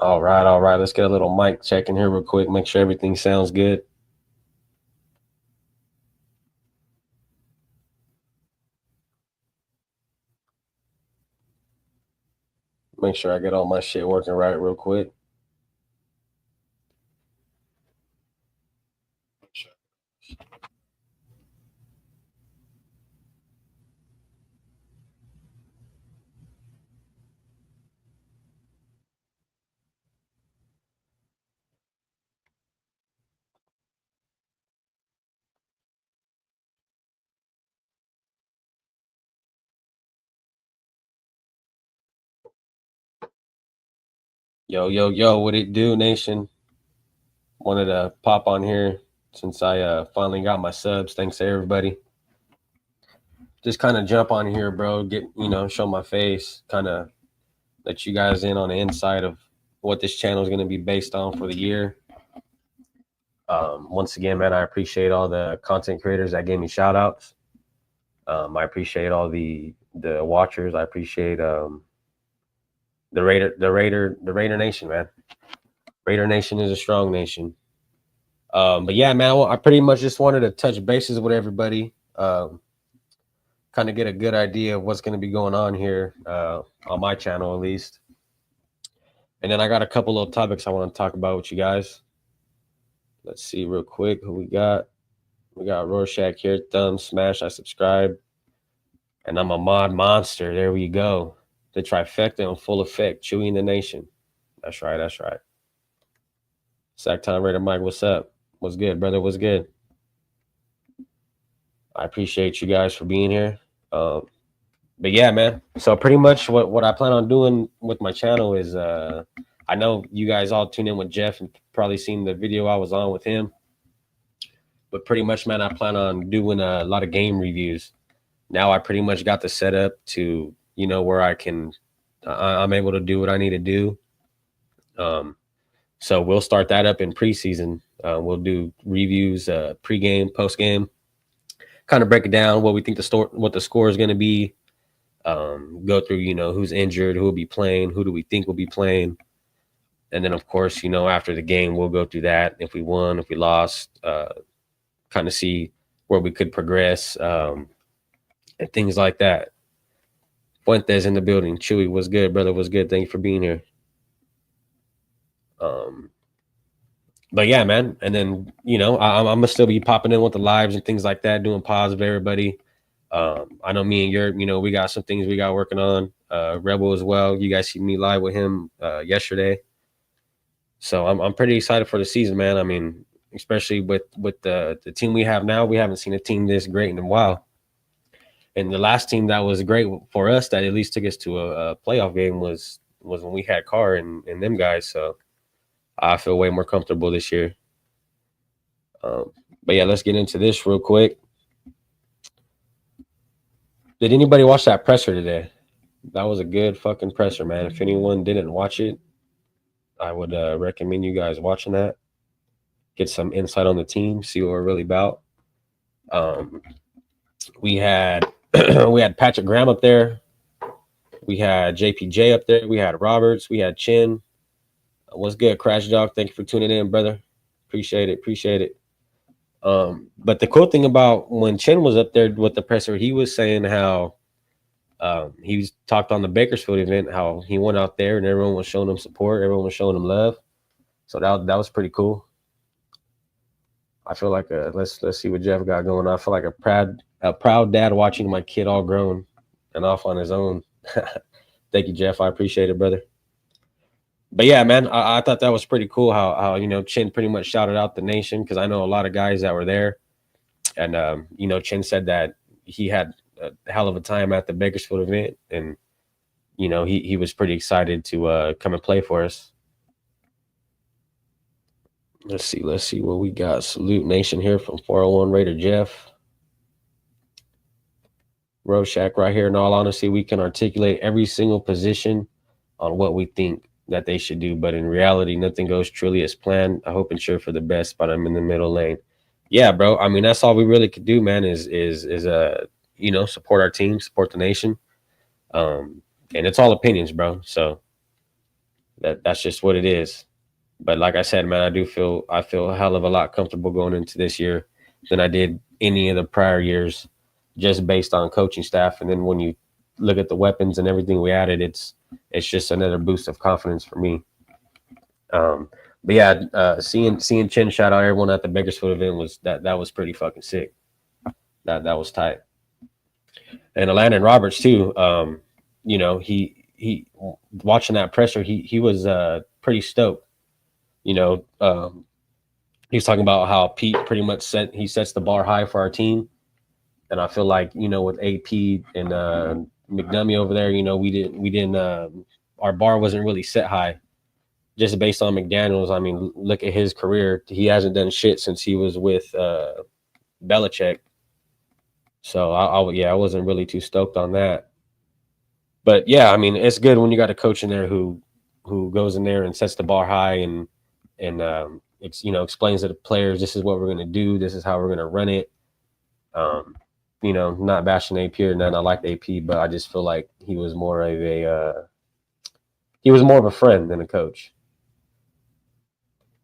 All right, all right. Let's get a little mic check in here real quick. Make sure everything sounds good. Make sure I get all my shit working right real quick. Yo, yo, yo, what it do, nation? Wanted to pop on here since I finally got my subs. Thanks to everybody. Just kind of jump on here, bro. Get, show my face, kind of let you guys in on the inside of what this channel is going to be based on for the year. Once again, man, I appreciate all the content creators that gave me shout outs. I appreciate all the watchers. I appreciate the Raider Nation, man. Raider Nation is a strong nation. But yeah, man, I pretty much just wanted to touch bases with everybody, kind of get a good idea of what's going to be going on here on my channel, at least. And then I got a couple of topics I want to talk about with you guys. Let's see real quick who we got. We got Rorschach here. Thumb smash. I subscribe. And I'm a mod monster. There we go. The trifecta in full effect. Chewy in the nation. That's right. That's right. Sack Time Raider Mike, what's up? What's good, brother? What's good? I appreciate you guys for being here. But yeah, man. So pretty much what I plan on doing with my channel is I know you guys all tune in with Jeff and probably seen the video I was on with him. But pretty much, man, I plan on doing a lot of game reviews. Now I pretty much got the setup to, where I'm able to do what I need to do. So we'll start that up in preseason. We'll do reviews, pregame, postgame, kind of break it down, what we think what the score is going to be. Go through, who's injured, who will be playing, who do we think will be playing. And then, of course, after the game, we'll go through that. If we won, if we lost, kind of see where we could progress, and things like that. Fuentes in the building. Chewy, what's good, brother? What's good? Thank you for being here. But yeah, man. And then, I'm going to still be popping in with the lives and things like that, doing pause of everybody. I know me and Europe, we got some things we got working on. Rebel as well. You guys see me live with him yesterday. So I'm pretty excited for the season, man. I mean, especially with the team we have now, we haven't seen a team this great in a while. And the last team that was great for us that at least took us to a playoff game was when we had Carr and them guys. So I feel way more comfortable this year. But yeah, let's get into this real quick. Did anybody watch that presser today? That was a good fucking presser, man. If anyone didn't watch it, I would recommend you guys watching that. Get some insight on the team, see what we're really about. We had we had Patrick Graham up there. We had JPJ up there. We had Roberts. We had Chin. What's good, Crash Dog? Thank you for tuning in, brother. Appreciate it. Appreciate it. But the cool thing about when Chin was up there with the presser, he was saying how he was talked on the Bakersfield event, how he went out there and everyone was showing him support, everyone was showing him love. So that was pretty cool. I feel like let's see what Jeff got going on. I feel like a proud dad watching my kid all grown and off on his own. Thank you, Jeff. I appreciate it, brother. But yeah, man, I thought that was pretty cool how Chin pretty much shouted out the nation, because I know a lot of guys that were there, and Chin said that he had a hell of a time at the Bakersfield event, and he was pretty excited to come and play for us. Let's see what we got. Salute Nation here from 401 Raider Jeff. Rorschach right here. In all honesty, we can articulate every single position on what we think that they should do, but in reality, nothing goes truly as planned. I hope and cheer for the best, but I'm in the middle lane. Yeah, bro. I mean, that's all we really could do, man. Is support our team, support the nation, and it's all opinions, bro. So That's just what it is. But like I said, man, I feel a hell of a lot comfortable going into this year than I did any of the prior years, just based on coaching staff. And then when you look at the weapons and everything we added, it's just another boost of confidence for me. But yeah, seeing Chin shout out everyone at the Bakersfield event that was pretty fucking sick. That was tight. And Landon Roberts too. You know, he watching that presser, he was pretty stoked. You know, he was talking about how Pete pretty much sets the bar high for our team, and I feel like, you know, with AP and McNummy over there, you know, we didn't our bar wasn't really set high just based on McDaniels. I mean, look at his career; he hasn't done shit since he was with Belichick. So I wasn't really too stoked on that. But yeah, I mean, it's good when you got a coach in there who goes in there and sets the bar high and you know, explains to the players, this is what we're gonna do, this is how we're gonna run it. Um, you know, not bashing AP or nothing. I liked AP, but I just feel like he was more of a friend than a coach.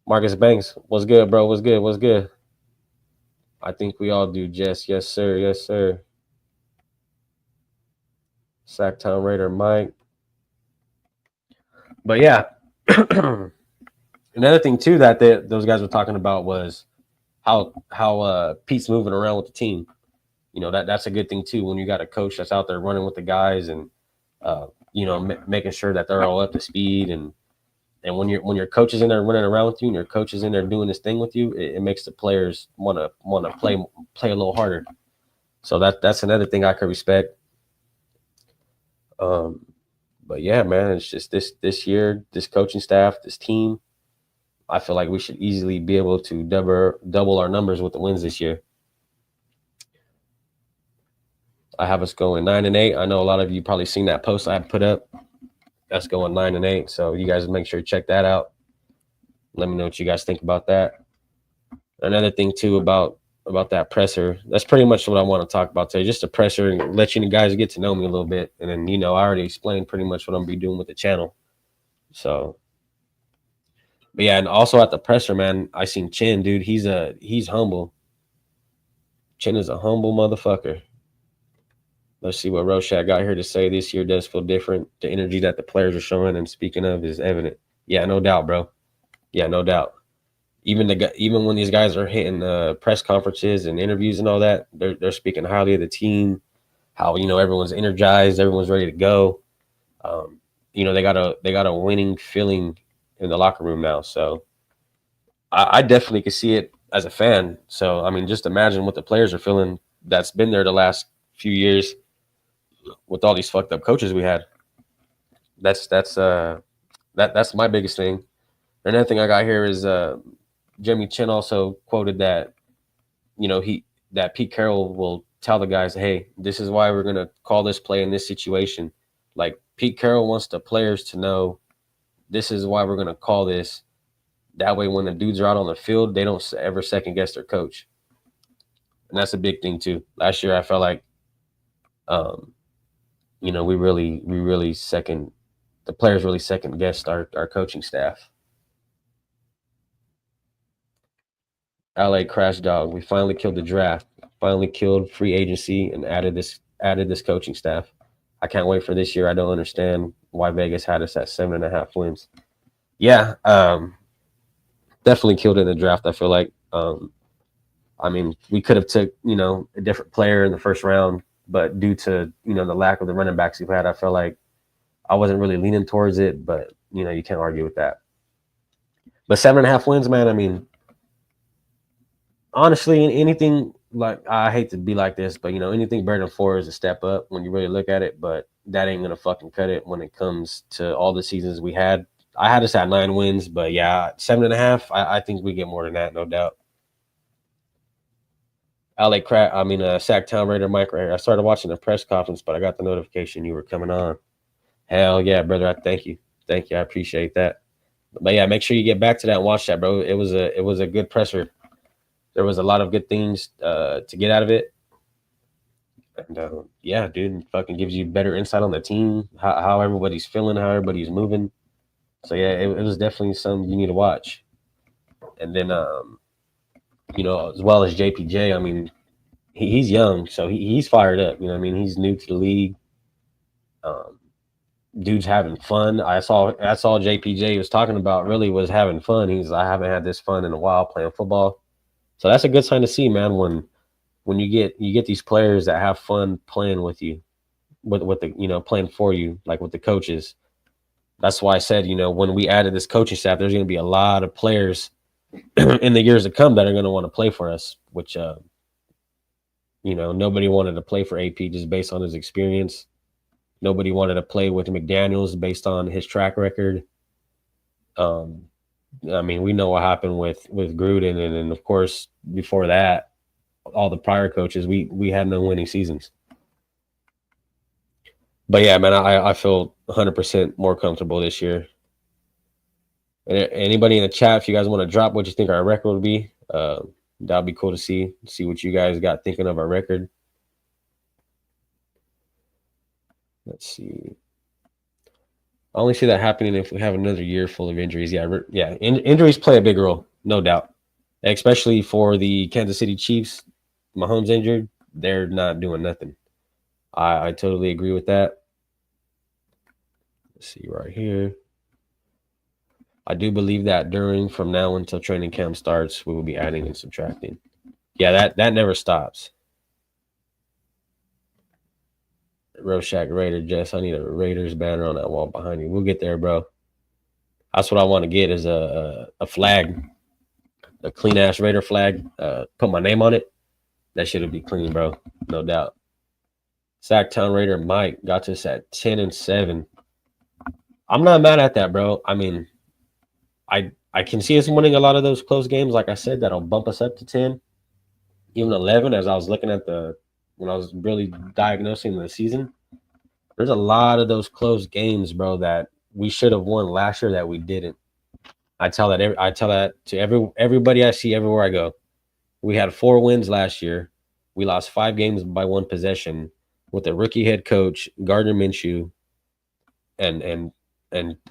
Marcus Banks, what's good, bro? What's good? What's good? I think we all do, Jess. Yes, sir. Yes, sir. Sacktown Raider Mike. But yeah, another thing too that those guys were talking about was how Pete's moving around with the team. You know, that's a good thing too when you got a coach that's out there running with the guys and you know, making sure that they're all up to speed, and when your coach is in there running around with you and your coach is in there doing this thing with you, it makes the players want to play a little harder. So that's another thing I could respect. But yeah, man, it's just this year, this coaching staff, this team, I feel like we should easily be able to double our numbers with the wins this year. I have us going 9-8. I know a lot of you probably seen that post I put up. That's going 9-8. So you guys make sure to check that out. Let me know what you guys think about that. Another thing too about that presser, that's pretty much what I want to talk about today. Just the presser and let you guys get to know me a little bit. And then, you know, I already explained pretty much what I'm gonna be doing with the channel. So, but yeah, and also at the presser, man, I seen Chin, dude. He's humble. Chin is a humble motherfucker. Let's see what Roshat got here to say. This year does feel different. The energy that the players are showing and speaking of is evident. Yeah, no doubt, bro. Yeah, no doubt. Even when these guys are hitting press conferences and interviews and all that, they're speaking highly of the team. How, you know, everyone's energized, everyone's ready to go. You know, they got a winning feeling in the locker room now. So I definitely could see it as a fan. So I mean, just imagine what the players are feeling. That's been there the last few years with all these fucked up coaches we had. That's my biggest thing. Another thing I got here is Jimmy Chin also quoted that, you know, that Pete Carroll will tell the guys, hey, this is why we're gonna call this play in this situation. Like, Pete Carroll wants the players to know this is why we're gonna call this. That way, when the dudes are out on the field, they don't ever second guess their coach, and that's a big thing too. Last year, I felt like, you know, the players really second guessed our coaching staff. LA Crash Dog, we finally killed the draft, finally killed free agency, and added this coaching staff. I can't wait for this year. I don't understand why Vegas had us at 7.5 wins. Yeah, definitely killed it in the draft. I feel like, I mean, we could have took, you know, a different player in the first round, but due to, you know, the lack of the running backs we've had, I feel like I wasn't really leaning towards it. But, you know, you can't argue with that. But 7.5 wins, man. I mean, honestly, anything, like, I hate to be like this, but, you know, anything better than 4 is a step up when you really look at it. But that ain't gonna fucking cut it when it comes to all the seasons we had. I had us at 9 wins, but yeah, 7.5. I think we get more than that, no doubt. Sacktown Raider Mike right here. I started watching the press conference, but I got the notification you were coming on. Hell yeah, brother! I thank you. I appreciate that. But yeah, make sure you get back to that and watch that, bro. It was a good presser. There was a lot of good things to get out of it. And yeah, dude, fucking gives you better insight on the team, how everybody's feeling, how everybody's moving. So yeah, it was definitely something you need to watch. And then as well as JPJ, I mean, he's young, so he's fired up. You know what I mean? He's new to the league. Um, dude's having fun. I saw JPJ was talking about really was having fun. I haven't had this fun in a while playing football. So that's a good sign to see, man, when you get these players that have fun playing with you, with the playing for you, like with the coaches. That's why I said, when we added this coaching staff, there's going to be a lot of players in the years to come that are going to want to play for us, which nobody wanted to play for AP just based on his experience. Nobody wanted to play with McDaniels based on his track record. I mean, we know what happened with Gruden, and of course, before that, all the prior coaches, we had no winning seasons. But yeah, man, I feel 100% more comfortable this year. Anybody in the chat, if you guys want to drop what you think our record would be, that'd be cool to see what you guys got thinking of our record. Let's see. I only see that happening if we have another year full of injuries. Yeah. Injuries play a big role, no doubt, especially for the Kansas City Chiefs. Mahomes injured, they're not doing nothing. I totally agree with that. Let's see right here. I do believe that from now until training camp starts, we will be adding and subtracting. Yeah, that never stops. Rorschach Raider Jess, I need a Raiders banner on that wall behind you. We'll get there, bro. That's what I want to get is a flag, a clean ass Raider flag. Put my name on it. That shit'll be clean, bro. No doubt. Sacktown Raider Mike got us at 10-7. I'm not mad at that, bro. I mean, I can see us winning a lot of those close games. Like I said, that'll bump us up to 10, even 11. As I was looking at when I was really diagnosing the season, there's a lot of those close games, bro, that we should have won last year that we didn't. I tell that to everybody I see everywhere I go. We had 4 wins last year. We lost 5 games by 1 possession with a rookie head coach, Gardner Minshew, and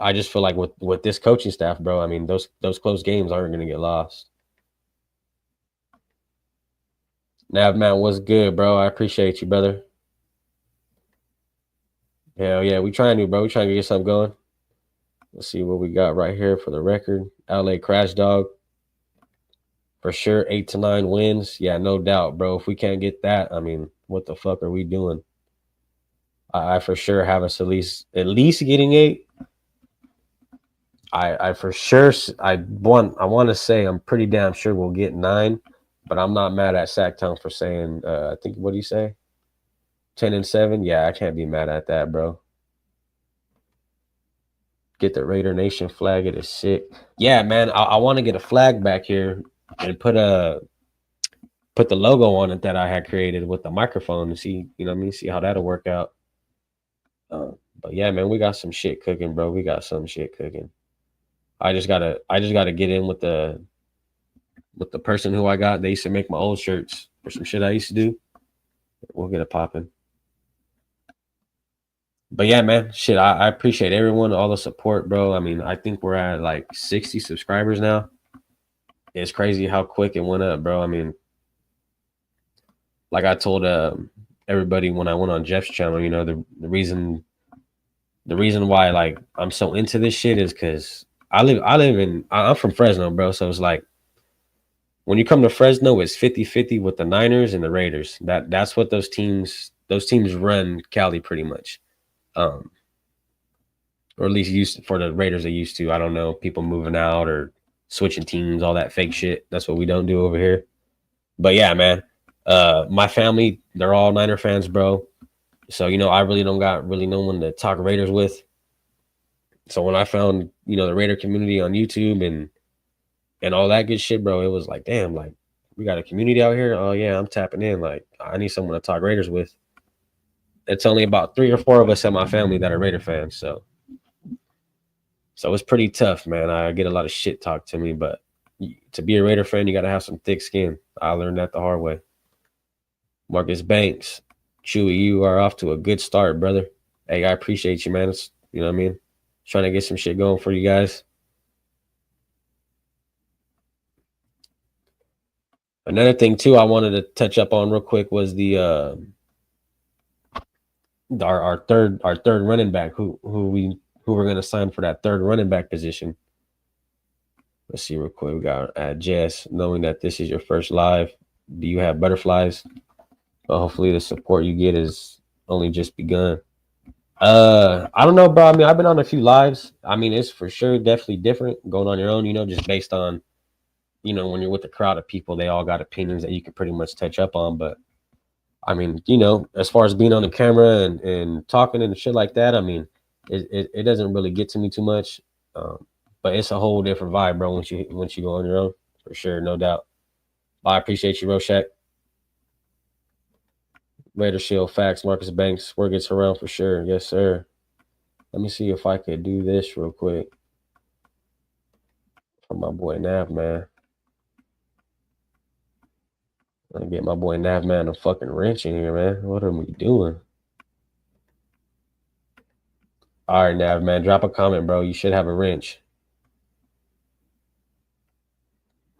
I just feel like with this coaching staff, bro, I mean those close games aren't going to get lost. Nav man, what's good, bro? I appreciate you, brother. Hell yeah, we trying to, bro. We trying to get something going. Let's see what we got right here for the record. LA Crash Dog. For sure, 8 to 9 wins. Yeah, no doubt, bro. If we can't get that, I mean, what the fuck are we doing? I for sure have us at least getting 8. I for sure I want to say I'm pretty damn sure we'll get 9, but I'm not mad at Sacktown for saying I think what do you say? 10-7. Yeah, I can't be mad at that, bro. Get the Raider Nation flag. It is sick. Yeah, man. I want to get a flag back here and put the logo on it that I had created with the microphone and see, see how that'll work out. But yeah, man, we got some shit cooking, bro. We got some shit cooking. I just gotta get in with the person who I got. They used to make my old shirts for some shit I used to do. We'll get it popping. But yeah, man, shit, I appreciate everyone, all the support, bro. I mean, I think we're at like 60 subscribers now. It's crazy how quick it went up, bro. I mean, like I told everybody when I went on Jeff's channel, the reason why like I'm so into this shit is because I'm from Fresno, bro. So it's like when you come to Fresno, it's 50-50 with the Niners and the Raiders. That's what those teams run Cali pretty much. Or at least for the Raiders they used to. I don't know, people moving out or switching teams, all that fake shit. That's what we don't do over here. But yeah, man. My family, they're all Niner fans, bro. So, I really don't got no one to talk Raiders with. So when I found, the Raider community on YouTube and all that good shit, bro, it was like, damn, like we got a community out here. Oh yeah, I'm tapping in. Like I need someone to talk Raiders with. It's only about 3 or 4 of us in my family that are Raider fans. So it's pretty tough, man. I get a lot of shit talked to me, but to be a Raider fan, you got to have some thick skin. I learned that the hard way. Marcus Banks, Chewy, you are off to a good start, brother. Hey, I appreciate you, man. You know what I mean? Trying to get some shit going for you guys. Another thing too I wanted to touch up on real quick was our third running back who we're gonna sign for that third running back position. Let's see real quick. We got Jess, knowing that this is your first live. Do you have butterflies? But hopefully the support you get is only just begun. I don't know, bro. I mean, I've been on a few lives. I mean, it's for sure definitely different going on your own, just based on, when you're with a crowd of people, they all got opinions that you can pretty much touch up on. But I mean, as far as being on the camera and talking and shit like that, I mean, it doesn't really get to me too much. But it's a whole different vibe, bro, once you go on your own, for sure, no doubt. I appreciate you, Roshak. Raider Shield, facts, Marcus Banks, word gets around for sure. Yes, sir. Let me see if I could do this real quick for my boy Nav, man. I'm gonna get my boy Nav, man, a fucking wrench in here, man. What are we doing? All right, Nav, man, drop a comment, bro. You should have a wrench.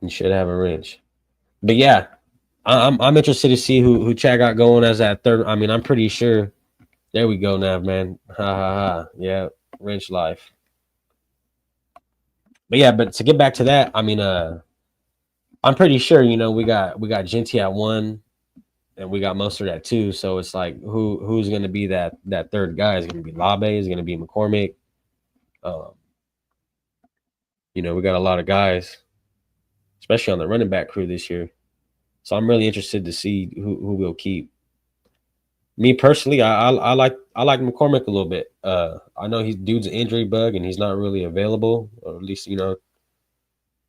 You should have a wrench. But yeah, I'm interested to see who Chad got going as that third. I mean, I'm pretty sure. There we go, Nav, man. Ha ha ha. Yeah, wrench life. But yeah, but to get back to that, I mean, I'm pretty sure we got Genty at 1, and we got Mostert at 2. So it's like who's going to be that third guy? Is going to be Labe? Is going to be McCormick? We got a lot of guys, especially on the running back crew this year. So I'm really interested to see who we'll keep. Me personally, I like McCormick a little bit. I know dude's an injury bug and he's not really available, or at least from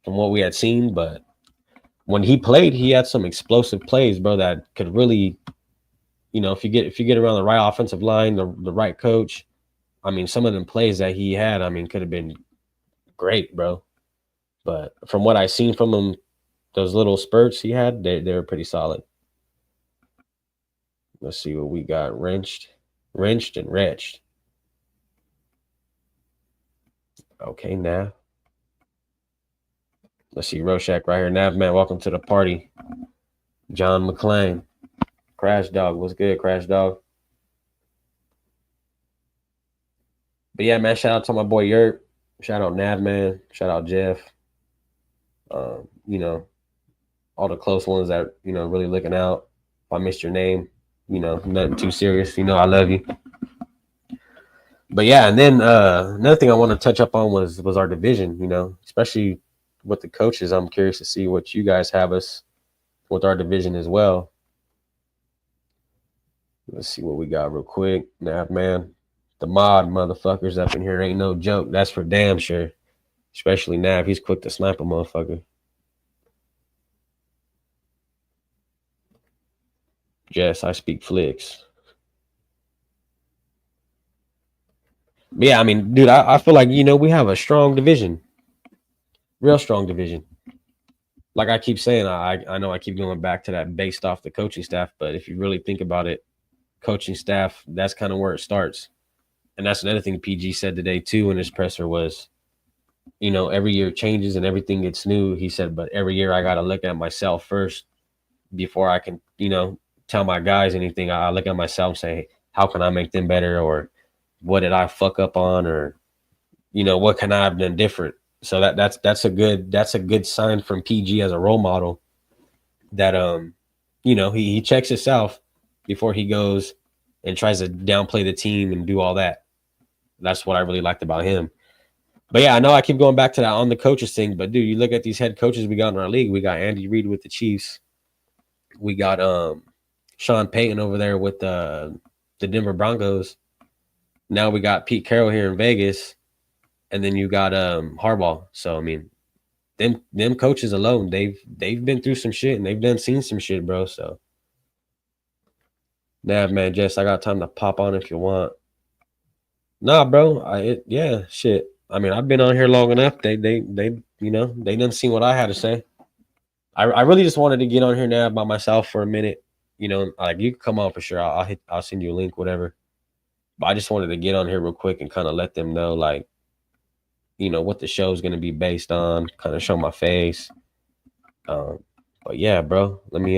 what we had seen. But when he played, he had some explosive plays, bro, that could really, if you get around the right offensive line, the right coach, I mean, some of them plays that he had, I mean, could have been great, bro. But from what I seen from him, those little spurts he had, they were pretty solid. Let's see what we got. Wrenched and wretched. Okay, Nav. Let's see Roshak right here. Nav, man, welcome to the party. John McClain. Crash Dog. What's good, Crash Dog? But yeah, man, shout out to my boy Yurt. Shout out Nav, man. Shout out Jeff. All the close ones that, really looking out. If I missed your name, nothing too serious. I love you. But yeah, and then another thing I want to touch up on was our division, especially with the coaches. I'm curious to see what you guys have us with our division as well. Let's see what we got real quick. Nav, man. The mod motherfuckers up in here ain't no joke. That's for damn sure. Especially Nav. He's quick to snipe a motherfucker. Yes, I speak flicks. But yeah, I mean, dude, I feel like, we have a strong division. Real strong division. Like I keep saying, I know I keep going back to that based off the coaching staff, but if you really think about it, coaching staff, that's kind of where it starts. And that's another thing PG said today too in his presser was, every year changes and everything gets new. He said, but every year I got to look at myself first before I can, tell my guys anything. I look at myself and say, how can I make them better? Or what did I fuck up on? Or, what can I have done different? So that's a good sign from PG as a role model that, he checks himself before he goes and tries to downplay the team and do all that. That's what I really liked about him. But yeah, I know I keep going back to that on the coaches thing, but dude, you look at these head coaches we got in our league. We got Andy Reid with the Chiefs. We got Sean Payton over there with the Denver Broncos. Now we got Pete Carroll here in Vegas, and then you got Harbaugh. So I mean, them coaches alone, they've been through some shit and they've seen some shit, bro. So Nav, man, Jess, I got time to pop on if you want. Nah, bro. Shit. I mean, I've been on here long enough. They done seen what I had to say. I really just wanted to get on here now by myself for a minute. Like you can come on for sure. I'll send you a link, whatever. But I just wanted to get on here real quick and kind of let them know, like, you know, what the show is going to be based on, kind of show my face. But yeah, bro, let me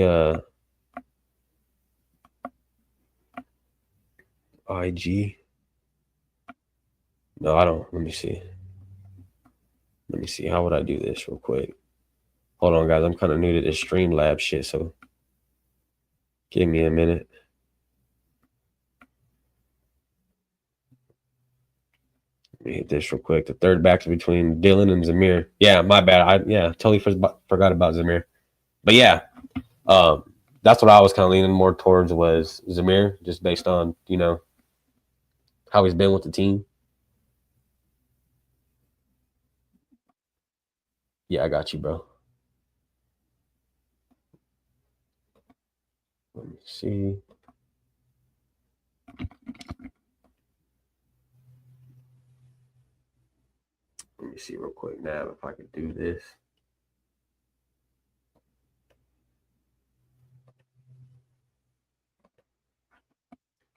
IG. No, I don't. Let me see. Let me see. How would I do this real quick? Hold on, guys. I'm kind of new to this Streamlabs shit, so give me a minute. Let me hit this real quick. The third back between Dylan and Zamir. Yeah, my bad. I totally forgot about Zamir. But yeah, that's what I was kind of leaning more towards was Zamir, just based on, you know, how he's been with the team. Yeah, I got you, bro. Let me see. Let me see real quick now if I could do this.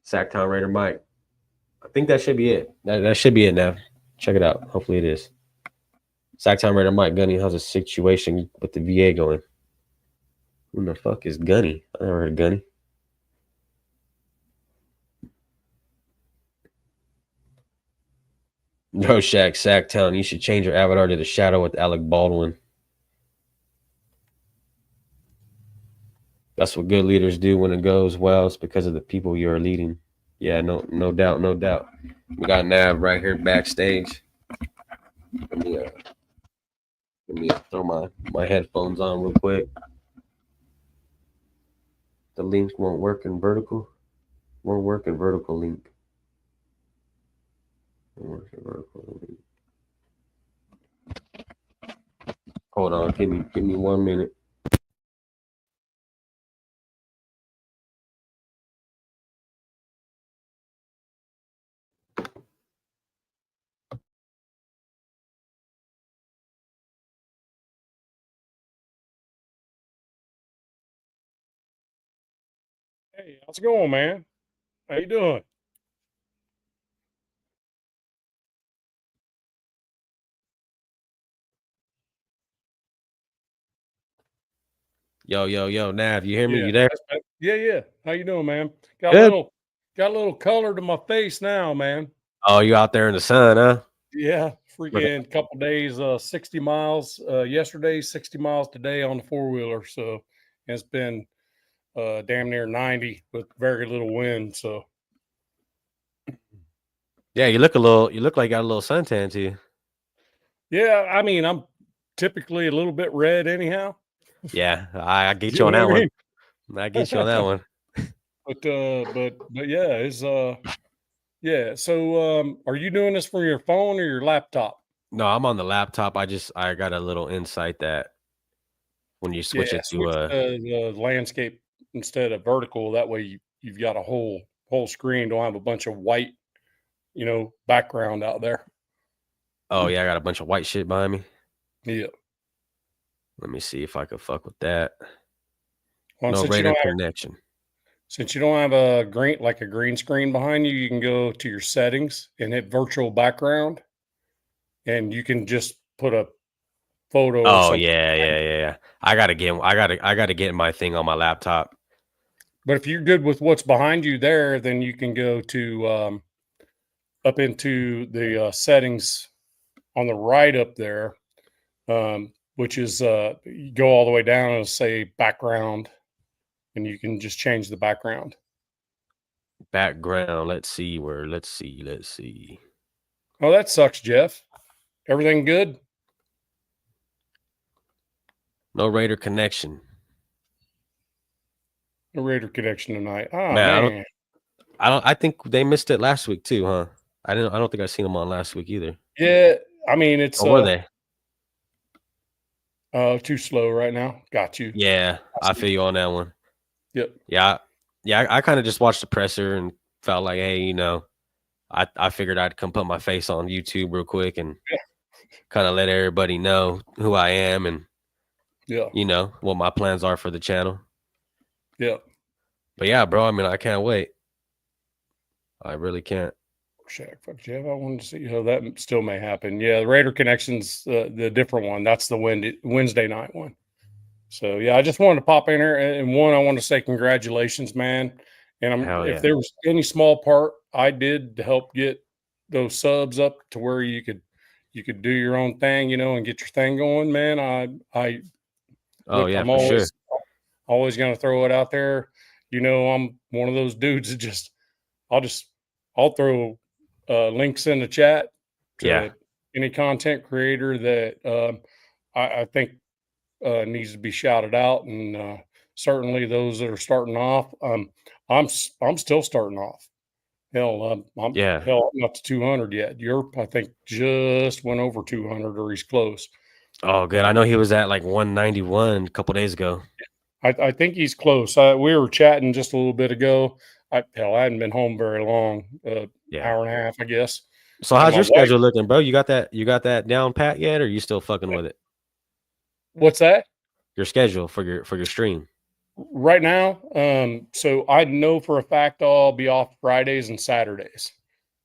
Sacktown Raider Mike. I think that should be it. That should be it now. Check it out. Hopefully it is. Sacktown Raider Mike Gunny, how's the situation with the VA going? Who the fuck is Gunny? I never heard of Gunny. No, Shaq, Sacktown. You should change your avatar to the shadow with Alec Baldwin. That's what good leaders do when it goes well. It's because of the people you are leading. Yeah, no doubt, no doubt. We got Nav right here backstage. Let me throw my headphones on real quick. The link won't work in vertical. Won't work in vertical link. Won't work in vertical link. Hold on, give me 1 minute. Hey, how's it going, man? How you doing? Yo, Nav, you hear me? You there? Yeah. How you doing, man? Good. Got a little color to my face now, man. Oh, you out there in the sun, huh? Yeah, freaking couple days, 60 miles yesterday, 60 miles today on the four-wheeler. So it's been damn near 90 with very little wind. So Yeah, you look like you got a little suntan to you. yeah, I mean, I'm typically a little bit red anyhow. Yeah, I get You you on know that what I one. mean? I get you on that one. But yeah, it's yeah. So are you doing this from your phone or your laptop? No, I'm on the laptop. I got a little insight that when you switch Yeah, it switch to to the landscape instead of vertical. That way you've got a whole screen. Don't have a bunch of white, background out there. oh yeah, I got a bunch of white shit behind me. Yeah. Let me see if I could fuck with that. Well, No Raider connection. since you don't have a green screen behind you, you can go to your settings and hit virtual background, and you can just put a photo or Oh something. yeah. I gotta get my thing on my laptop. But if you're good with what's behind you there, then you can go to up into the settings on the right up there, which is you go all the way down and say background, and you can just change the background. Background. Let's see. Oh, that sucks, Jeff. Everything good? No Raider connection. No Raider connection tonight. Oh Man, man. I think they missed it last week too, huh? I don't think I seen them on last week either. Yeah, I mean it's Or were they? too slow right now. Got you. Yeah, I feel you on that one. Yep. Yeah, I kind of just watched the presser and felt like, hey, you know, I figured I'd come put my face on YouTube real quick and kind of let everybody know who I am and you know what my plans are for the channel. Yeah. But yeah, bro, I mean, I can't wait. I really can't. Rorschach, fuck Jeff. I wanted to see how that still may happen. Yeah, the Raider Connections, the different one. That's the Wednesday night one. So yeah, I just wanted to pop in here and one, I want to say congratulations, man. And Hell if yeah. there was any small part I did to help get those subs up to where you could do your own thing, and get your thing going, man. Oh yeah, I'm for sure. always going to throw it out there. I'm one of those dudes that I'll throw links in the chat to Yeah. any content creator that I think needs to be shouted out, and certainly those that are starting off. I'm still starting off. Hell, I'm Yeah. not to 200 yet. Europe, I think, just went over 200 or he's close. Oh, good. I know he was at like 191 a couple days ago. I think he's close. We were chatting just a little bit ago. I hadn't been home very long, Yeah. hour and a half, I guess. So how's your schedule looking, bro? You got that down pat yet, or you still fucking with it? What's that? Your schedule for your stream right now. So I know for a fact I'll be off Fridays and Saturdays.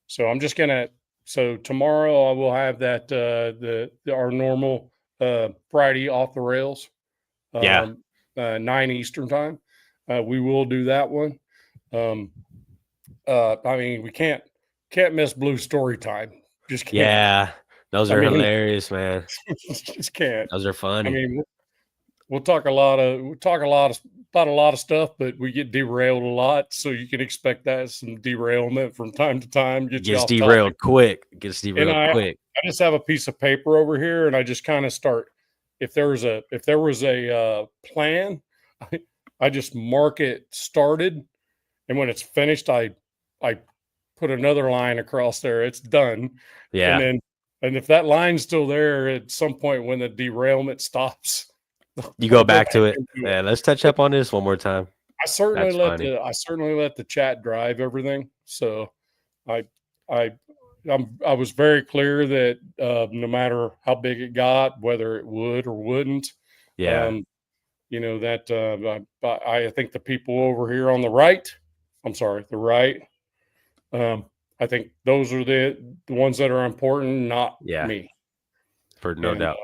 So I'm just gonna. So tomorrow I will have that our normal Friday off the rails. Yeah. 9 Eastern time. We will do that one. I mean, we can't miss Blue Story Time. Just can't. Yeah, those are hilarious, man. Just can't. Those are funny. I mean, we'll talk about a lot of stuff, but we get derailed a lot, so you can expect that some derailment from time to time. Gets derailed quick. Gets derailed quick. I just have a piece of paper over here, and I just kind of start. If there was a plan, I just mark it started, and when it's finished, I put another line across there. It's done. Yeah. And if that line's still there at some point when the derailment stops, you go back to it. Yeah, let's touch up on this one more time. I certainly let the chat drive everything. So I was very clear that no matter how big it got, whether it would or wouldn't, that I think the people over here on the right, I think those are the ones that are important, not me. For no doubt.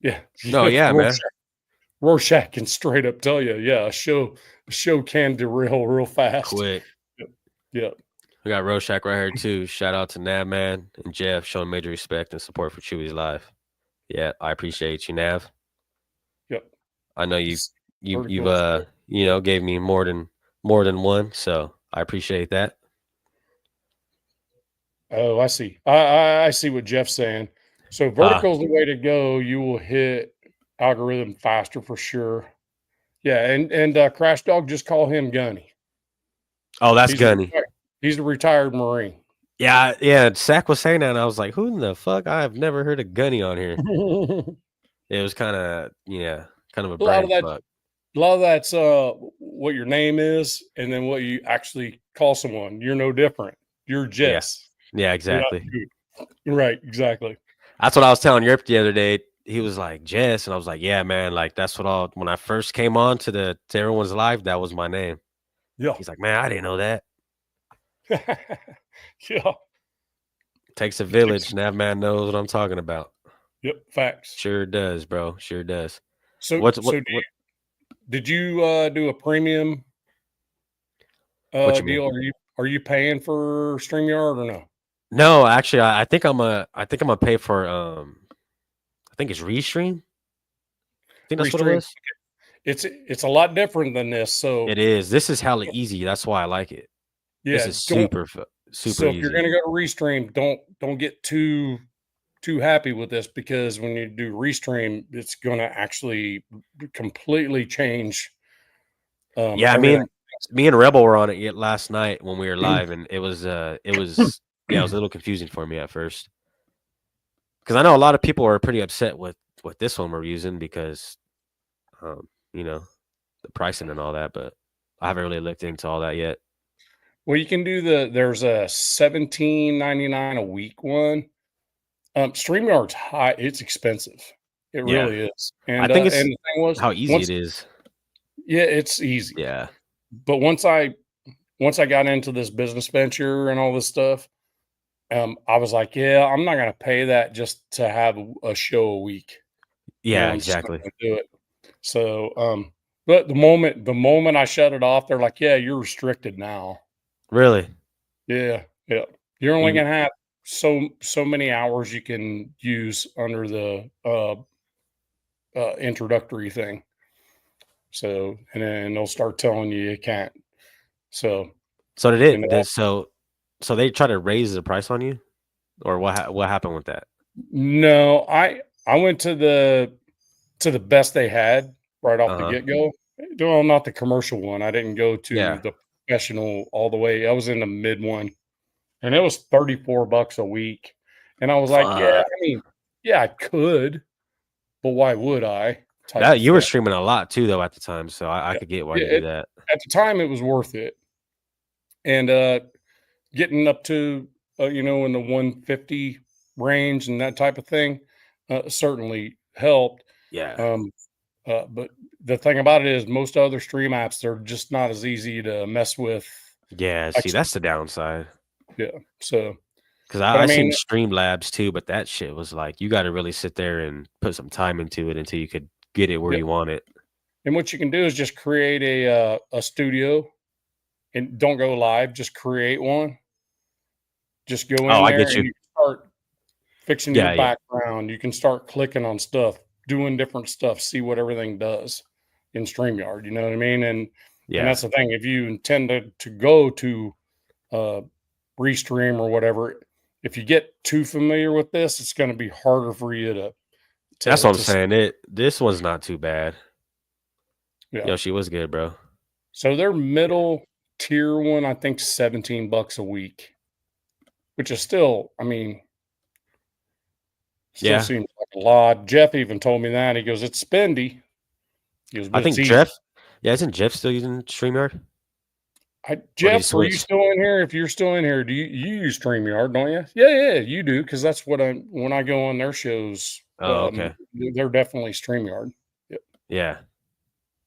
Yeah. No, yeah, man. Rorschach can straight up tell you, yeah, a show can derail real fast. Quick. Yeah. We got Rorschach right here too. Shout out to Nav Man and Jeff showing major respect and support for Chewy's live. Yeah, I appreciate you, Nav. Yep. I know you've gave me more than one, so I appreciate that. Oh, I see. I see what Jeff's saying. So vertical is the way to go. You will hit algorithm faster for sure. Yeah, and Crash Dog, just call him Gunny. Oh, that's Gunny. He's a retired Marine. Yeah. Sack was saying that, and I was like, "Who in the fuck? I've never heard of Gunny on here." It was kind of a brain fuck. A lot of that's what your name is, and then what you actually call someone. You're no different. You're Jess. Yeah, exactly. Right, exactly. That's what I was telling Yerp the other day. He was like, Jess, and I was like, yeah, man, like that's what when I first came on to everyone's live, that was my name. Yeah. He's like, man, I didn't know that. Yeah. Takes a village. Nav Man knows what I'm talking about. Yep, facts. Sure does, bro. Sure does. So did you do a premium deal? Are you paying for StreamYard or no? No, actually, I think I'm gonna pay for I think it's Restream. I think that's what it was. It's a lot different than this. So it is. This is hella easy. That's why I like it. Yeah, this is super so easy. If you're gonna go to Restream, don't get too happy with this, because when you do Restream, it's gonna actually completely change. Yeah, me and Rebel were on it last night when we were live, and it was it was a little confusing for me at first, because I know a lot of people are pretty upset with this one we're using because the pricing and all that, but I haven't really looked into all that yet. Well, you can do there's a $17.99 a week one. StreamYard's high, it's expensive. It really is. And I think it's and the thing was, how easy it is. Yeah, it's easy. Yeah. But once I once I got into this business venture and all this stuff, I was like, yeah, I'm not going to pay that just to have a show a week. Yeah, I'm just not exactly. going to do it. So, but the moment I shut it off, they're like, yeah, you're restricted now. Really? Yeah. Yeah. You're only You, going to have so many hours you can use under the introductory thing. So, and then they'll start telling you can't. So, so did you it? know, So they try to raise the price on you, or what happened with that? no, I went to the best they had right off Uh the huh. get go. Well, not the commercial one. I didn't go to Yeah. the professional all the way. I was in the mid one, and it was $34 a week. And I was like, yeah, Fuck. I mean, yeah, I could, but why would I? Type That of you were thing. streaming a lot too, though, at the time. So I Yeah, could get why yeah. you do that. At the time, it was worth it, and getting up to in the 150 range and that type of thing certainly helped. Yeah. Um, but the thing about it is, most other stream apps, they're just not as easy to mess with. Yeah. Like, See, that's the downside. yeah. So, Because but I I seen mean, Streamlabs too, but that shit was like you got to really sit there and put some time into it until you could get it where yeah. you want it. And what you can do is just create a studio and don't go live. Just create one. Just go Oh, in I there get and you. you start fixing your Yeah, yeah, background. You can start clicking on stuff, doing different stuff, see what everything does in StreamYard. You know what I mean? And yeah. that's the thing. If you intended to go to Restream or whatever, if you get too familiar with this, it's going to be harder for you to That's to what I'm to saying. This one's not too bad. yeah. Yo, she was good, bro. So their middle tier one, I think $17 a week, which is still, I mean, still Yeah, seems like a lot. Jeff even told me that. He goes, it's spendy. He goes, I but it's think easy. Jeff. Yeah, isn't Jeff still using Streamyard, or did he Jeff, are you switch? still in here? If you're still in here, do you use StreamYard, don't you? Yeah, you do, because that's what I when I go on their shows, Oh, okay. they're definitely StreamYard. Yep. Yeah,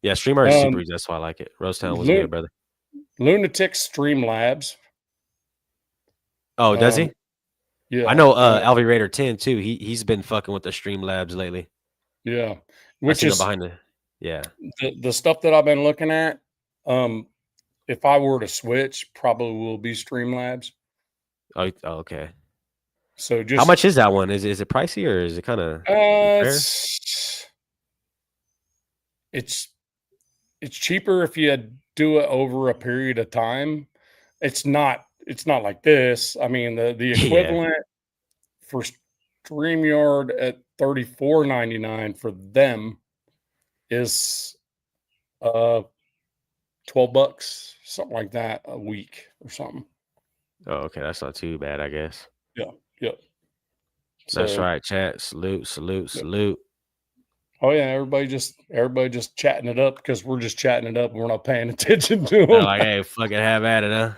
yeah. Streamyard is super Um, easy. That's why I like it. Rose Town was good, Lun- brother. Lunatic Streamlabs. Oh, does Um, he? I yeah, know. Alvy Raider 10 too. He's been fucking with the Streamlabs lately. yeah. I Which seen him is behind the. Yeah. the stuff that I've been looking at. Um, if I were to switch, probably will be Streamlabs. Okay. So How just much is that one? Is it pricey or is it kind of fair? it's it's it's cheaper if you do it over a period of time. It's not like this. I mean, the Yeah. equivalent for StreamYard at $34.99 for them is uh $12, something like that a week or something. Oh, okay. That's not too bad, I guess. Yeah, yeah. That's So right, chat. Salute, salute, yeah. salute. Oh yeah, everybody just chatting it up because we're just chatting it up and we're not paying attention to They're them. like, hey, fucking have at it, huh?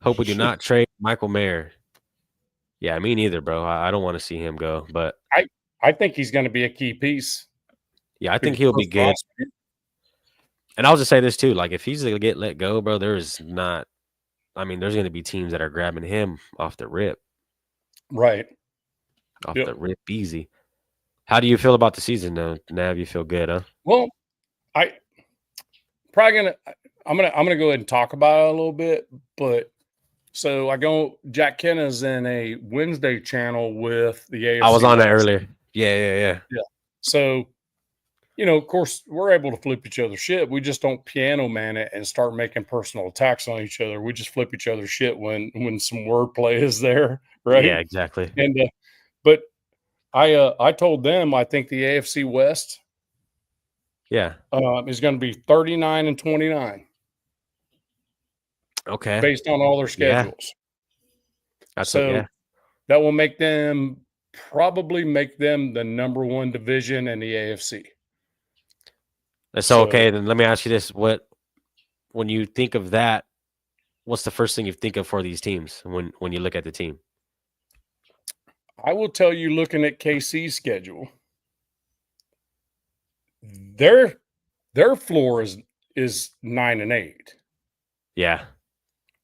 Hope we do not trade Michael Mayer. Yeah, me neither, bro. I don't want to see him go, but I think he's going to be a key piece yeah, I think because he'll be first good. roster, And I'll just say this too: like, if he's gonna get let go, bro, there's not. I mean, there's gonna be teams that are grabbing him off the rip, right? off Yep. the rip, easy. How do you feel about the season, though? Nav, you feel good, huh? Well, I probably gonna I'm gonna go ahead and talk about it a little bit, but so I go Jack Kenna's in a Wednesday channel with the I was AFC on that West. earlier. Yeah. Yeah. So, of course, we're able to flip each other's shit. We just don't piano man it and start making personal attacks on each other. We just flip each other's shit when some wordplay is there, Yeah, right? exactly. And but I told them I think the AFC West Yeah. is going to be 39-29 Okay. based on all their Yeah. schedules. That's what. So Yeah. that will probably make them the number one division in the AFC. So okay, then let me ask you this: when you think of that, what's the first thing you think of for these teams when you look at the team? I will tell you, looking at KC's schedule, their floor is 9-8. Yeah.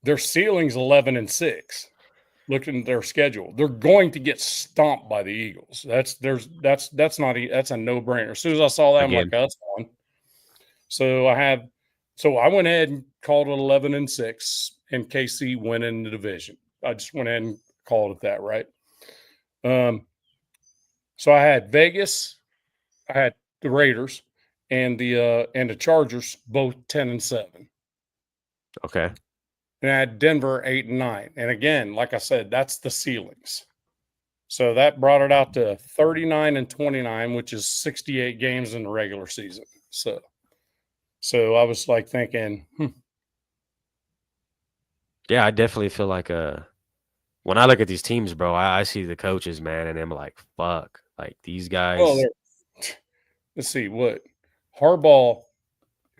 their ceiling's 11-6. Looking at their schedule, they're going to get stomped by the Eagles. That's a no-brainer. As soon as I saw that, I'm like, that's on. So I went ahead and called it 11-6, and KC winning the division. I just went ahead and called it that, right? So I had Vegas, I had the Raiders, and the Chargers both 10-7. Okay. And I had Denver 8-9. And again, like I said, that's the ceilings. So that brought it out to 39-29, which is 68 games in the regular season. So I was like thinking, Yeah, I definitely feel like when I look at these teams, bro, I see the coaches, man, and I'm like, fuck. Like these guys. well, let's see what Harbaugh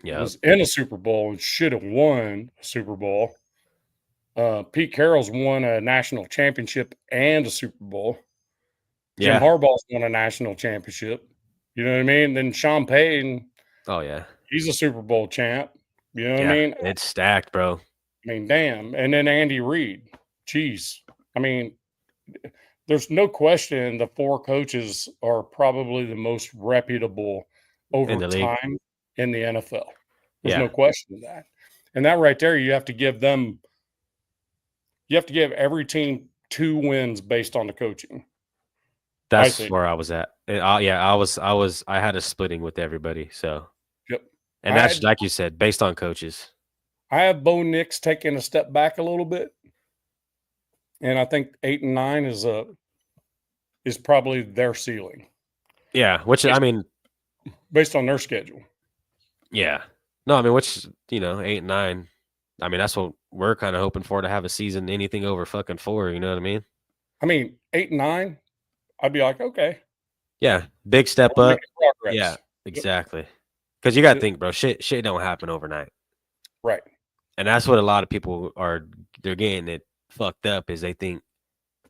Yeah. was in a Super Bowl and should have won a Super Bowl. Pete Carroll's won a national championship and a Super Bowl. Yeah. Jim Harbaugh's won a national championship. You know what I mean? Then Sean Payton, Oh yeah. he's a Super Bowl champ. You know what Yeah. I mean? It's stacked, bro. I mean, damn. And then Andy Reid. Jeez. I mean, there's no question the four coaches are probably the most reputable over In the league. time in the NFL. There's Yeah. no question of that. And that right there, you have to give every team 2 wins based on the coaching. That's think. where I was at. And I had a splitting with everybody. So Yep. and that's like you said, based on coaches. I have Bo Nix taking a step back a little bit. And I think 8-9 is probably their ceiling. Yeah, which I mean, based on their schedule. Yeah. No, I mean, which 8-9. I mean, that's what we're kind of hoping for, to have a season anything over fucking 4. You know what I mean? I mean, 8-9, I'd be like, okay. Yeah, big step we're up. making progress. Yeah, exactly. Because you got to think, bro, shit don't happen overnight. Right. And that's what a lot of people they're getting it fucked up, is they think,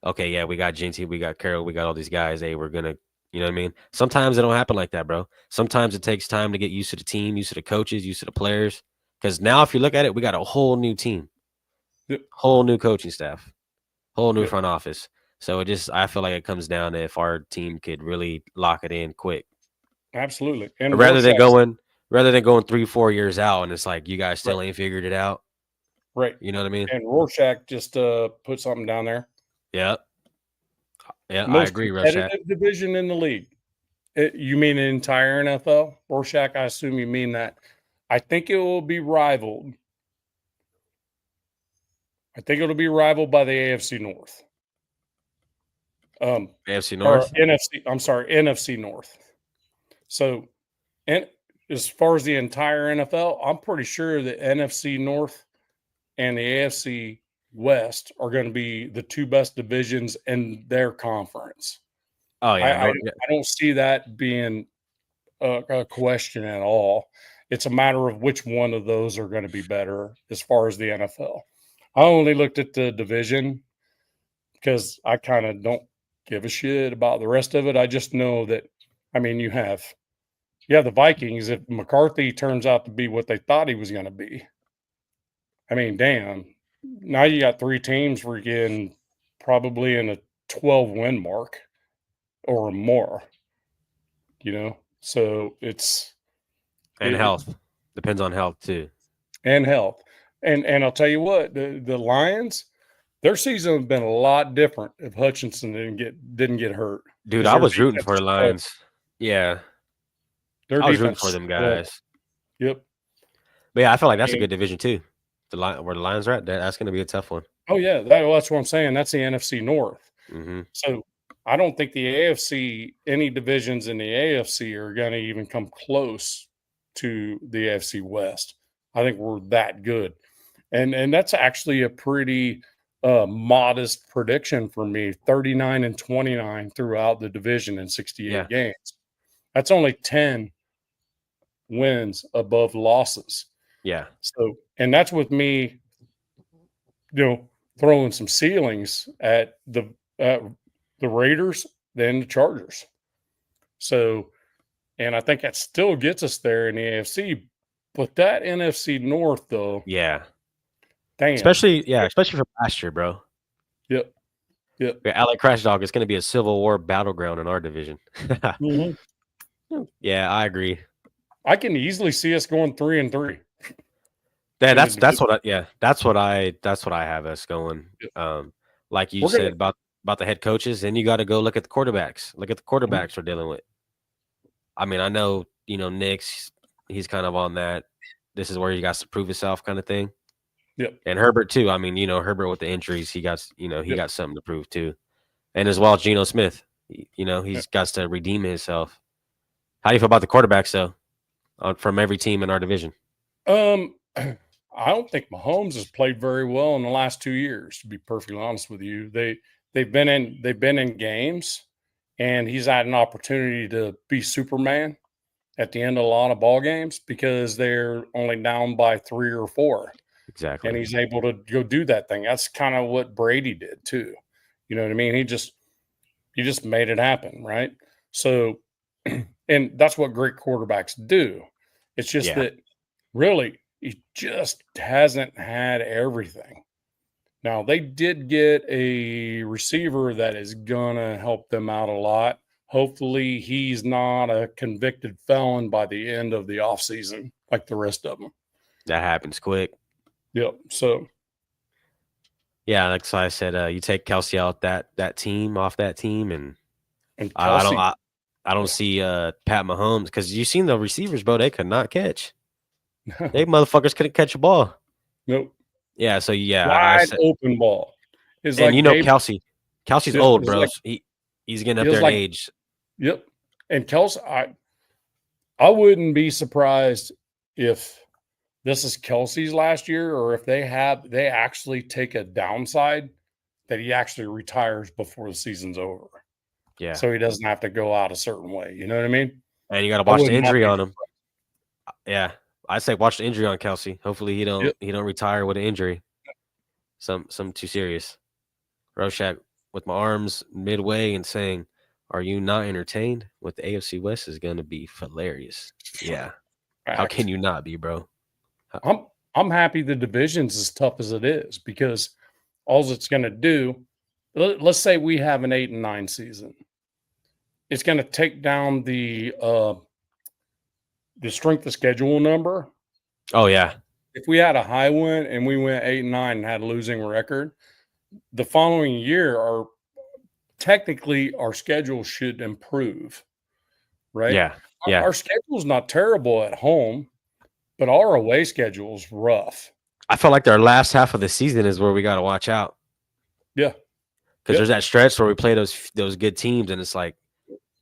okay, yeah, we got Jinty, we got Carroll, we got all these guys. Hey, we're gonna, you know what I mean? Sometimes it don't happen like that, bro. Sometimes it takes time to get used to the team, used to the coaches, used to the players. Because now, if you look at it, we got a whole new team, whole new coaching staff, whole new front office. So I feel like it comes down to if our team could really lock it in quick. Absolutely. And rather than going 3-4 years out, and it's like you guys still ain't figured it out. Right. You know what I mean? And Rorschach just put something down there. Yeah. Yeah, Most I agree, Rorschach. division in the league. You mean the entire NFL? Rorschach, I assume you mean that. I think it will be rivaled. I think it'll be rivaled by the AFC North. AFC North? NFC North. So, and as far as the entire NFL, I'm pretty sure the NFC North and the AFC West are going to be the 2 best divisions in their conference. Oh, yeah. I don't see that being a question at all. It's a matter of which one of those are going to be better as far as the NFL. I only looked at the division because I kind of don't give a shit about the rest of it. I just know that, I mean, you have the Vikings. If McCarthy turns out to be what they thought he was going to be, I mean, damn. Now you got 3 teams we're getting probably in a 12-win mark or more, So health. Depends on health too. And health. And I'll tell you what, the Lions, their season has been a lot different if Hutchinson didn't get hurt. Dude, I was rooting for the Lions. Yeah. I was rooting for them guys. Yep. But yeah, I feel like that's a good division too. Where the Lions are at, that's going to be a tough one. Oh, yeah. That's what I'm saying. That's the NFC North. Mm-hmm. So I don't think the AFC, any divisions in the AFC are going to even come close to the AFC West. I think we're that good. And that's actually a pretty modest prediction for me, 39-29 throughout the division in 68 games. That's only 10 wins above losses. Yeah. So, and that's with me, throwing some ceilings at the Raiders, then the Chargers. So, and I think that still gets us there in the AFC. But that NFC North, though, Damn. especially from last year, bro. Yep. Yep. Yeah, Alec Crash Dog is going to be a Civil War battleground in our division. Mhm. Yeah, I agree. I can easily see us going 3-3. Yeah, in the that's what I have us going. Like you We're gonna- said about the head coaches, and you got to go look at the quarterbacks. Look at the quarterbacks we're dealing with. I mean, I know Nick's he's kind of on that. This is where he got to prove himself, kind of thing. Yep. And Herbert too. I mean, Herbert with the injuries, he got he Yep. got something to prove too, and as well, Geno Smith. He's got to redeem himself. How do you feel about the quarterbacks though, from every team in our division? I don't think Mahomes has played very well in the last 2 years, to be perfectly honest with you. They've been in games, and he's had an opportunity to be Superman at the end of a lot of ball games because they're only down by 3 or 4. Exactly. And he's able to go do that thing. That's kind of what Brady did too. You know what I mean? He just made it happen, right? So, and that's what great quarterbacks do. It's just Yeah. that really he just hasn't had everything. Now they did get a receiver that is gonna help them out a lot. Hopefully he's not a convicted felon by the end of the offseason like the rest of them. That happens quick. Yep. So yeah, like so I said, you take Kelsey out that team off that team, and Kelsey, I don't see Pat Mahomes because you seen the receivers, bro. They could not catch. They motherfuckers couldn't catch a ball. Nope. Yeah, so yeah, Wide open ball. It's and like Kelsey's Yeah, old, it's bro. like- He's getting up it's there like- in age. Yep. And Kelsey, I wouldn't be surprised if this is Kelsey's last year, or if they actually take a downside that he actually retires before the season's over. Yeah, So he doesn't have to go out a certain way. You know what I mean? and you got to I watch would the not injury be on him. Yeah, I say watch the injury on Kelsey. Hopefully he don't retire with an injury. Some too serious. Rorschach with my arms midway and saying, "Are you not entertained? With the AFC West is going to be hilarious." Yeah, how Fact. can you not be, bro? I'm happy the division's as tough as it is because all it's going to do, let's say we have an 8-9 season, it's going to take down the strength of schedule number. Oh yeah, If we had a high one and we went 8-9 and had a losing record, the following year, technically our schedule should improve, right? yeah. Our schedule's not terrible at home, but our away schedule is rough. I feel like our last half of the season is where we got to watch out. Yeah, because there's that stretch where we play those good teams, and it's like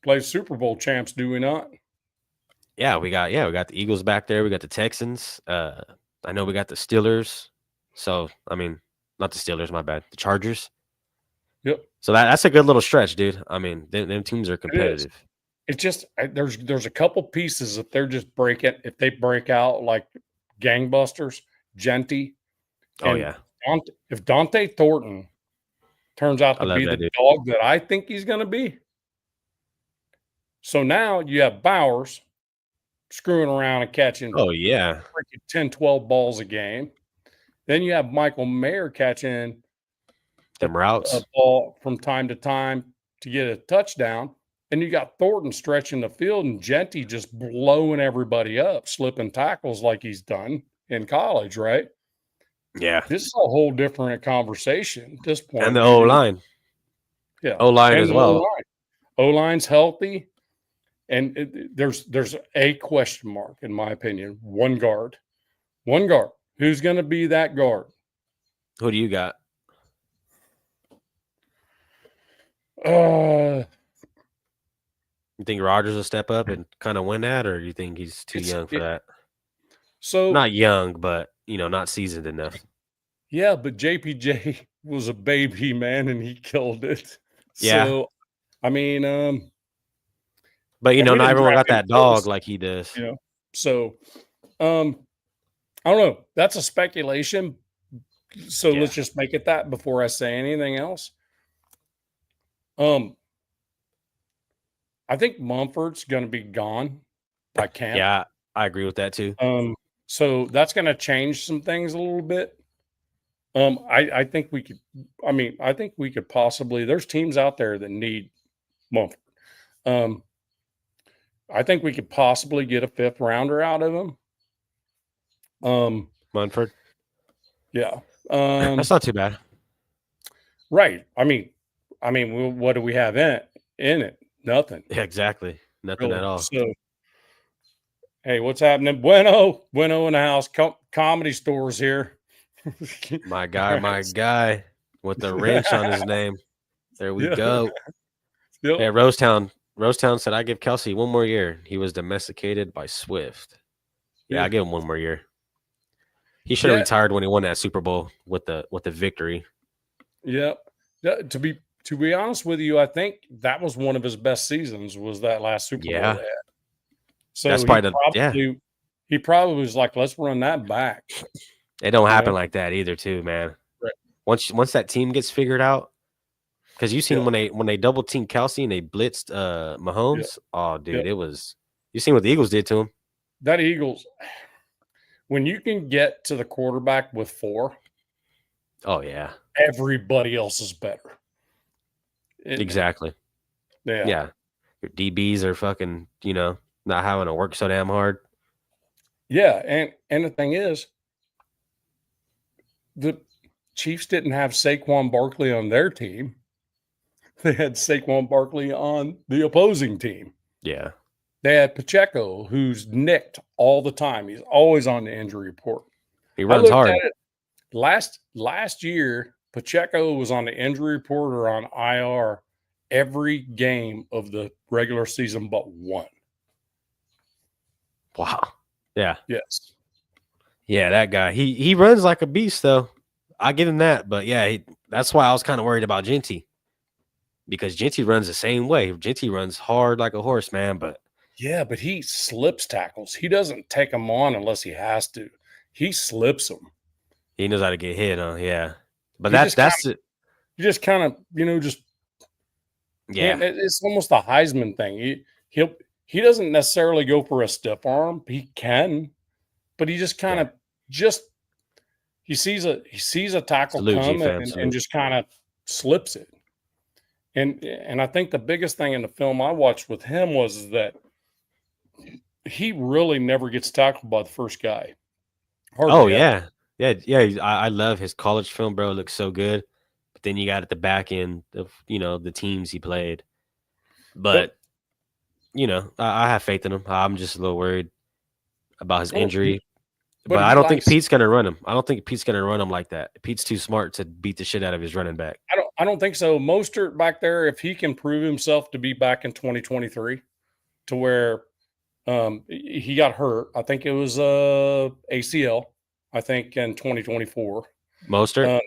play Super Bowl champs, do we not? Yeah, we got the Eagles back there. We got the Texans. I know we got the Steelers. So I mean, not the Steelers, my bad. The Chargers. Yep. So that's a good little stretch, dude. I mean, them teams are competitive. It's just there's a couple pieces if they're just if they break out like gangbusters, Genty. Oh yeah. If Dante Thornton turns out to be the dog that I think he's going to be. So now you have Bowers screwing around and catching 10, 12 balls a game. Then you have Michael Mayer catching them routes a ball from time to time to get a touchdown. And you got Thornton stretching the field and Genty just blowing everybody up, slipping tackles like he's done in college, right? Yeah. This is a whole different conversation at this point. And the O-line. Yeah. O-line as well. O-line's healthy. And there's a question mark, in my opinion. One guard. Who's going to be that guard? Who do you got? You think Rodgers will step up and kind of win that, or you think he's too young for that? So not young, but not seasoned enough. Yeah, but JPJ was a baby, man, and he killed it. Yeah. So, I mean, but not everyone got that dog like he does. So, I don't know. That's a speculation. So let's just make it that before I say anything else. I think Mumford's going to be gone by camp. Yeah, I agree with that too. So that's going to change some things a little bit. I think we could. I mean, I think we could possibly. There's teams out there that need Mumford. I think we could possibly get a 5th rounder out of him. Munford. Yeah. That's not too bad. Right. I mean, what do we have in it? Nothing. Yeah, exactly. Nothing Really. at all. So, hey, what's happening? Bueno in the house. Comedy Stores here. My guy with the wrench on his name. There we Yeah. go. Yep. Yeah, Rosetown said, I give Kelsey 1 more year. He was domesticated by Swift. Yeah, I give him 1 more year. He should have retired when he won that Super Bowl with the victory. Yeah. To be honest with you, I think that was one of his best seasons. Was that last Super Bowl? They had. So that's he probably was like, let's run that back. It don't happen like that either, too, man. Right. Once that team gets figured out, because you seen when they double teamed Kelsey and they blitzed Mahomes. Oh, dude, it was. You seen what the Eagles did to him? That Eagles, when you can get to the quarterback with 4. Oh yeah. Everybody else is better. Exactly. Yeah. Your DBs are fucking, not having to work so damn hard. Yeah, and the thing is, the Chiefs didn't have Saquon Barkley on their team. They had Saquon Barkley on the opposing team. Yeah. They had Pacheco, who's nicked all the time. He's always on the injury report. He runs hard. Last year, Pacheco was on the injury report or on IR every game of the regular season but 1. Wow. Yeah. Yes. Yeah, that guy. He runs like a beast, though. I give him that. But yeah, that's why I was kind of worried about Genty. Because Genty runs the same way. Genty runs hard like a horse, man. But he slips tackles. He doesn't take them on unless he has to. He slips them. He knows how to get hit, huh? Yeah. But that's it. You just kind of, yeah. It's almost a Heisman thing. He doesn't necessarily go for a stiff arm. He can, but he just kind of he sees a tackle come and just kind of slips it. And I think the biggest thing in the film I watched with him was that he really never gets tackled by the first guy. Hardly ever. Yeah. I love his college film, bro. It looks so good. But then you got at the back end of the teams he played. But I have faith in him. I'm just a little worried about his injury. But I don't think Pete's gonna run him. I don't think Pete's gonna run him like that. Pete's too smart to beat the shit out of his running back. I don't think so. Mostert back there, if he can prove himself to be back in 2023, to where he got hurt. I think it was ACL. I think in 2024. Mostert.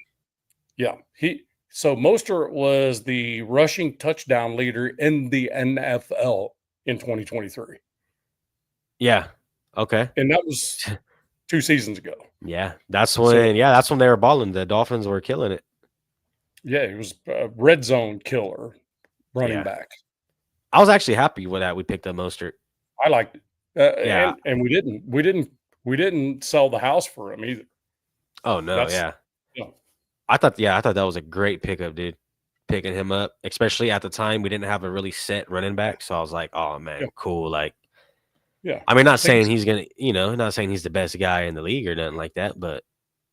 So Mostert was the rushing touchdown leader in the NFL in 2023. Yeah. Okay. And that was 2 seasons ago. Yeah. That's when they were balling. The Dolphins were killing it. Yeah, he was a red zone killer running back. I was actually happy with that we picked up Mostert. I liked it. And we didn't sell the house for him either. Oh no, I thought that was a great pickup, dude. Picking him up, especially at the time we didn't have a really set running back, so I was like, "Oh man, cool!" Like, I mean, not saying he's gonna, not saying he's the best guy in the league or nothing like that, but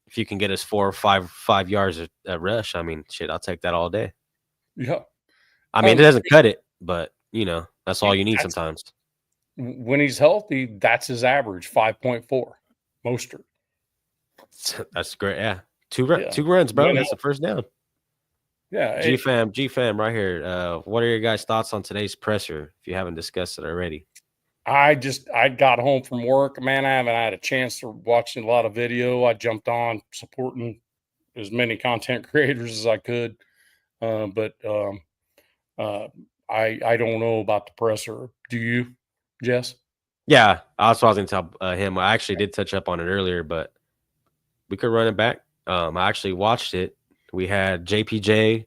if you can get us 4 or 5 yards a rush, I mean, shit, I'll take that all day. Yeah, I mean, it doesn't cut it, but that's all you need sometimes. When he's healthy, that's his average, 5.4. Mostert. That's great. Yeah. 2 runs, bro. That's the first down. Yeah. G-Fam right here. What are your guys' thoughts on today's presser, if you haven't discussed it already? I got home from work, man. I haven't had a chance to watch a lot of video. I jumped on supporting as many content creators as I could. But I don't know about the presser. Do you, Jess? Yeah, I was going to tell him. I actually did touch up on it earlier, but we could run it back. I actually watched it. We had JPJ,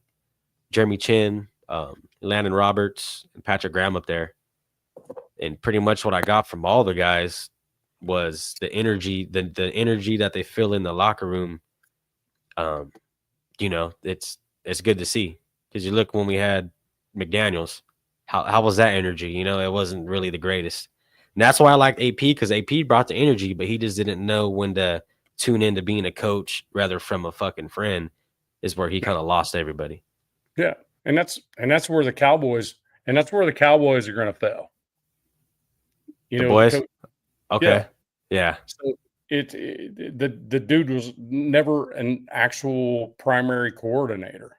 Jeremy Chin, Landon Roberts, and Patrick Graham up there. And pretty much what I got from all the guys was the energy, the energy that they feel in the locker room You know, it's good to see because you look when we had McDaniels, how was that energy? You know, it wasn't really the greatest. And that's why I liked AP because AP brought the energy, but he just didn't know when to tune into being a coach rather from a fucking friend. Is where he kind of lost everybody. Yeah, and that's where the Cowboys are going to fail. You The know, boys, okay, yeah. yeah, So the dude was never an actual primary coordinator.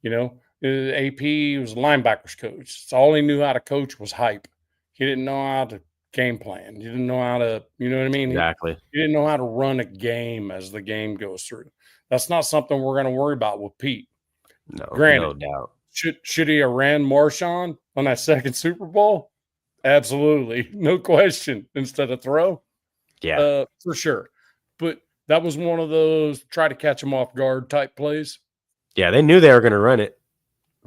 You know, AP was a linebackers coach. It's all he knew how to coach was hype. He didn't know how to game plan. He didn't know how to, you know what I mean? exactly. He didn't know how to run a game as the game goes through. That's not something we're going to worry about with Pete. No, Granted, no doubt. should he have ran Marshawn on that second Super Bowl? Absolutely, no question. Instead of throw, Yeah, for sure. But that was one of those try to catch him off guard type plays. yeah. They knew they were going to run it.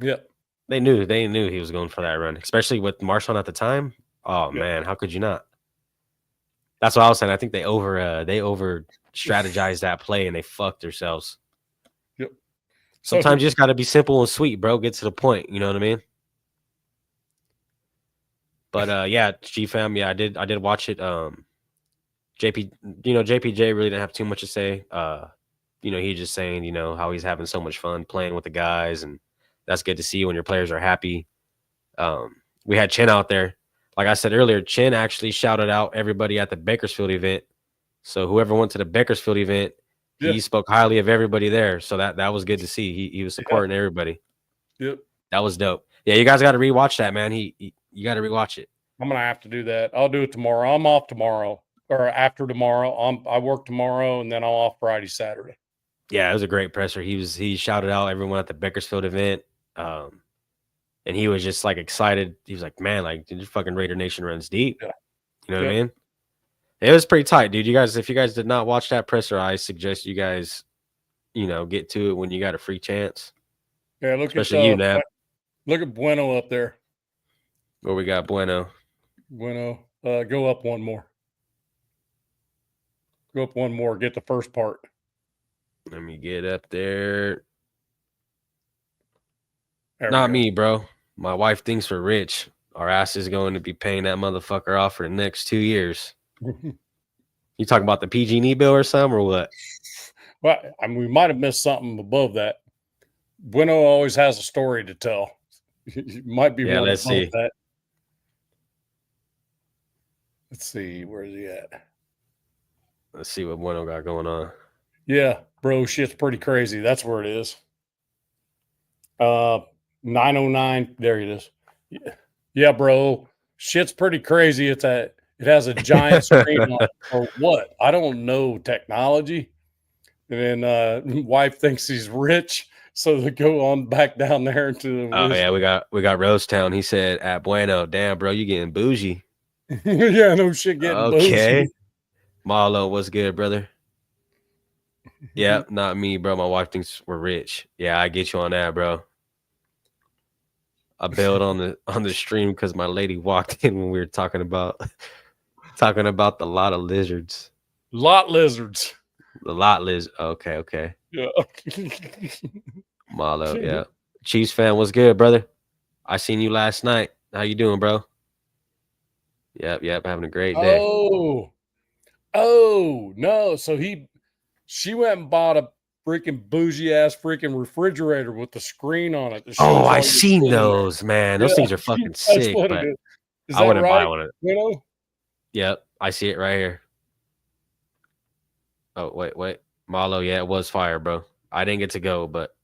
Yep. They knew he was going for that run, especially with Marshawn at the time. Oh Yep. man, how could you not? That's what I was saying. I think they over strategized that play and they fucked themselves. Yep. Sometimes you just got to be simple and sweet, bro. Get to the point. You know what I mean? But yeah, G fam, yeah, I did watch it. JPJ really didn't have too much to say. He's just saying, how he's having so much fun playing with the guys, and that's good to see when your players are happy. We had Chin out there. Like I said earlier, Chin actually shouted out everybody at the Bakersfield event. So whoever went to the Bakersfield event, he spoke highly of everybody there. So that was good to see. He was supporting everybody. Yep. That was dope. Yeah, you guys got to rewatch that, man. You got to rewatch it. I'm gonna have to do that. I'll do it tomorrow. I'm off tomorrow or after tomorrow. I work tomorrow and then I'm off Friday, Saturday. Yeah, it was a great presser. He shouted out everyone at the Bakersfield event. And he was just like excited. He was like, man, like your fucking Raider Nation runs deep. Yeah. You know what I mean? It was pretty tight, dude. If you guys did not watch that presser, I suggest you guys, get to it when you got a free chance. Yeah, especially you, Nab. Look at Bueno up there. Where we got Bueno. Go up one more. Go up one more. Get the first part. Let me get up there. Not me, bro. My wife thinks we're rich. Our ass is going to be paying that motherfucker off for the next 2 years. You talking about the PG&E bill or something or what? Well, I mean, we might have missed something above that. Bueno always has a story to tell. It might be one let's see. That. Let's see. Where is he at? Let's see what Bueno got going on. Yeah, bro, shit's pretty crazy. That's where it is. 909. There it is. Yeah, bro. Shit's pretty crazy. It has a giant screen on it. Or what? I don't know technology. And then wife thinks he's rich, so they go on back down there into the yeah, we got Rosetown. He said at Bueno, damn, bro, you getting bougie. Yeah, no shit getting bougie. Marlo, what's good, brother? Yeah, not me, bro. My wife thinks we're rich. Yeah, I get you on that, bro. I bailed on the stream because my lady walked in when we were talking about the lot of lizards. Lot lizards. The lot lizard. Okay. Yeah. Marlo, yeah. Chiefs fan, what's good, brother? I seen you last night. How you doing, bro? Yep. Having a great day. Oh no. So she went and bought a freaking bougie ass freaking refrigerator with the screen on it. Oh, I seen those, man. Those things are fucking sick. But I wouldn't buy one of it. You know? Yep, I see it right here. Oh, wait. Marlo, yeah, it was fire, bro. I didn't get to go, but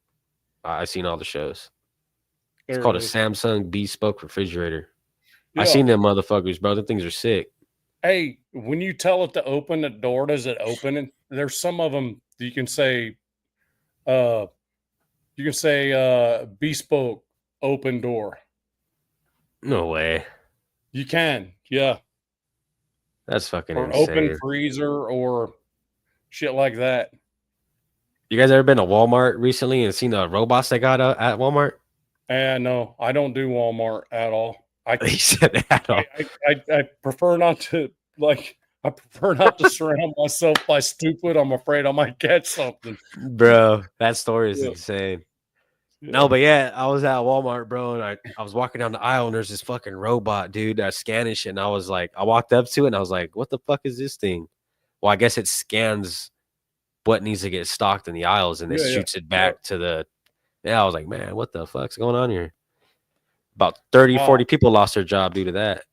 I seen all the shows. It's called a Samsung Bespoke refrigerator. Yeah. I seen them motherfuckers, bro. The things are sick. Hey, when you tell it to open the door, does it open? And there's some of them you can say, bespoke open door. No way. You can, yeah. That's fucking or insane. Open freezer or shit like that. You guys ever been to Walmart recently and seen the robots they got at Walmart? No, I don't do Walmart at all. He said at all. I prefer not to, like, I prefer not to surround myself by stupid. I'm afraid I might catch something. Bro, that story is Yeah. insane. Yeah. No, but yeah, I was at Walmart, bro, and I was walking down the aisle, and there's this fucking robot, dude, that's scanning shit. And I was like, I walked up to it, and I was like, what the fuck is this thing? Well, I guess it scans what needs to get stocked in the aisles, and it Yeah, shoots it back to the. Yeah, I was like, man, what the fuck's going on here? About 30, 40 people lost their job due to that.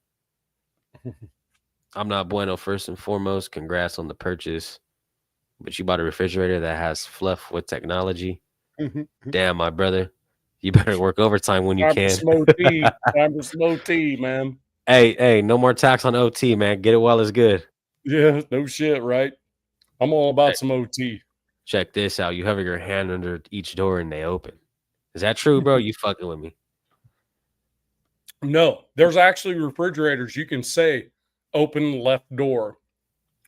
I'm not bueno, first and foremost. Congrats on the purchase. But you bought a refrigerator that has fluff with technology. Damn, my brother. You better work overtime when you Time can. for some OT. Time for some OT, man. Hey, no more tax on OT, man. Get it while it's good. Yeah, no shit, right? I'm all about some OT. Check this out. You hover your hand under each door and they open. Is that true, bro? You fucking with me? No, there's actually refrigerators you can say open left door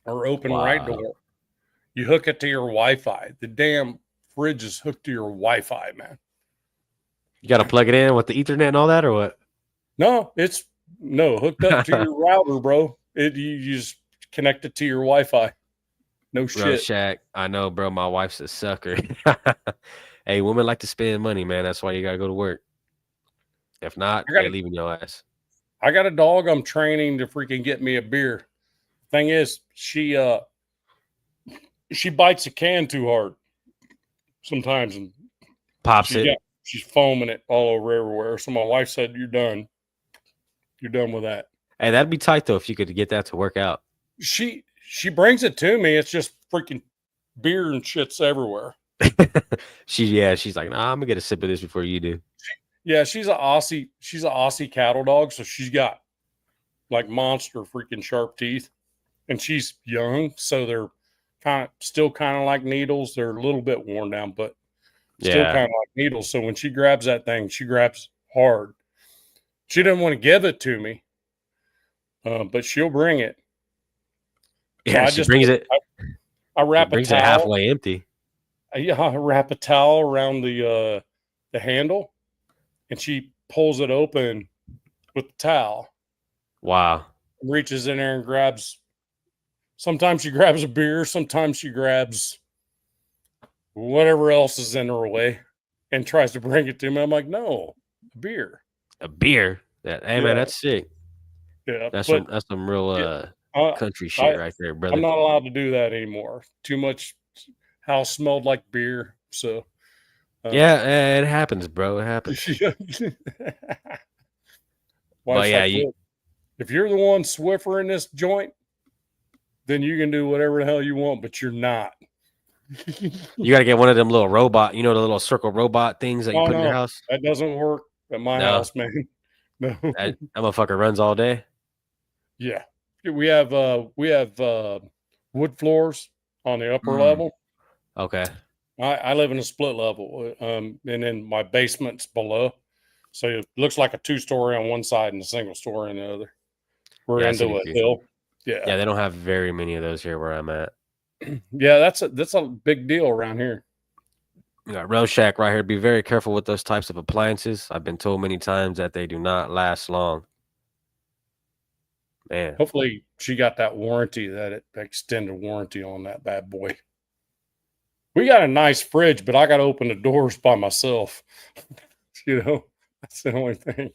or open right Wow. door. You hook it to your Wi-Fi. The damn fridge is hooked to your Wi-Fi, man. You got to plug it in with the Ethernet and all that, or what? No, it's hooked up to your router, bro. You just connect it to your Wi-Fi. No Bro, shit. Shaq, I know, bro. My wife's a sucker. Hey, women like to spend money, man. That's why you got to go to work. If not, they leaving your ass. I got a dog I'm training to freaking get me a beer. Thing is, she bites a can too hard sometimes and Pops it. She's foaming it all over everywhere. So my wife said, "You're done. You're done with that." Hey, that'd be tight though if you could get that to work out. She brings it to me. It's just freaking beer and shits everywhere. She's like, nah, I'm gonna get a sip of this before you do. Yeah, she's an Aussie cattle dog, so she's got like monster freaking sharp teeth, and she's young, so they're still kind of like needles. They're a little bit worn down, but still kind of like needles. So when she grabs that thing, she grabs hard. She doesn't want to give it to me, but she'll bring it. Yeah, so she brings it. I wrap brings a towel. it halfway empty. Yeah, I wrap a towel around the handle, and she pulls it open with the towel. Wow. Reaches in there and grabs. Sometimes she grabs a beer. Sometimes she grabs whatever else is in her way and tries to bring it to me. I'm like, no, a beer. A beer. Hey man, that's sick. Yeah, that's some real country shit right there, brother. I'm not allowed to do that anymore. Too much house smelled like beer. So yeah, it happens, bro. It happens. But yeah, if you're the one Swiffer in this joint, then you can do whatever the hell you want, but you're not. You got to get one of them little robot, the little circle robot things that you put in your house. That doesn't work at my house, man. No, that motherfucker runs all day. Yeah, we have wood floors on the upper level. Okay. I live in a split level, and then my basement's below, so it looks like a 2-story on one side and a single story on the other. We're into a hill. Yeah, they don't have very many of those here where I'm at. Yeah, that's a big deal around here. You got Road Shack right here. Be very careful with those types of appliances. I've been told many times that they do not last long. Man. Hopefully she got that warranty, that extended warranty on that bad boy. We got a nice fridge, but I got to open the doors by myself. That's the only thing.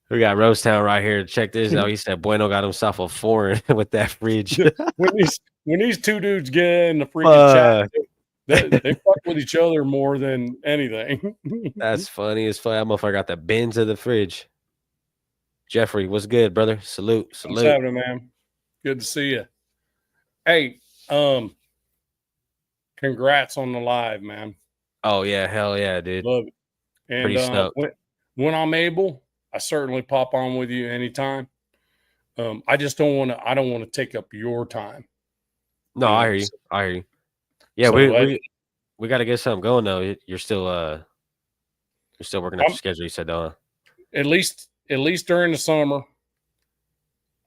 We got Rosetown right here. Check this out. He said Bueno got himself a foreign with that fridge. when these two dudes get in the freaking chat, they fuck with each other more than anything. That's funny as fuck. That motherfucker got the bins of the fridge. Jeffrey, what's good, brother? Salute. What's happening, man? Good to see you. Hey, congrats on the live, man. Oh yeah, hell yeah, dude. Love it. And pretty stoked. When I'm able, I certainly pop on with you anytime. I just don't want to take up your time. No, I hear you. Yeah, so we got to get something going though. You're still working at your schedule. You said, at least during the summer,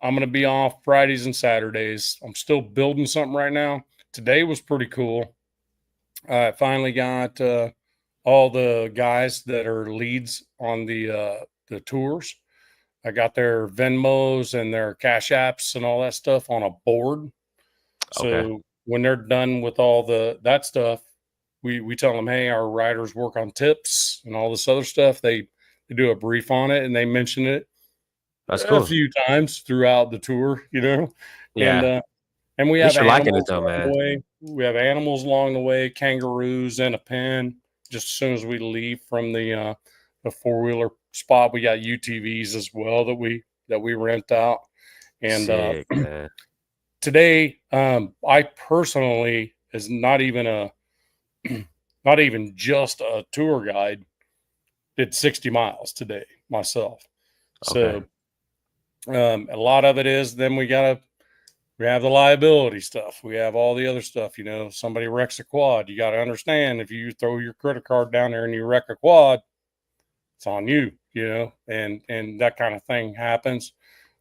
I'm going to be off Fridays and Saturdays. I'm still building something right now. Today was pretty cool. I finally got all the guys that are leads on the tours. I got their Venmos and their Cash Apps and all that stuff on a board. So Okay. when they're done with all that stuff, we tell them, hey, our riders work on tips and all this other stuff. They do a brief on it and they mention it That's a cool. few times throughout the tour, Yeah. And we At least have you're liking it animals though, along the man. way. We have animals along the way, kangaroos in a pen. Just as soon as we leave from the 4-wheeler spot, we got UTVs as well that we rent out. And Sick, man. today, I personally is not even just a tour guide. Did 60 miles today myself. So Okay. a lot of it is then we have the liability stuff. We have all the other stuff. Somebody wrecks a quad. You got to understand if you throw your credit card down there and you wreck a quad, it's on you, and that kind of thing happens.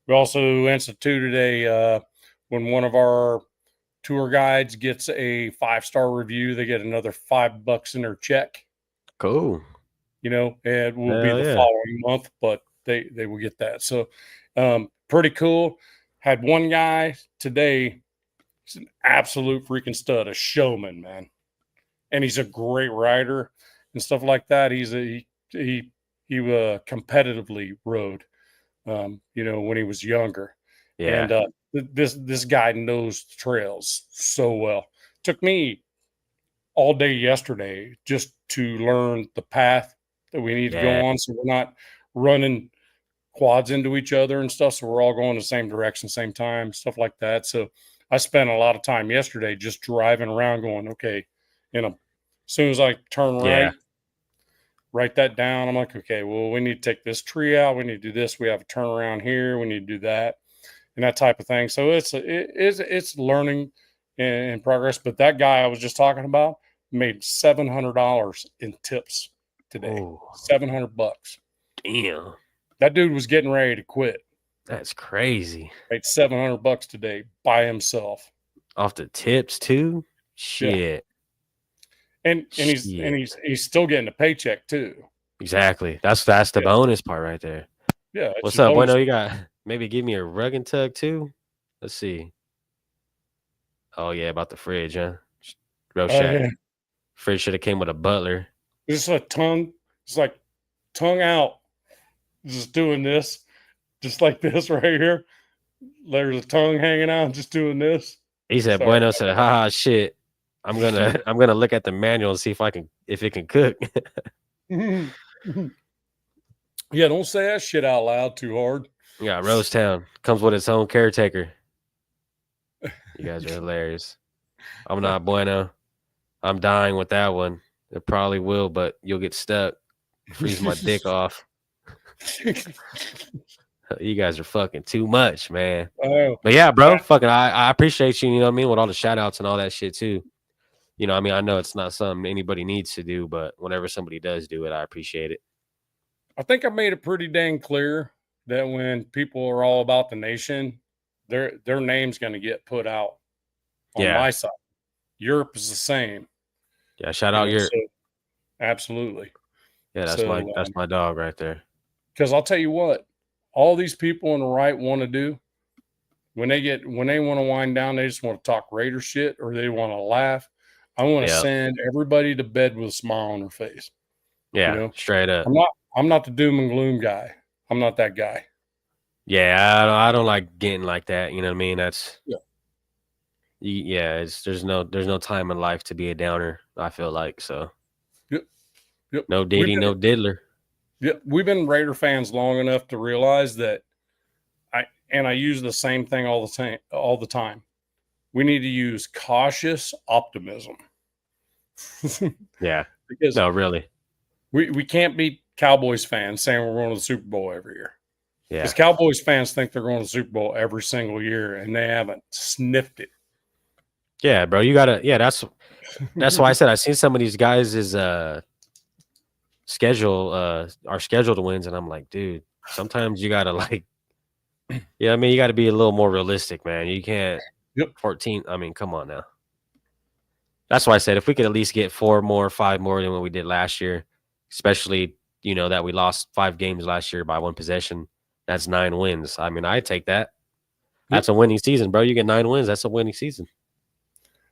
We also instituted when one of our tour guides gets a 5-star review, they get another $5 in their check. Cool. It will Hell be the yeah. following month, but they will get that. So pretty cool. Had one guy today. He's an absolute freaking stud, a showman, man. And he's a great rider and stuff like that. He competitively rode, when he was younger. Yeah. And this guy knows the trails so well. Took me all day yesterday just to learn the path that we need to go on, so we're not running quads into each other and stuff. So we're all going the same direction, same time, stuff like that. So I spent a lot of time yesterday just driving around going, okay, as soon as I turn right, write that down. I'm like, okay, well, we need to take this tree out. We need to do this. We have a turnaround here. We need to do that and that type of thing. So it's learning in progress. But that guy I was just talking about made $700 in tips today. Oh, $700. damn. That dude was getting ready to quit. That's crazy. Made $700 today by himself. Off the tips too? Shit. And he's still getting a paycheck too. Exactly. That's the bonus part right there. Yeah. What's up, Bueno? You got maybe give me a rug and tug too? Let's see. Oh yeah, about the fridge, huh? Real shack. Fridge should have came with a butler. Just a tongue. It's like tongue out. Just doing this. Just like this right here. There's a tongue hanging out, just doing this. He said, Sorry. Bueno said, haha, shit. I'm gonna look at the manual and see if it can cook. Yeah, don't say that shit out loud too hard. Yeah, Rose Town comes with its own caretaker. You guys are hilarious. I'm not Bueno. I'm dying with that one. It probably will, but you'll get stuck. Freeze my dick off. You guys are fucking too much, man. Oh, but yeah, bro, fucking I appreciate you, you know what I mean, with all the shout outs and all that shit too. I mean, I know it's not something anybody needs to do, but whenever somebody does do it, I appreciate it. I think I made it pretty dang clear that when people are all about the nation, their name's going to get put out on my side. Europe is the same. Yeah, shout out Europe. So, absolutely. Yeah, that's my dog right there. Because I'll tell you what, all these people on the right want to do when they want to wind down, they just want to talk Raider shit or they want to laugh. I want to send everybody to bed with a smile on their face. Yeah, straight up. I'm not the doom and gloom guy. I'm not that guy. Yeah, I don't like getting like that. You know what I mean? That's there's no time in life to be a downer. I feel like so. Yep. No Diddy, no diddler. Yeah, we've been Raider fans long enough to realize that. I use the same thing all the time. We need to use cautious optimism. Yeah. Because no, really. We can't be Cowboys fans saying we're going to the Super Bowl every year. Yeah. Because Cowboys fans think they're going to the Super Bowl every single year, and they haven't sniffed it. Yeah, bro. You gotta. Yeah, that's why I said I seen some of these guys' schedule, our scheduled wins, and I'm like, dude, sometimes you gotta like. Yeah, I mean, you got to be a little more realistic, man. You can't. 14. I mean, come on now. That's why I said if we could at least get 5 more than what we did last year, especially that we lost 5 games last year by 1 possession. That's 9 wins. I mean, I take that. That's a winning season, bro. You get 9 wins. That's a winning season.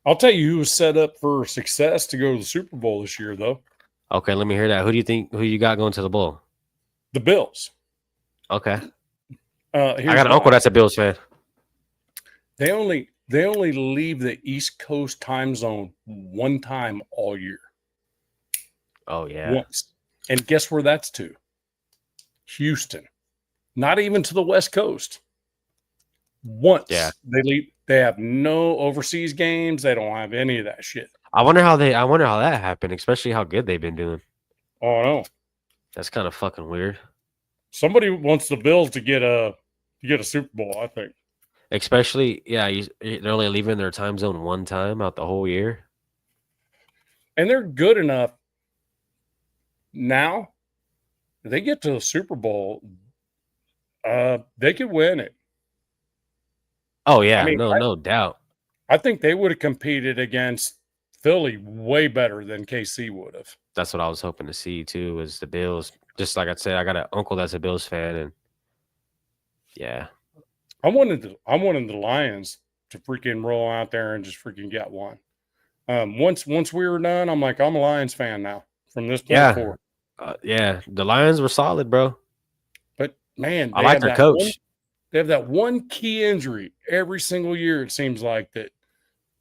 I'll tell you who was set up for success to go to the Super Bowl this year, though. Okay, let me hear that. Who do you think? Who you got going to the bowl? The Bills. Okay, Here's I got an why. uncle that's a Bills fan. They only leave the East Coast time zone one time all year. Oh yeah, Once. And guess where that's to? Houston. Not even to the West Coast. Once. Yeah. They leave. They have no overseas games. They don't have any of that shit. I wonder how that happened, especially how good they've been doing. Oh no. That's kind of fucking weird. Somebody wants the Bills to get a Super Bowl, I think. Especially, yeah, they're only leaving their time zone one time out the whole year. And they're good enough now. If they get to the Super Bowl, they could win it. Oh yeah, I mean, no doubt. I think they would have competed against Philly way better than KC would have. That's what I was hoping to see too. Was the Bills? Just like I said, I got an uncle that's a Bills fan, and yeah, I wanted the Lions to freaking roll out there and just freaking get one. Once we were done, I'm like, I'm a Lions fan now from this point Yeah. forward. Yeah. The Lions were solid, bro. But man, I like their coach. They have that one key injury every single year. It seems like that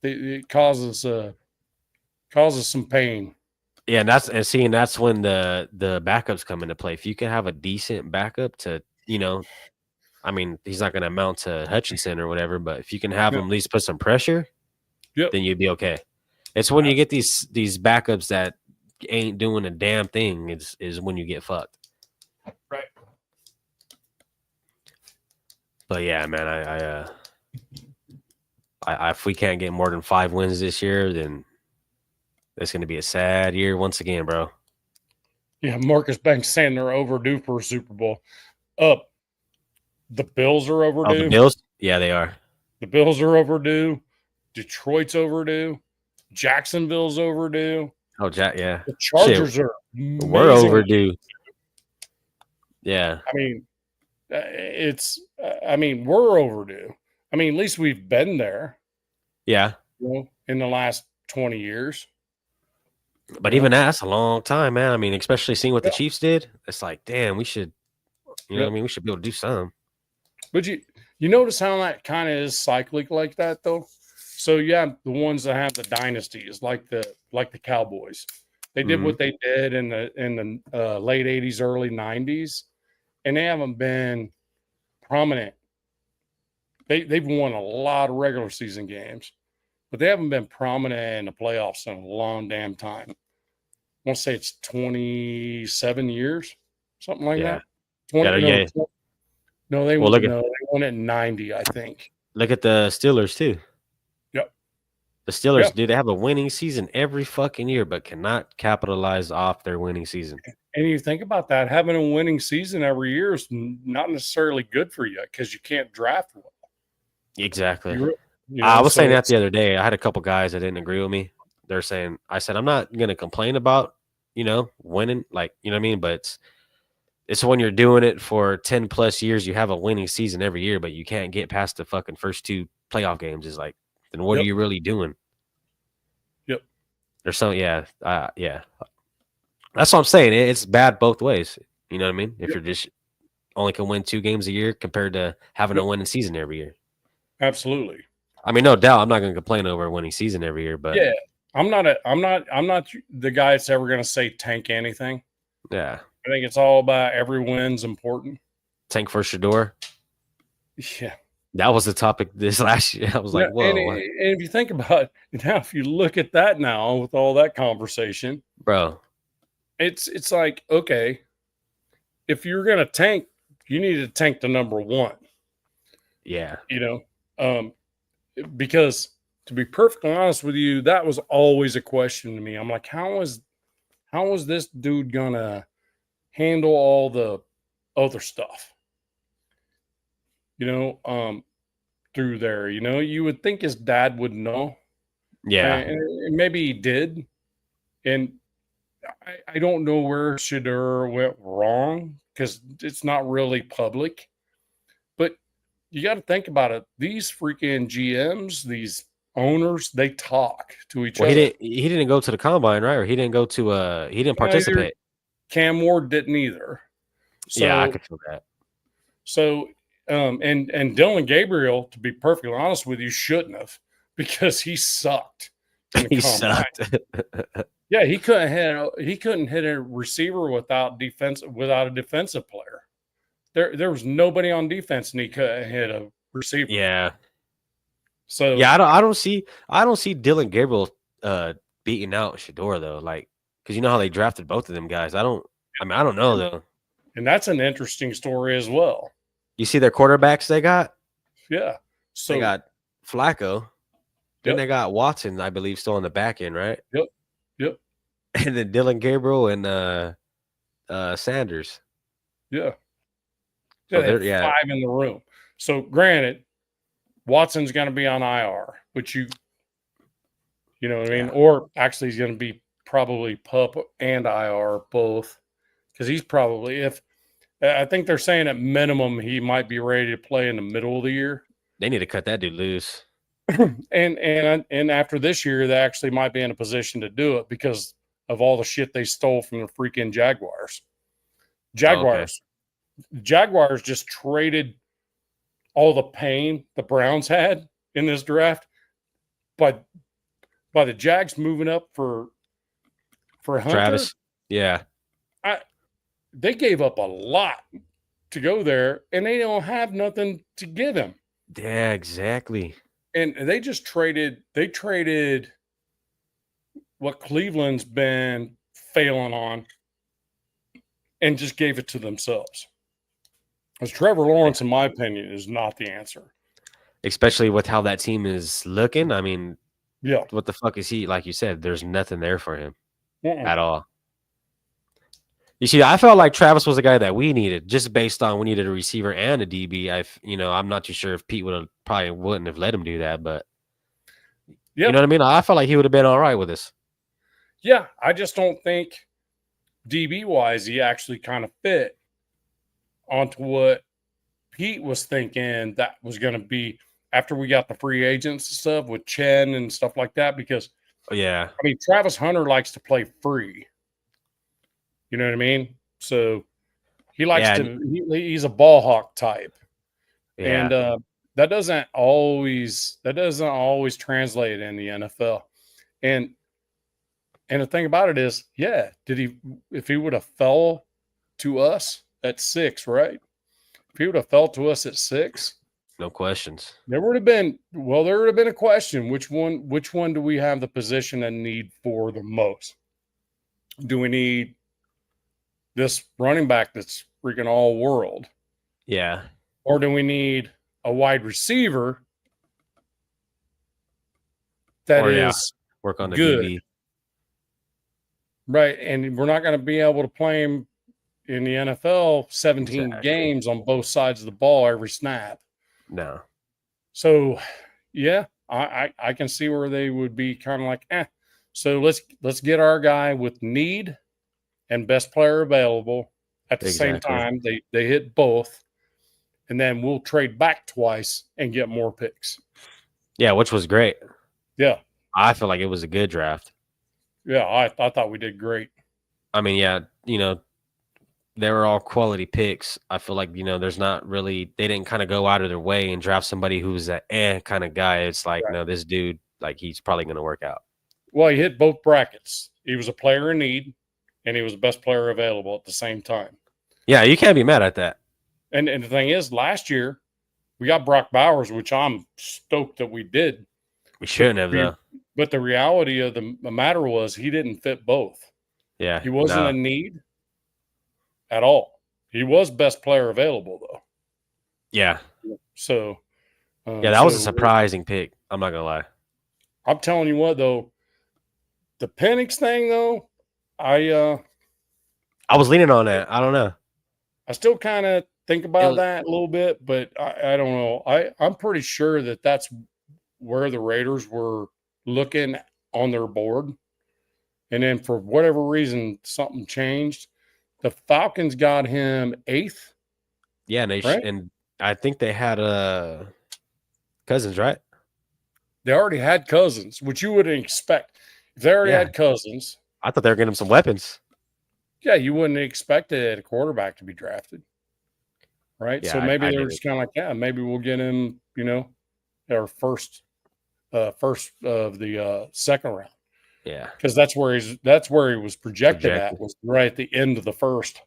it causes some pain. Yeah, and that's when the backups come into play. If you can have a decent backup to, I mean, he's not going to amount to Hutchinson or whatever, but if you can have him at least put some pressure, then you'd be okay. It's when you get these backups that ain't doing a damn thing is when you get fucked. Right. But yeah, man, I if we can't get more than 5 wins this year, then it's going to be a sad year once again, bro. Yeah, Marcus Banks saying they're overdue for a Super Bowl. The Bills are overdue. Oh, the Bills? Yeah, they are. The Bills are overdue. Detroit's overdue. Jacksonville's overdue. Oh, yeah. The Chargers are amazing. We're overdue. Yeah. I mean, we're overdue. I mean, at least we've been there. Yeah. In the last 20 years. But even that's a long time, man. I mean, especially seeing what the Chiefs did. It's like, damn, we should, what I mean? We should be able to do something. But you notice how that kind of is cyclic like that, though? So you have the ones that have the dynasties, like the Cowboys. They did what they did in the late 80s, early 90s, and they haven't been prominent. They've won a lot of regular season games, but they haven't been prominent in the playoffs in a long damn time. I want to say it's 27 years, something like that. 20, no, they won it in 90, I think. Look at the Steelers too. Yep. The Steelers, dude, they have a winning season every fucking year, but cannot capitalize off their winning season. And you think about that, having a winning season every year is not necessarily good for you because you can't draft well. Exactly. I was saying that the other day. I had a couple guys that didn't agree with me. They're saying, I said, I'm not going to complain about, winning, like, you know what I mean? But it's when you're doing it for 10 plus years, you have a winning season every year, but you can't get past the fucking first 2 playoff games. Is like, then what are you really doing? Yep. There's some, yeah. That's what I'm saying. It's bad both ways. You know what I mean? If you're just only can win 2 games a year compared to having a winning season every year. Absolutely. I mean, no doubt, I'm not going to complain over a winning season every year, but yeah, I'm not the guy that's ever going to say tank anything. Yeah, I think it's all about every win's important. Tank for Shador. Yeah, that was the topic this last year. I was like, whoa. And if you think about it now, if you look at that now with all that conversation, bro, it's like, okay, if you're going to tank, you need to tank the number 1. Yeah. Because to be perfectly honest with you, that was always a question to me. I'm like, how is this dude gonna handle all the other stuff? Through there, you would think his dad would know. Yeah. And maybe he did. And I don't know where Shador went wrong because it's not really public. But you got to think about it. These freaking GMs, these owners, they talk to each Well, other. he didn't go to the combine, right? Or he didn't go to he didn't participate. Cam Ward didn't either. So, yeah, I could feel that. So, and Dylan Gabriel, to be perfectly honest with you, shouldn't have, because he sucked. In the He combine. sucked. Yeah, he couldn't hit a receiver without a defensive player. There was nobody on defense, and he couldn't hit a receiver. yeah. So Yeah, I don't see Dylan Gabriel beating out Shador though, like because you know how they drafted both of them guys. I don't know though. and that's an interesting story as well. You see their quarterbacks they got? Yeah. So They got Flacco. Then Yep. they got Watson, I believe, still on the back end, right? Yep. And then Dylan Gabriel and Sanders. Yeah. So They had they're 5 in the room. So granted, Watson's going to be on IR, which you know what I mean? Yeah. Or actually he's going to be probably PUP and IR both, because he's probably, I think they're saying at minimum he might be ready to play in the middle of the year. They need to cut that dude loose. And after this year, they actually might be in a position to do it because of all the shit they stole from the freaking Jaguars. Jaguars just traded all the pain the Browns had in this draft by the Jags moving up for Hunter. Travis. Yeah. They gave up a lot to go there, and they don't have nothing to give him. Yeah, exactly. And they just traded what Cleveland's been failing on and just gave it to themselves. Because Trevor Lawrence, in my opinion, is not the answer. Especially with how that team is looking. I mean, Yeah. what the fuck is he? Like you said, there's nothing there for him at all. You see, I felt like Travis was the guy that we needed, just based on we needed a receiver and a DB. I'm not too sure if Pete wouldn't have let him do that, but you know what I mean? I felt like he would have been all right with us. Yeah, I just don't think DB wise he actually kind of fit onto what Pete was thinking that was going to be after we got the free agents and stuff with Chen and stuff like that. Because yeah, I mean, Travis Hunter likes to play free. You know what I mean? So he likes he's a ball hawk type. yeah. And that doesn't always translate in the NFL. And the thing about it is, if he would have fell to us at 6, right? If he would have fell to us at 6, no questions. there would have been a question. Which one do we have the position and need for the most? Do we need this running back that's freaking all world? Yeah. Or do we need a wide receiver that is work on the good? DB. Right. And we're not going to be able to play him in the NFL 17 games on both sides of the ball every snap. No. So, yeah, I can see where they would be kind of like, So let's get our guy with need and best player available at the same time. They hit both, and then we'll trade back twice and get more picks. Yeah, which was great. Yeah. I feel like it was a good draft. Yeah, I thought we did great. I mean, yeah, they were all quality picks. I feel like, there's not really, they didn't kind of go out of their way and draft somebody who's a kind of guy. It's like, no, this dude, like, he's probably going to work out. Well, he hit both brackets. He was a player in need, and he was the best player available at the same time. Yeah, you can't be mad at that. And the thing is, last year, we got Brock Bowers, which I'm stoked that we did. We shouldn't have, though. But the reality of the matter was he didn't fit both. Yeah. He wasn't a need at all. He was best player available, though. Yeah. So. That was a surprising pick. I'm not going to lie. I'm telling you what, though. The Penix thing, though, I was leaning on that. I don't know. I still kind of think about that a little bit, but I don't know. I'm pretty sure that that's where the Raiders were looking on their board. And then for whatever reason, something changed. The Falcons got him 8th. Yeah, I think they had Cousins, right? They already had Cousins, which you wouldn't expect. If they already Yeah. had Cousins, I thought they were getting him some weapons. yeah, you wouldn't expect a quarterback to be drafted, right? Yeah, So maybe I they were did just it. kind of like, yeah, maybe we'll get him, our first of the second round, Yeah, because that's where he was projected projected. at, was right at the end of the first.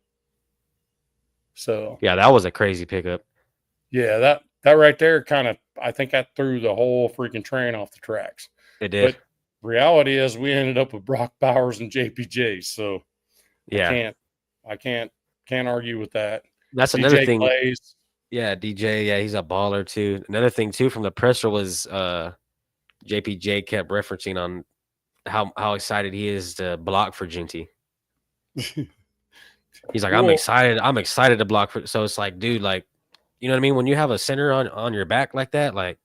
So Yeah, that was a crazy pickup. yeah, that right there kind of, I think that threw the whole freaking train off the tracks. It did. But reality is we ended up with Brock Bowers and JPJ. So Yeah, I can't argue with that. that's another DJ thing. plays. Yeah, DJ. Yeah, he's a baller too. Another thing too from the presser was JPJ kept referencing on how excited he is to block for Ginty. He's like, I'm Well, excited. I'm excited to block for. So it's like, dude, like, you know what I mean? When you have a center on your back like that, like,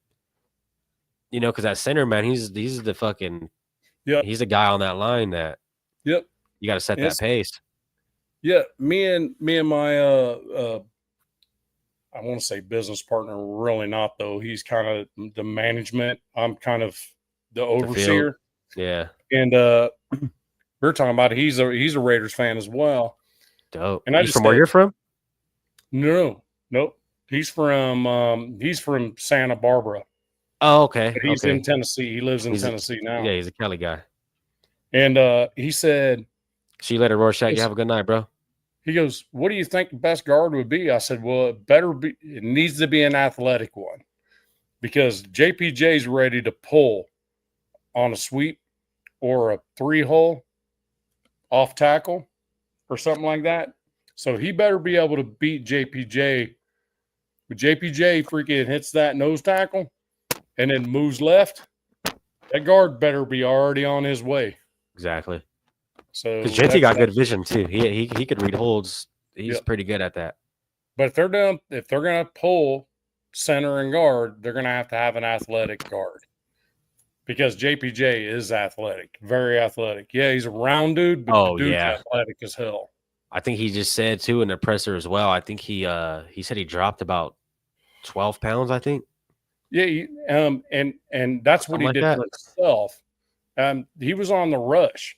because that center man, he's the fucking Yep. he's the guy on that line that Yep. you got to set Yes. that pace. Yeah. Me and my I want to say business partner, really not though. He's kind of the management. I'm kind of the overseer. Yeah, And we were talking about it. He's a Raiders fan as well. dope. And I You just from where said, you're from? no, nope. He's from Santa Barbara. Oh, okay. But he's in Tennessee. He lives in He's Tennessee now. Yeah, he's a Cali guy. And he said, See you later, Rorschach. You have a good night, bro. he goes, what do you think the best guard would be? I said, well, it needs to be an athletic one, because JPJ's ready to pull on a sweep or a 3-hole off tackle or something like that. So he better be able to beat JPJ. When JPJ freaking hits that nose tackle and then moves left, that guard better be already on his way. Exactly. So Because Genty got good vision too. He could read holds. He's pretty good at that. But if they're gonna pull center and guard, they're gonna have to have an athletic guard, because JPJ is athletic, very athletic. Yeah, he's a round dude, but the dude's athletic as hell. I think he just said too in the presser as well. I think he said he dropped about 12 pounds. I think. Yeah, and that's what he did for himself. He was on the rush,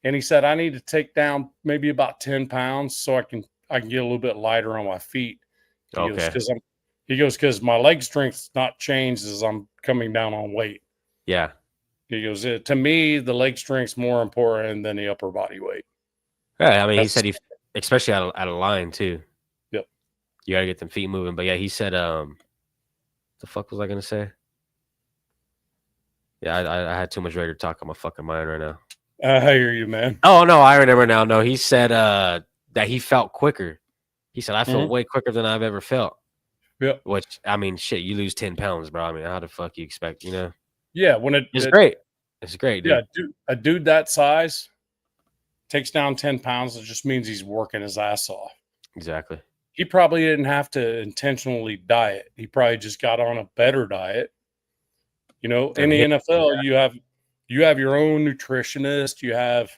and he said, I need to take down maybe about 10 pounds so I can get a little bit lighter on my feet. He goes, because my leg strength's not changed as I'm coming down on weight. Yeah. He goes, to me, the leg strength's more important than the upper body weight. Yeah, I mean, he said especially at a line too. Yep. You gotta get them feet moving. But yeah, he said, the fuck was I gonna say? Yeah, I had too much ready to talk on my fucking mind right now. I hear you, man. Oh no, I remember now. No, he said that he felt quicker. He said, I feel way quicker than I've ever felt. Yeah. Which, I mean, shit, you lose 10 pounds, bro. I mean, how the fuck you expect, Yeah, when it's great. It's great, dude. Yeah, a dude that size takes down 10 pounds, it just means he's working his ass off. Exactly. He probably didn't have to intentionally diet. He probably just got on a better diet. In the NFL, you have your own nutritionist, you have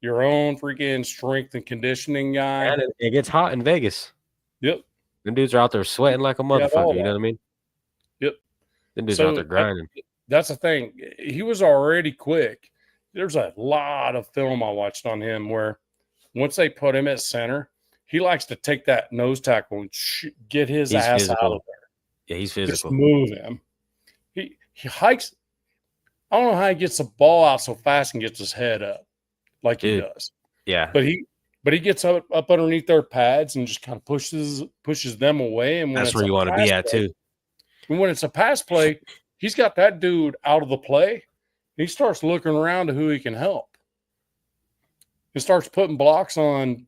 your own freaking strength and conditioning guy. And it gets hot in Vegas. Yep. Them dudes are out there sweating like a motherfucker. You know what I mean? Yep. Them dudes are out there grinding. That's the thing. He was already quick. There's a lot of film I watched on him where once they put him at center, he likes to take that nose tackle and get his ass out of there. Yeah, he's physical. Just move him. He hikes. I don't know how he gets the ball out so fast and gets his head up like he does. Yeah. But he gets up underneath their pads and just kind of pushes them away. And that's where you want to be at too. And when it's a pass play, he's got that dude out of the play. He starts looking around to who he can help. He starts putting blocks on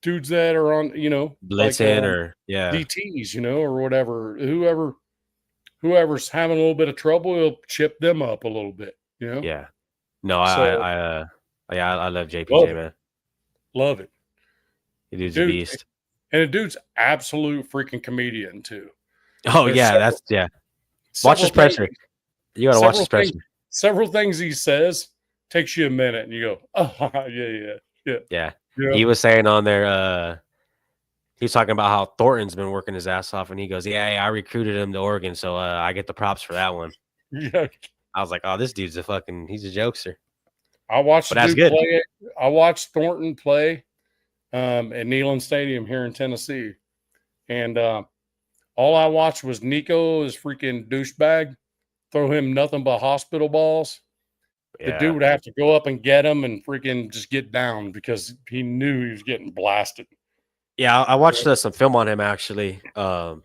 dudes that are on, blitzing or DTs, or whatever. Whoever's having a little bit of trouble, he'll chip them up a little bit. Yeah. No, I love JPJ, man. Love it. The dude's a beast. And the dude's absolute freaking comedian too. Oh, watch his pressure. You gotta watch his pressure. Several things he says takes you a minute, and you go, "Oh, yeah." Yeah. He was saying on there, He's talking about how Thornton's been working his ass off, and he goes, "Yeah, I recruited him to Oregon, so I get the props for that one." Yeah, I was like, "Oh, this dude's he's a jokester." I watched But the that's dude good. play. I watched Thornton play at Neyland Stadium here in Tennessee, and all I watched was Nico, his freaking douchebag, throw him nothing but hospital balls. The Yeah, dude would have to go up and get him and freaking just get down because he knew he was getting blasted. yeah. I watched some film on him actually, and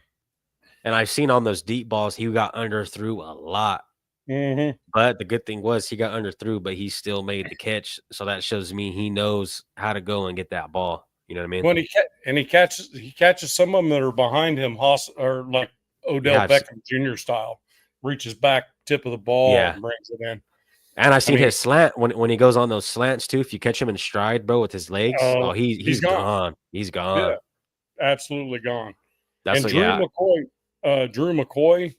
I've seen on those deep balls he got under through a lot. Mm-hmm. But the good thing was he got under through, but he still made the catch. So that shows me he knows how to go and get that ball. You know what I mean? When he catches some of them that are behind him, or like Odell Yeah, Beckham Jr. style, reaches back, tip of the ball, yeah. and brings it in. And I've seen mean- his slant when he goes on those slants too. If you catch him in stride, bro, with his legs, Oh, he's gone. He's gone. Yeah, absolutely gone. That's And what, Drew McCoy,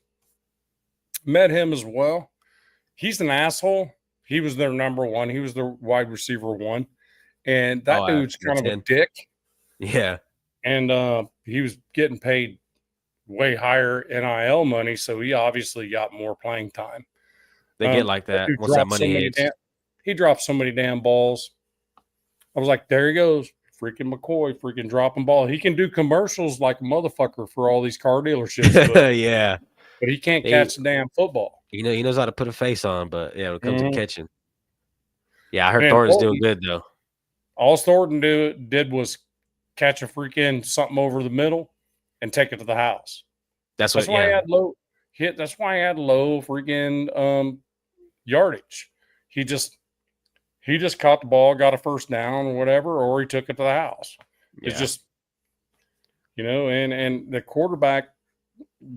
met him as well. He's an asshole. He was their number one. He was their wide receiver one, and that dude's kind of a dick. Yeah, and he was getting paid way higher NIL money, so he obviously got more playing time. they get like that. Dude Once that dropped so money many hits, he dropped so many damn balls. I was like, there he goes, freaking McCoy, freaking dropping ball. He can do commercials like a motherfucker for all these car dealerships, but, yeah, but he can't catch the damn football. you know, he knows how to put a face on, but yeah, when it comes to catching, yeah, I heard Man, Thornton's doing good though. All Thornton did was catch a freaking something over the middle and take it to the house. That's why he had low hit. That's why he had low freaking yardage. He just caught the ball, got a first down or whatever, or he took it to the house. Yeah. It's just, and the quarterback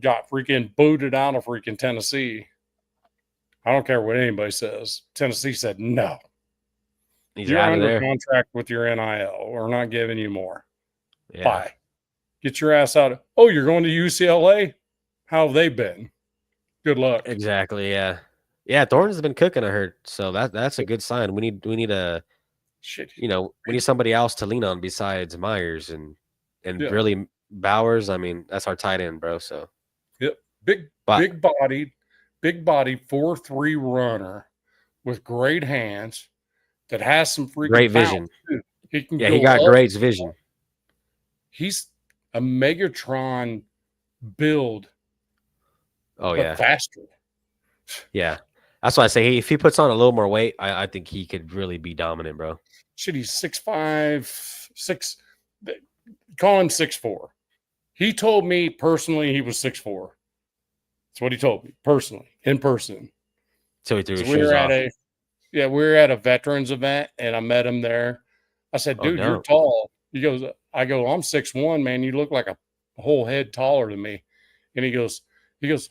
got freaking booted out of freaking Tennessee. I don't care what anybody says. Tennessee said no. You're out of under there. contract with your NIL. We're not giving you more. Yeah. Bye. Get your ass out. Oh, you're going to UCLA? How have they been? Good luck. Exactly. Yeah. Yeah. Thornton's been cooking, I heard. So that's a good sign. We need a shit. We need somebody else to lean on besides Myers and really Bowers. I mean, that's our tight end, bro. So yep. Big body 4.3 runner with great hands that has some freaking great vision. He can he got great vision. He's a Megatron build. Oh yeah, faster. Yeah, that's why I say, hey, if he puts on a little more weight, I think he could really be dominant, bro. Shit, he's 6'5", 6. Call him 6'4". He told me personally he was 6'4". That's what he told me personally, in person. So he threw his shoes off. We were at a veterans event, and I met him there. I said, "Dude, you're tall." He goes, "I go, I'm 6'1", man. You look like a whole head taller than me." And he goes,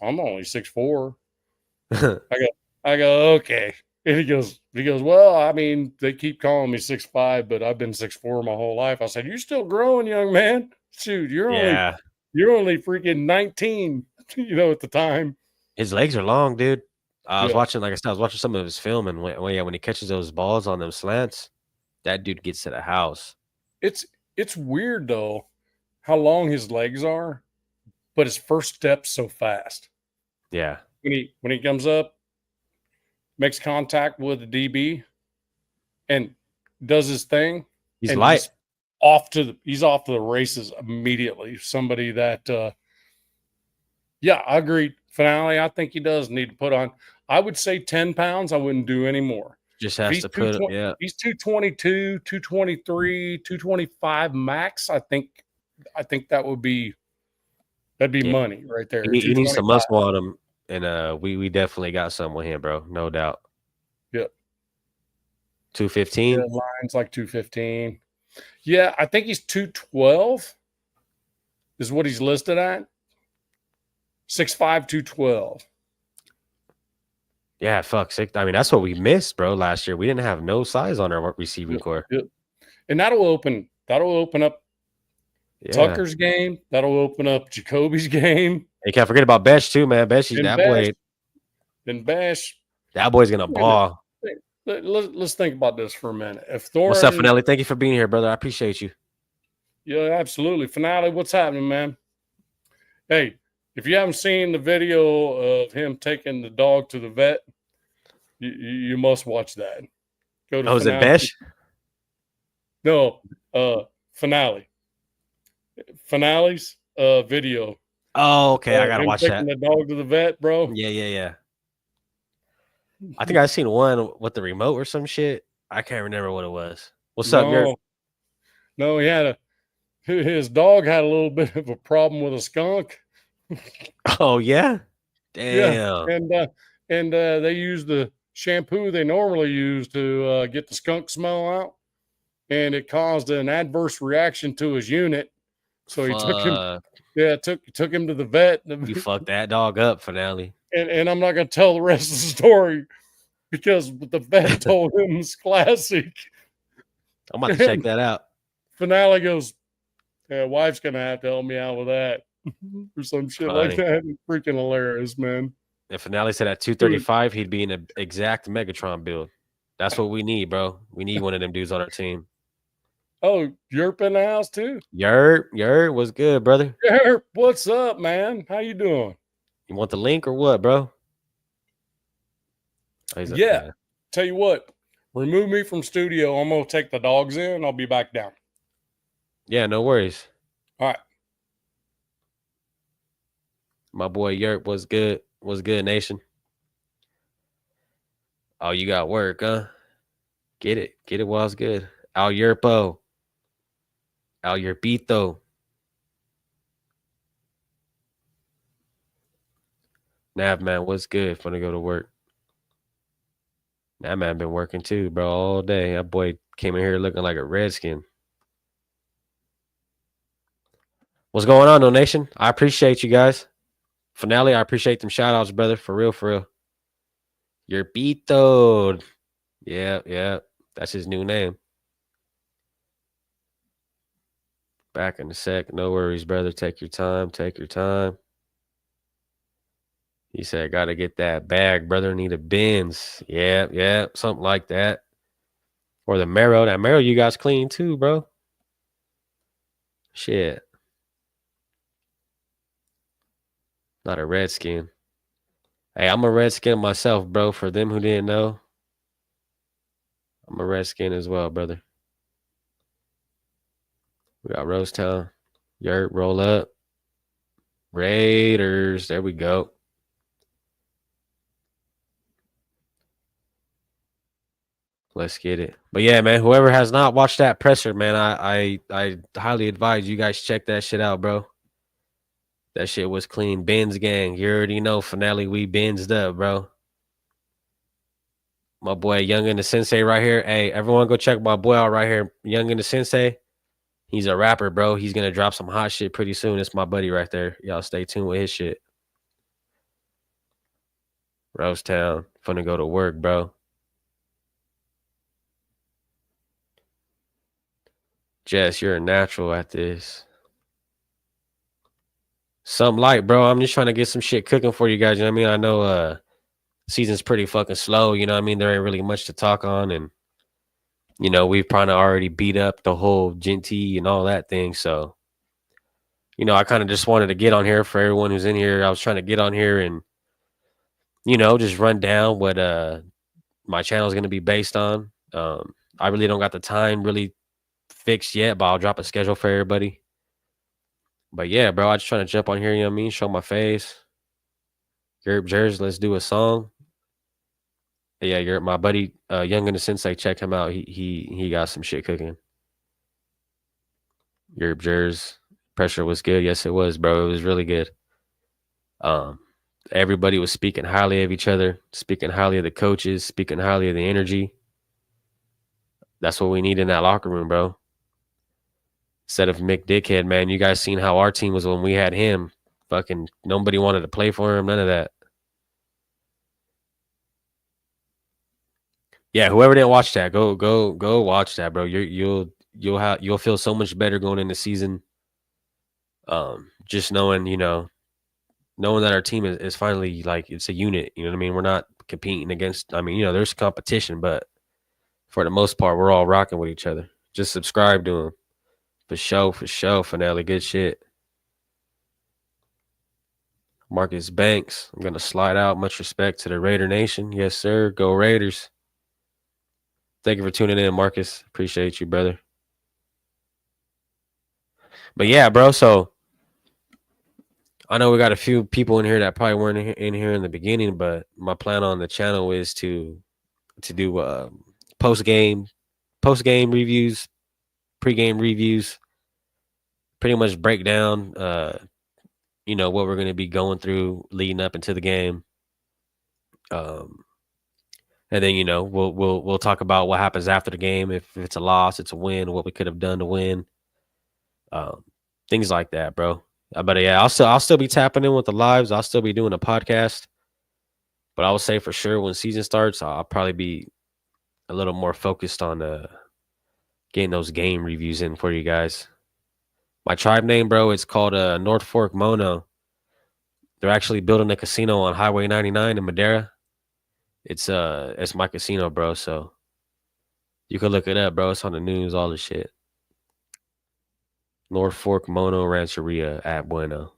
"I'm only 6'4". I go, okay. And he goes, well, I mean, they keep calling me 6'5", but I've been 6'4" my whole life. I said, "You're still growing, young man. Shoot, you're only freaking 19, at the time." His legs are long, dude. I was watching, like I said, I was watching some of his film, and when he catches those balls on them slants, that dude gets to the house. It's weird though how long his legs are, but his first step's so fast. Yeah. When he comes up, makes contact with the DB, and does his thing. He's light. He's off to the races immediately. Somebody that, I agree. Finale, I think he does need to put on. I would say 10 pounds. I wouldn't do any more. Just has to put it. He's 222, 223, 225 max. I think that'd be money right there. He needs some muscle on him, and we definitely got some with him, bro. No doubt. Yep. 215. Lines like 215. Yeah, I think he's 212 is what he's listed at. 6'5", 212. Yeah, fuck. I mean, that's what we missed, bro. Last year, we didn't have no size on our receiving core. Yep. And that'll open up Tucker's game. That'll open up Jacoby's game. You can't forget about Besh too, man. Besh, boy. Then Besh. That boy's gonna ball. Let's think about this for a minute. If Thornton, what's up, Finelli? Thank you for being here, brother. I appreciate you. Yeah, absolutely. Finale, what's happening, man? Hey, if you haven't seen the video of him taking the dog to the vet, you must watch that. Go to Oh, is it Finale. Besh? No, Finale. Finale's video. Oh, okay. I gotta Him watch taking that. the dog to the vet, bro. Yeah. I think I seen one with the remote or some shit. I can't remember what it was. What's up, Yurt? No, his dog had a little bit of a problem with a skunk. Oh yeah, Yeah, damn. and they used the shampoo they normally use to get the skunk smell out, and it caused an adverse reaction to his unit. So he took him. Fuck. Yeah, took him to the vet. You fucked that dog up, Finale. And I'm not going to tell the rest of the story because the vet told him it's classic. I'm about to check that out. Finale goes, yeah, wife's going to have to help me out with that or some shit Funny. like that. Freaking hilarious, man. If Finale said at 235, he'd be in an exact Megatron build. That's what we need, bro. We need one of them dudes on our team. Oh, Yerp in the house too? Yurt, was good, brother. Yerp, what's up, man? How you doing? You want the link or what, bro? Oh, Yeah. Tell you what, remove me from studio. I'm going to take the dogs in. I'll be back down. Yeah, no worries. All right. My boy Yurt was good. Was good, nation. Oh, you got work, huh? Get it while it's good. Al Yerpo. Al Yerpito. Nav man, what's good? Finna go to work. That man been working too, bro, all day. That boy came in here looking like a redskin. What's going on, donation? I appreciate you guys. Finale, I appreciate them shout outs, brother. For real, for real. Yerpito. Yeah. That's his new name. Back in a sec. No worries, brother. Take your time. He said, got to get that bag, brother. Need a Benz. Yeah. Something like that. Or the Marrow. That Marrow you guys clean too, bro. Shit. Not a redskin. Hey, I'm a redskin myself, bro. For them who didn't know, I'm a redskin as well, brother. We got Rosetown. Yurt, roll up. Raiders. There we go. Let's get it. But yeah, man, whoever has not watched that presser, man, I highly advise you guys check that shit out, bro. That shit was clean. Benz gang. You already know, Finale, we benzed up, bro. My boy Young and the Sensei right here. Hey, everyone go check my boy out right here. Young and the Sensei. He's a rapper, bro. He's going to drop some hot shit pretty soon. It's my buddy right there. Y'all stay tuned with his shit. Rosetown. Finna go to work, bro. Jess, you're a natural at this. Something light, bro. I'm just trying to get some shit cooking for you guys. You know what I mean? I know season's pretty fucking slow. You know what I mean? There ain't really much to talk on. And, you know, we've kind of already beat up the whole Genty and all that thing. So, you know, I kind of just wanted to get on here for everyone who's in here. I was trying to get on here and, you know, just run down what my channel is going to be based on. I really don't got the time really fixed yet, but I'll drop a schedule for everybody. But yeah, bro, I just trying to jump on here, you know what I mean? Show my face. Yerp Jers, let's do a song. Yeah, you're my buddy, Young and the Sensei. Check him out. He got some shit cooking. Yerp Jers, pressure was good. Yes, it was, bro. It was really good. Everybody was speaking highly of each other, speaking highly of the coaches, speaking highly of the energy. That's what we need in that locker room, bro. Instead of Mick Dickhead, man, you guys seen how our team was when we had him. Fucking nobody wanted to play for him. None of that. Yeah, whoever didn't watch that, go watch that, bro. You'll feel so much better going into season. Just knowing, you know, knowing that our team is finally like it's a unit. You know what I mean? We're not competing against. I mean, you know, there's competition, but for the most part, we're all rocking with each other. Just subscribe to him. For sure. Finale, good shit. Marcus Banks, I'm gonna slide out. Much respect to the Raider Nation. Yes, sir. Go Raiders. Thank you for tuning in, Marcus. Appreciate you, brother. But yeah, bro. So I know we got a few people in here that probably weren't in here in the beginning, but my plan on the channel is to do post game reviews, pre-game reviews, pretty much break down what we're going to be going through leading up into the game. And then we'll talk about what happens after the game, if it's a loss, it's a win, what we could have done to win. Things like that, bro. But yeah, I'll still be tapping in with the lives. I'll still be doing a podcast. But I will say for sure when season starts, I'll probably be a little more focused on getting those game reviews in for you guys. My tribe name, bro, it's called North Fork Mono. They're actually building a casino on Highway 99 in Madera. It's my casino, bro. So you can look it up, bro. It's on the news, all the shit. North Fork Mono Rancheria at Bueno.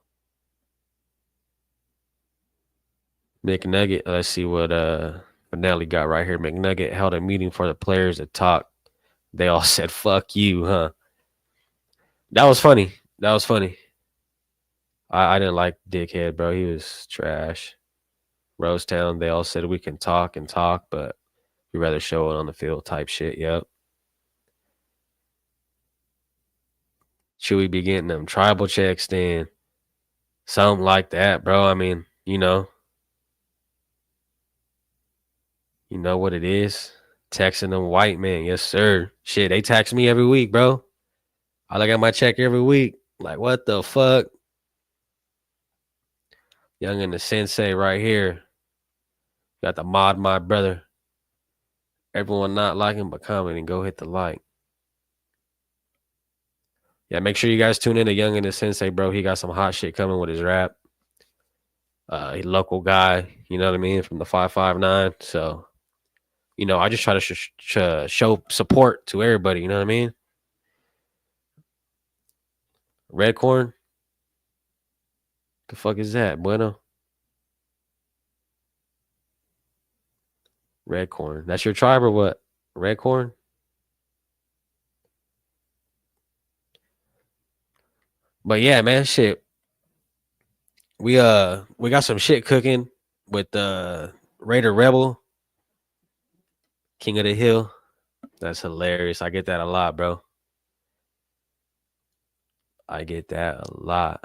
McNugget, let's see what Finale got right here. McNugget held a meeting for the players to talk. They all said, fuck you, huh? That was funny. I didn't like Dickhead, bro. He was trash. Rosetown, they all said we can talk, but we'd rather show it on the field type shit. Yep. Should we be getting them tribal checks then? Something like that, bro. I mean, you know what it is. Texting them white men. Yes, sir. Shit, they tax me every week, bro. I look at my check every week. Like, what the fuck? Young and the sensei right here. Got the mod, my brother. Everyone not liking, but comment and go hit the like. Yeah, make sure you guys tune in to Young and the Sensei, bro. He got some hot shit coming with his rap. He local guy, you know what I mean, from the 559. So, I just try to show support to everybody, you know what I mean? Red corn? The fuck is that, Bueno? Red corn. That's your tribe or what? Red corn? But yeah, man, shit. We got some shit cooking with Raider Rebel, King of the Hill. That's hilarious. I get that a lot, bro. I get that a lot.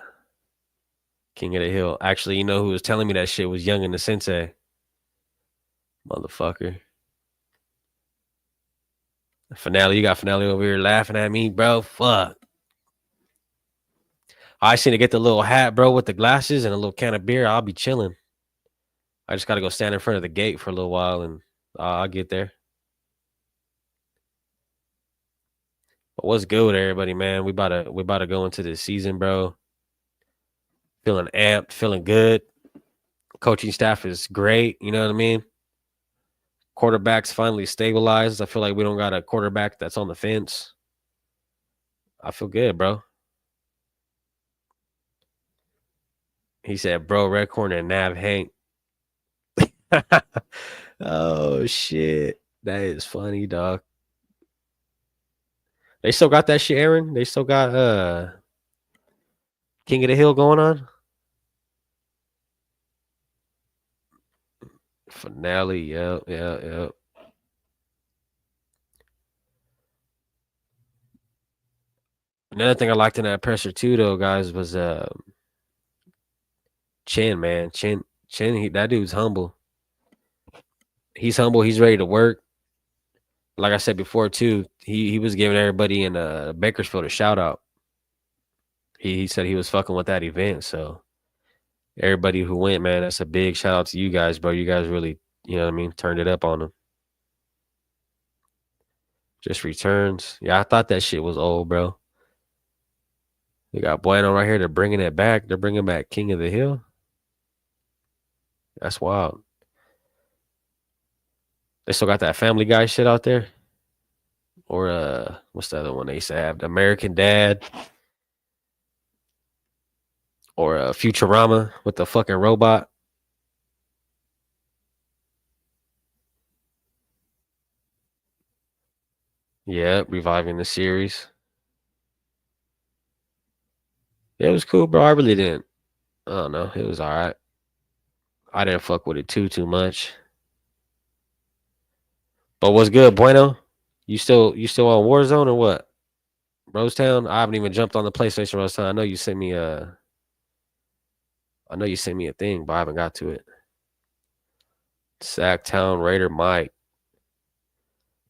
King of the Hill. Actually, you know who was telling me that shit was Young and the Sensei. Motherfucker. Finale, you got Finale over here laughing at me, bro. Fuck. I seen to get the little hat, bro, with the glasses and a little can of beer. I'll be chilling. I just got to go stand in front of the gate for a little while and I'll get there. But what's good with everybody, man? We about to go into this season, bro. Feeling amped, feeling good. Coaching staff is great. You know what I mean? Quarterback's finally stabilized. I feel like we don't got a quarterback that's on the fence. I feel good, bro. He said, bro, Red Corn and Nav Hank. Oh, shit. That is funny, dog. They still got that shit, Aaron? They still got King of the Hill going on? Finale, yep. Another thing I liked in that presser too, though, guys, was Chin, man. Chin, that dude's humble. He's humble. He's ready to work. Like I said before, too, he was giving everybody in Bakersfield a shout out. He said he was fucking with that event. So everybody who went, man, that's a big shout out to you guys, bro. You guys really, you know what I mean, turned it up on them. Just returns. Yeah, I thought that shit was old, bro. They got Bueno right here. They're bringing it back. They're bringing back King of the Hill. That's wild. They still got that Family Guy shit out there. Or what's the other one they used to have? The American Dad. Or Futurama with the fucking robot. Yeah, reviving the series. It was cool, bro. I really didn't. I don't know. It was all right. I didn't fuck with it too much. But what's good, Bueno? You still on Warzone or what? Rosetown? I haven't even jumped on the PlayStation Rosetown. I know you sent me a thing, but I haven't got to it. Sacktown Raider Mike.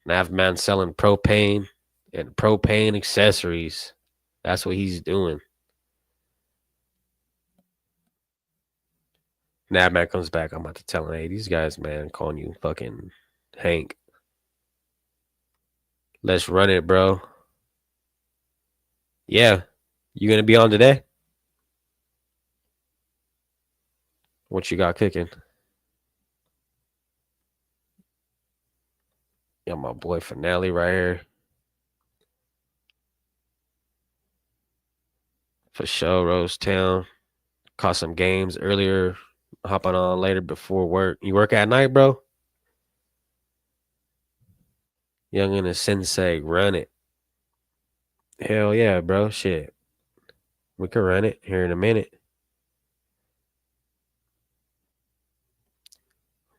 Navman selling propane and propane accessories. That's what he's doing. Navman comes back. I'm about to tell him, hey, these guys, man, calling you fucking Hank. Let's run it, bro. Yeah. You gonna be on today? What you got cooking? Yeah, my boy Finale right here. For sure, Rosetown. Caught some games earlier. Hopping on later before work. You work at night, bro? Young and a sensei, run it. Hell yeah, bro. Shit. We could run it here in a minute.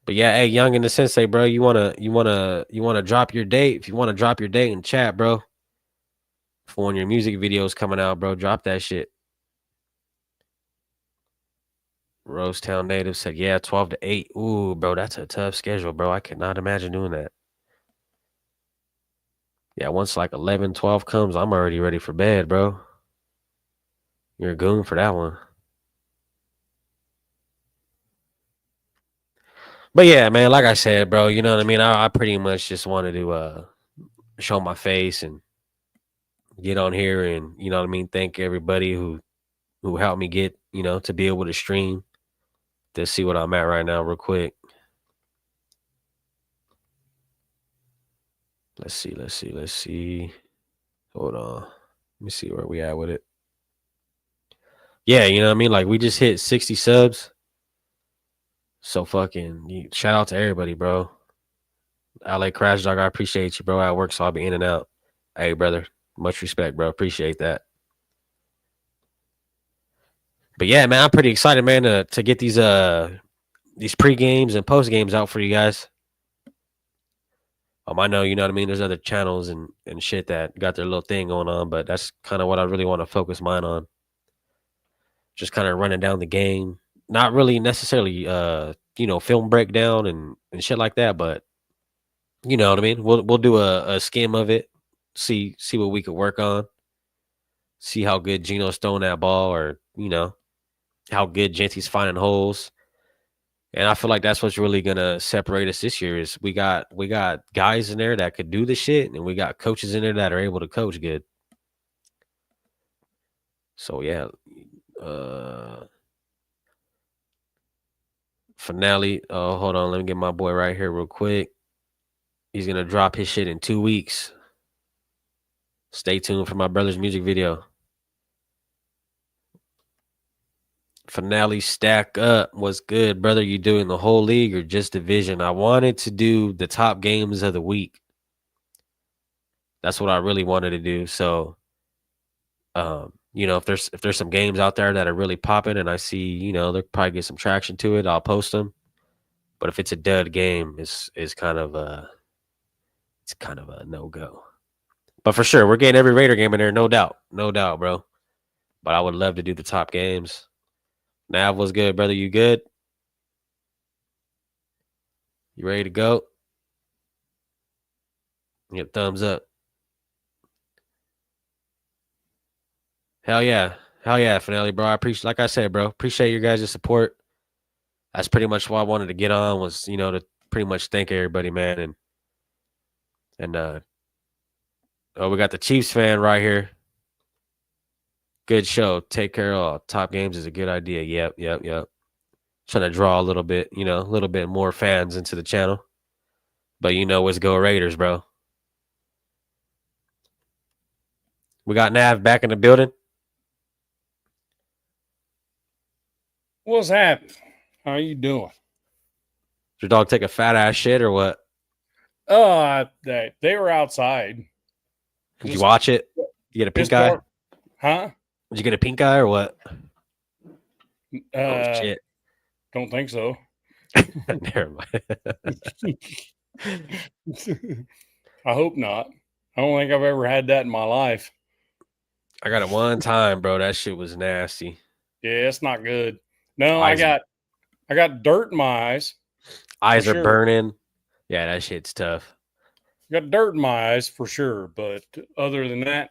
But yeah, hey, Young and the Sensei, bro. You wanna drop your date? If you wanna drop your date in chat, bro. For when your music videos coming out, bro. Drop that shit. Rosetown native said, yeah, 12 to 8. Ooh, bro, that's a tough schedule, bro. I cannot imagine doing that. Yeah, once like 11, 12 comes, I'm already ready for bed, bro. You're a goon for that one. But yeah, man, like I said, bro, you know what I mean? I pretty much just wanted to show my face and get on here and, you know what I mean, thank everybody who helped me get, you know, to be able to stream. To see what I'm at right now real quick. Let's see. Hold on. Let me see where we at with it. Yeah, you know what I mean? Like we just hit 60 subs. So fucking shout out to everybody, bro. LA Crash Dog, I appreciate you, bro. I work, so I'll be in and out. Hey, brother. Much respect, bro. Appreciate that. But yeah, man, I'm pretty excited, man, to get these pre-games and post-games out for you guys. I know, you know what I mean? There's other channels and shit that got their little thing going on, but that's kind of what I really want to focus mine on. Just kind of running down the game. Not really necessarily, you know, film breakdown and shit like that, but you know what I mean? We'll do a skim of it, see what we could work on, see how good Gino's throwing that ball, or, you know, how good Genty's finding holes. And I feel like that's what's really gonna separate us this year is we got guys in there that could do the shit, and we got coaches in there that are able to coach good. So yeah, Finale. Oh, hold on, let me get my boy right here real quick. He's gonna drop his shit in 2 weeks. Stay tuned for my brother's music video. Finale stack up. What's good, brother? You doing the whole league or just division? I wanted to do the top games of the week. That's what I really wanted to do. So, you know, if there's some games out there that are really popping and I see, you know, they'll probably get some traction to it, I'll post them. But if it's a dud game, it's kind of a no-go. But for sure, we're getting every Raider game in there, no doubt, bro. But I would love to do the top games. Nav, what's good, brother? You good? You ready to go? Yep, thumbs up. Hell yeah, Finale, bro. I appreciate, like I said, bro, appreciate your guys' support. That's pretty much why I wanted to get on was, you know, to pretty much thank everybody, man. And oh, we got the Chiefs fan right here. Good show. Take care of all. Top games is a good idea. Yep. Trying to draw a little bit, you know, a little bit more fans into the channel. But you know, let's go Raiders, bro. We got Nav back in the building. What's happening? How you doing? Did your dog take a fat ass shit or what? They were outside. Did you watch it? You get a pink eye? Huh? Did you get a pink eye or what? Oh shit! Don't think so. Never mind. I hope not. I don't think I've ever had that in my life. I got it one time, bro. That shit was nasty. Yeah, it's not good. No, Eyes- I got dirt in my eyes. Eyes For are sure. burning. Yeah, that shit's tough. Got dirt in my eyes for sure, but other than that,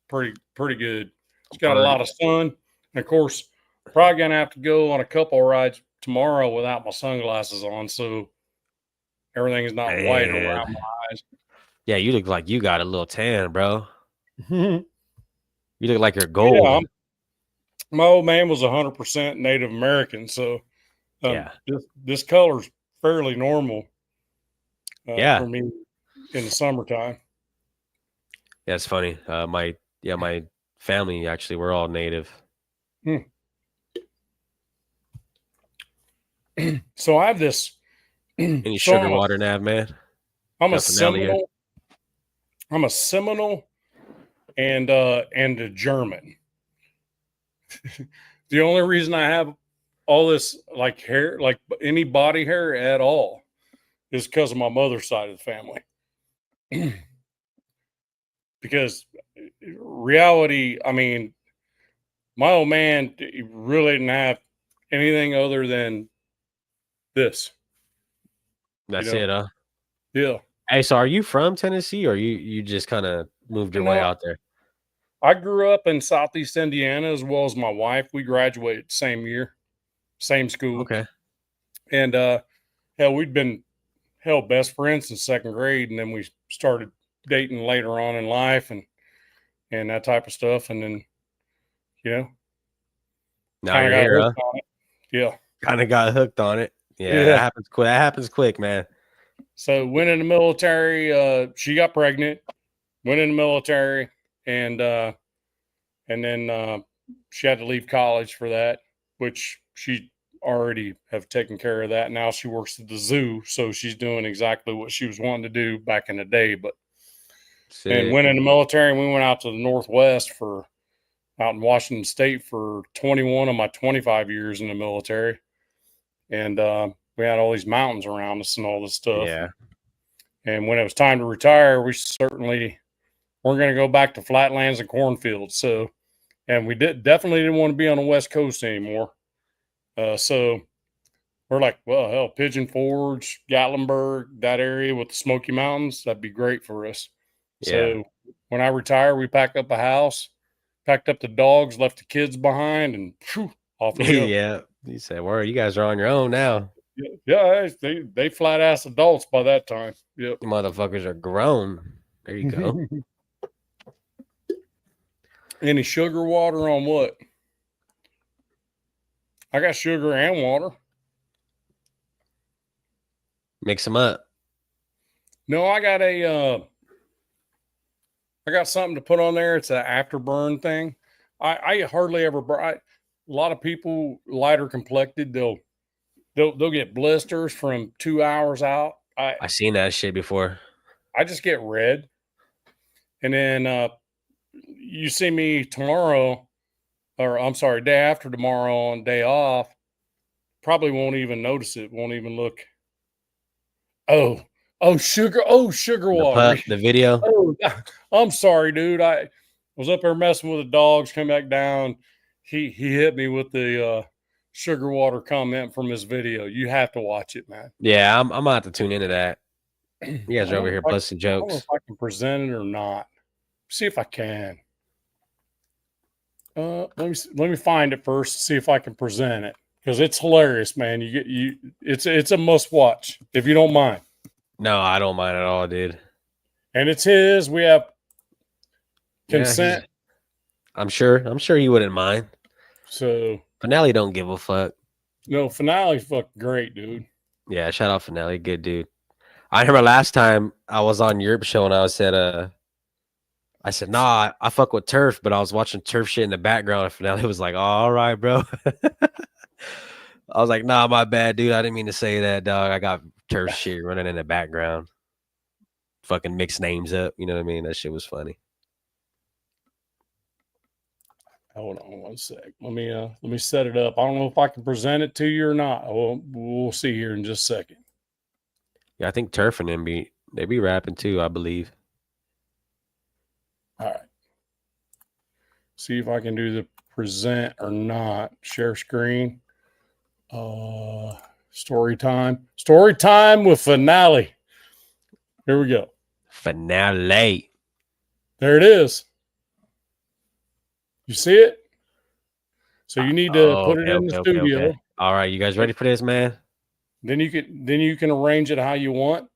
pretty good. It's got a lot of sun, and of course, probably gonna have to go on a couple rides tomorrow without my sunglasses on, so everything's not white Man. around my eyes. Yeah, you look like you got a little tan, bro. Yeah, You look like you're gold. my old man was 100% Native American, so Yeah. this color's fairly normal. Yeah. For me in the summertime. Yeah, it's funny. My family actually, we're all native. So I have this. Any so sugar water, Nav, man? I'm a Got finale here. Seminole. I'm a Seminole and a German. The only reason I have all this like hair, like any body hair at all, is because of my mother's side of the family. Because reality, I mean, my old man really didn't have anything other than this. That's You know? it, huh? Yeah. Hey, so are you from Tennessee, or you just kind of moved your way out there? I grew up in Southeast Indiana as well as my wife. We graduated same year, same school. Okay. And we'd been best friends since second grade, and then we started dating later on in life and that type of stuff. And then, Now you're here, huh? Yeah. Kind of got hooked on it. Yeah, Yeah. that happens quick. That happens quick, man. So went in the military. She got pregnant, went in the military, and then she had to leave college for that, which she already have taken care of that. Now she works at the zoo, so she's doing exactly what she was wanting to do back in the day. But and went in the military, and we went out to the Northwest out in Washington State for 21 of my 25 years in the military, and we had all these mountains around us and all this stuff. Yeah. And when it was time to retire, we certainly weren't going to go back to flatlands and cornfields. So, and we definitely didn't want to be on the West Coast anymore. So we're like, well, hell, Pigeon Forge, Gatlinburg, that area with the Smoky Mountains, that'd be great for us. Yeah. So when I retire, we packed up a house, packed up the dogs, left the kids behind, and off we go. Yeah. You said, well, you guys are on your own now. Yeah, they flat ass adults by that time. Yep. You motherfuckers are grown. There you go. Any sugar water on what? I got sugar and water. Mix them up. No, I got something to put on there. It's an afterburn thing. I hardly ever burn. A lot of people lighter complected, they'll get blisters from 2 hours out. I seen that shit before. I just get red. And then you see me tomorrow, or I'm sorry, day after tomorrow on day off, probably won't even notice it, won't even look. Oh, sugar water. The video. Oh, I'm sorry, dude. I was up there messing with the dogs, come back down. He hit me with the sugar water comment from his video. You have to watch it, man. Yeah, I'm gonna have to tune into that. You guys are over here busting I don't know jokes. if I can present it or not. See if I can. Let me find it first. See if I can present it, because it's hilarious, man. It's a must watch if you don't mind. No, I don't mind at all, dude. And it's his. We have Yeah, consent. I'm sure he wouldn't mind. So Finale don't give a fuck. no, Finale's fucking great, dude. Yeah, shout out Finale, good dude. I remember last time I was on Europe show and I I said, nah, I fuck with turf, but I was watching turf shit in the background. And Finale was like, oh, all right, bro. I was like, nah, my bad, dude. I didn't mean to say that, dog. I got turf shit running in the background. Fucking mix names up. You know what I mean? That shit was funny. Hold on one sec. Let me set it up. I don't know if I can present it to you or not. We'll see here in just a second. Yeah, I think Turf and them they be rapping too, I believe. All right. See if I can do the present or not. Share screen. Story time. Story time with Finale. Here we go. Finale. There it is. You see it? So you need to put it in the studio. Okay. All right, you guys ready for this, man? Then you can arrange it how you want.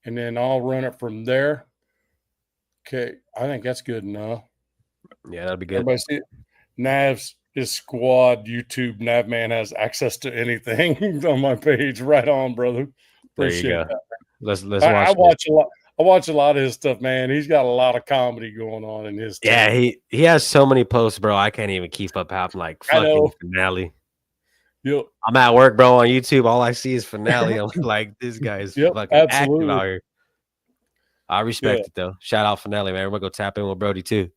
And then I'll run it from there. Okay, I think that's good enough. Yeah, that'll be good. Everybody see it? Nav's his squad YouTube. Navman has access to anything on my page. Right on, brother. Appreciate there you go. that. Let's I watch. watch a lot. I watch a lot of his stuff, man. He's got a lot of comedy going on in his. Yeah, he has so many posts, bro. I can't even keep up. I'm like fucking Finale. Yep. I'm at work, bro, on YouTube. All I see is Finale. I'm like, this guy's fucking active out here. I respect it though. Shout out Finale, man. We're gonna go tap in with Brody too.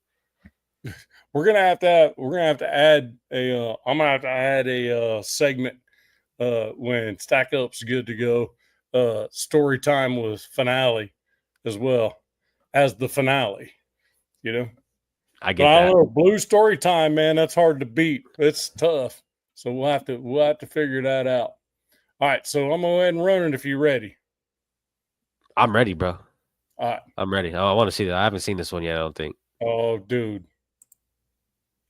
We're gonna have to add a. I'm gonna have to add a segment when Stack Up's good to go. Story time with Finale as well as the finale. You know, I get that. I don't know, Blue Story Time, man. That's hard to beat. It's tough. So we'll have to figure that out. All right, so I'm gonna go ahead and run it if you're ready. I'm ready, bro. All right. I'm ready. Oh, I want to see that. I haven't seen this one yet, I don't think. Oh, dude.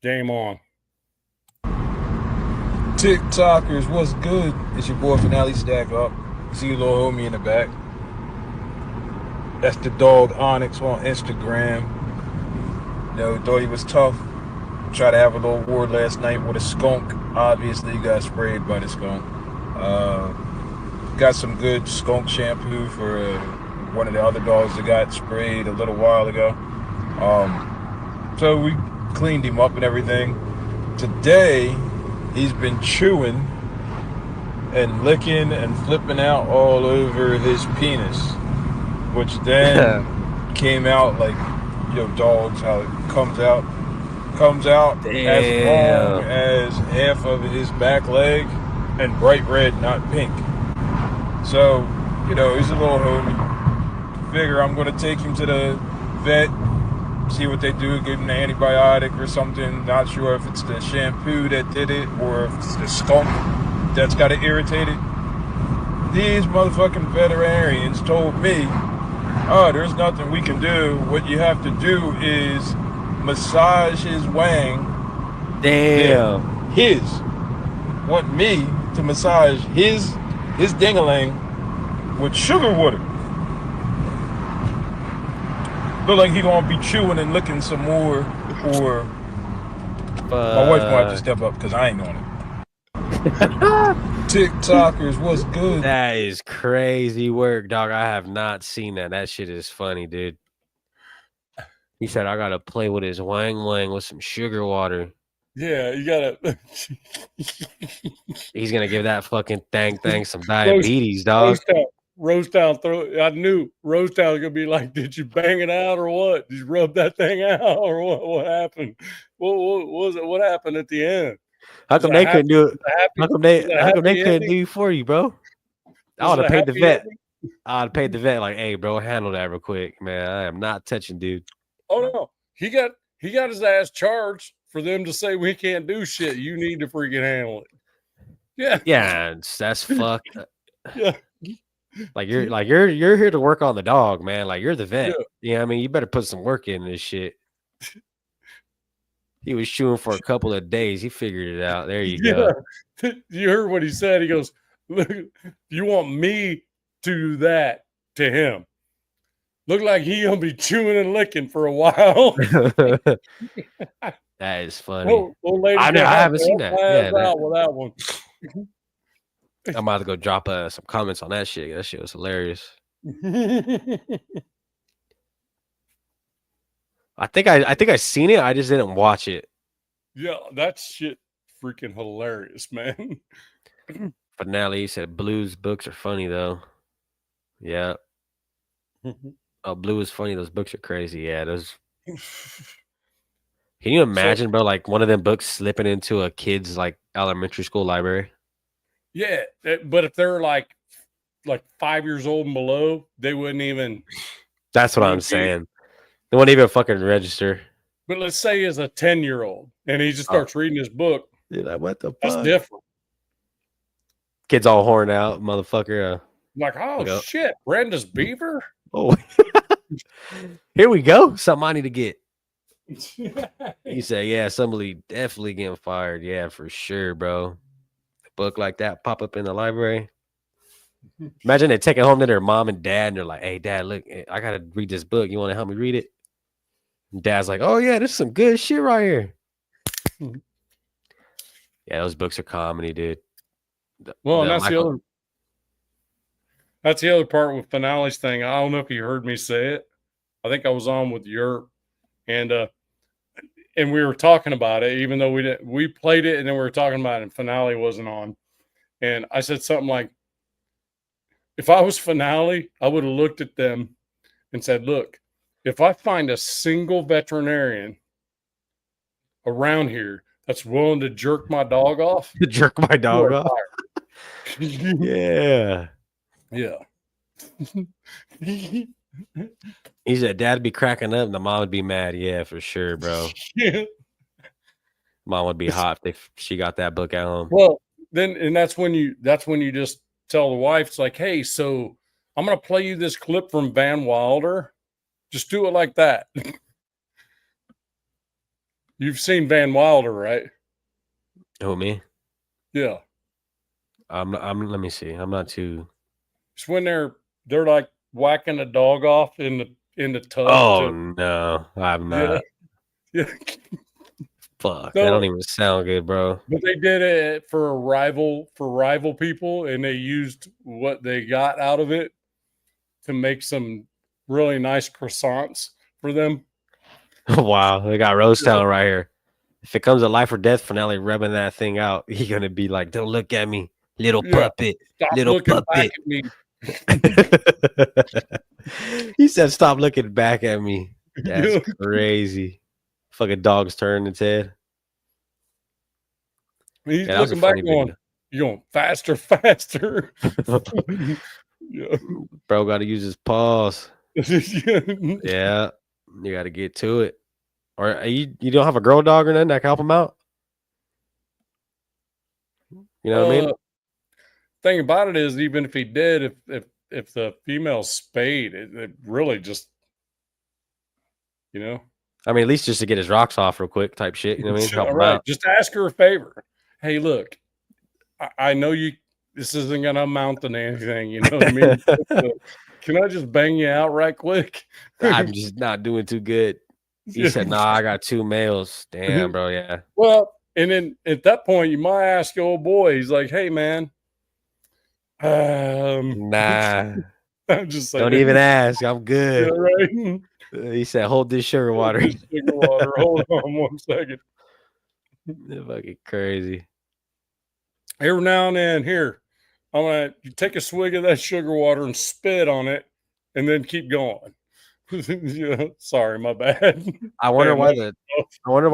Game on. TikTokers, what's good? It's your boy Finale Stack Up. See your little homie in the back. That's the dog Onyx on Instagram. You know, thought he was tough. Tried to have a little war last night with a skunk. Obviously, he got sprayed by the skunk. Got some good skunk shampoo for one of the other dogs that got sprayed a little while ago. So we cleaned him up and everything. Today, he's been chewing and licking and flipping out all over his penis, which then came out like, dogs, how it comes out as long as half of his back leg and bright red, not pink. So, he's a little homie. Figure I'm going to take him to the vet, see what they do, give him an antibiotic or something. Not sure if it's the shampoo that did it or if it's the skunk that's got it irritated. These motherfucking veterinarians told me, oh, there's nothing we can do. What you have to do is massage his wang. Damn. His. Want me to massage his ding-a-ling with sugar water. Look like he gonna be chewing and licking some more, or my wife gonna have to step up because I ain't on it. TikTokers, what's good? That is crazy work, dog. I have not seen that. That shit is funny, dude. He said I gotta play with his wang with some sugar water. Yeah, you gotta. He's gonna give that fucking thing some diabetes, dog. Rosetown, I knew Rosetown was gonna be like, "Did you bang it out or what? Did you rub that thing out or what? What happened? What was it? What happened at the end? How come they couldn't do it? How come they couldn't do it for you, bro? I would have paid the vet. I'd have paid the vet like, hey, bro, handle that real quick, man. I am not touching, dude. Oh no, he got his ass charged for them to say we can't do shit. You need to freaking handle it. Yeah, that's fucked. Yeah. Like you're here to work on the dog, man. Like you're the vet. Yeah, I mean, you better put some work in this shit. He was chewing for a couple of days. He figured it out. There you go. You heard what he said. He goes, "Look, you want me to do that to him? Look like he gonna be chewing and licking for a while." That is funny. I haven't seen that. Yeah, that one. I'm about to go drop some comments on that shit. That shit was hilarious. I think I seen it. I just didn't watch it. Yeah, that shit freaking hilarious, man. Finale said Blue's books are funny though. Yeah. Oh, Blue is funny. Those books are crazy. Yeah, those. Can you imagine, bro? Like one of them books slipping into a kid's like elementary school library. Yeah, but if they're like 5 years old and below, they wouldn't even. That's what I'm saying. They won't even fucking register. But let's say he's a 10-year-old and he just starts reading his book. You're like, what the That's fuck? different. Kids all horned out, motherfucker. Like, oh Yep. shit, Brenda's Beaver. Oh, here we go. Something I need to get. You say, yeah, somebody definitely getting fired. Yeah, for sure, bro. A book like that pop up in the library. Imagine they take it home to their mom and dad, and they're like, "Hey, dad, look, I gotta read this book. You want to help me read it?" And dad's like, "Oh yeah, this is some good shit right here." Yeah, those books are comedy, dude. Well, and that's the other part with Finale's thing. I don't know if you heard me say it. I think I was on with Europe, and we were talking about it, even though we played it and then we were talking about it and Finale wasn't on. And I said something like, if I was Finale, I would have looked at them and said, look, if I find a single veterinarian around here that's willing to jerk my dog off, jerk my dog off. Yeah. Yeah. He said dad would be cracking up and the mom would be mad. Yeah, for sure, bro. Yeah. Mom would be hot if she got that book at home. Well, then, and that's when you just tell the wife, it's like, hey, so I'm going to play you this clip from Van Wilder. Just do it like that. You've seen Van Wilder, right? Oh, me? Yeah. Let me see. I'm not too. It's when they're like whacking a dog off in the tub. Oh no, I'm not. Yeah. Fuck, No, that don't even sound good, bro. But they did it for rival people, and they used what they got out of it to make some really nice croissants for them. Wow, they got Rose Town right here. If it comes to life or death Finale rubbing that thing out, he's gonna be like, "Don't look at me, little puppet, Stop little looking puppet." back at me. He said, "Stop looking back at me." That's crazy. Fucking dog's turning its head. He's looking back going, "You're going faster, faster." Yeah. Bro got to use his paws. Yeah, you got to get to it. Or you don't have a girl dog or nothing that can help him out? You know what I mean? Thing about it is, even if he did, if the female's spayed, it really just, you know. I mean, at least just to get his rocks off real quick type shit. You know what I mean? Help him out. Just ask her a favor. Hey, look, I know this isn't going to amount to anything. You know what I mean? Can I just bang you out right quick? I'm just not doing too good. He said, "Nah, I got 2 males." Damn, bro. Yeah. Well, and then at that point, you might ask your old boy. He's like, "Hey, man, nah, I'm just saying, don't even ask. I'm good." Yeah, right? He said, "Hold this sugar water." Sugar water. Hold on 1 second. They're fucking crazy. Every now and then, here, I'm gonna take a swig of that sugar water and spit on it, and then keep going. Yeah, sorry, my bad. I wonder why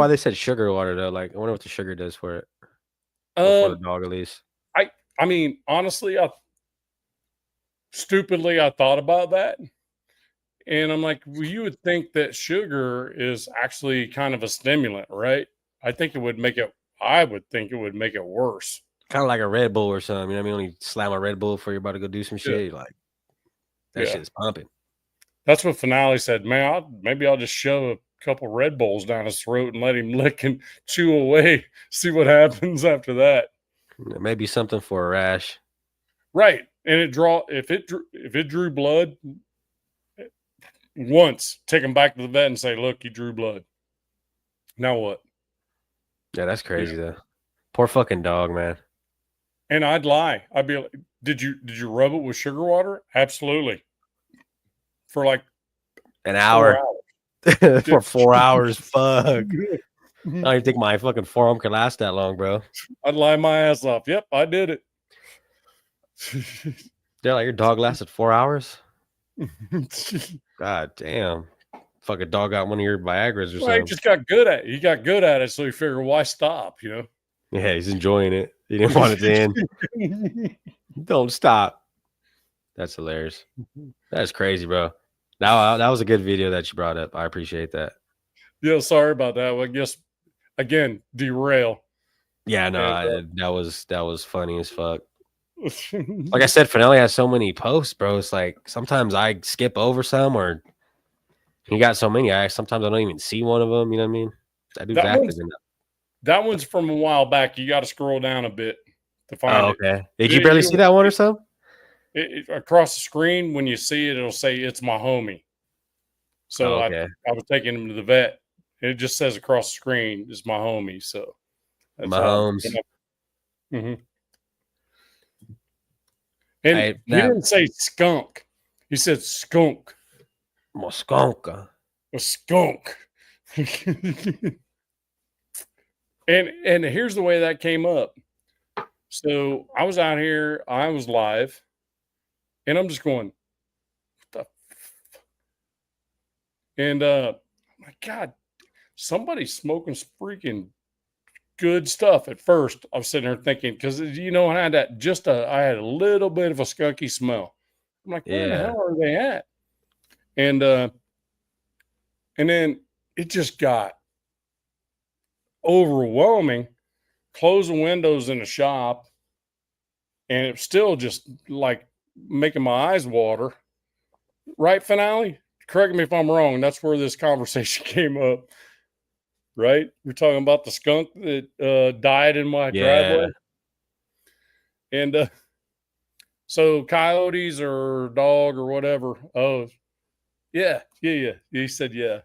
they said sugar water though. Like, I wonder what the sugar does for it. For the dog, at least. I mean, honestly, stupidly I thought about that, and I'm like, well, you would think that sugar is actually kind of a stimulant, right? I think it would make it. I would think it would make it worse. Kind of like a Red Bull or something. You know what I mean? When you slam a Red Bull before you're about to go do some shit, you're like, that shit's pumping. That's what Finale said. Man, maybe I'll just shove a couple Red Bulls down his throat and let him lick and chew away. See what happens after that. Maybe something for a rash. Right. And if it drew blood once, take him back to the vet and say, "Look, you drew blood. Now what?" Yeah, that's crazy though. Poor fucking dog, man. And I'd lie. I'd be like, did you rub it with sugar water? Absolutely. For like an hour. for 4 hours. Fuck. I don't even think my fucking forearm could last that long, bro. I'd lie my ass off. Yep, I did it. They're like, your dog lasted 4 hours? God damn. Fucking dog got one of your Viagra's or Well, he something. just got good at it. He got good at it, so he figured, why stop? You Yeah, he's enjoying it. He didn't want it to end. know. Don't stop. That's hilarious. That's crazy, bro. Now that was a good video that you brought up. I appreciate that. Yeah, sorry about that. Well, I guess again, derail. Yeah, no, And, that was funny as fuck. Like I said, Finelli has so many posts, bro. It's like sometimes I skip over some, or he got so many. Sometimes I don't even see one of them. You know what I mean? That dude's That active one's- in that. that one's from a while back. You got to scroll down a bit to find Oh, it. okay. Did you Yeah, barely see that one or something? Across the screen, when you see it, it'll say it's my homie. So Oh, okay. I was taking him to the vet. And it just says across the screen, it's my homie. So that's Mahomes. Mm-hmm. And Hey, he didn't say skunk. He said skunk. Mosconka. A skunk. and here's the way that came up. So I was out here, I was live, and I'm just going, what the and my God, somebody's smoking freaking good stuff. At first, I was sitting there thinking, because I had I had a little bit of a skunky smell. I'm like, where the Yeah. hell are they at? And then it just got overwhelming. Close the windows in the shop, and it's still just like making my eyes water. Right, Finale? Correct me if I'm wrong. That's where this conversation came up. Right? We're talking about the skunk that died in my driveway. And so coyotes or dog or whatever. Oh, yeah. He said, yeah.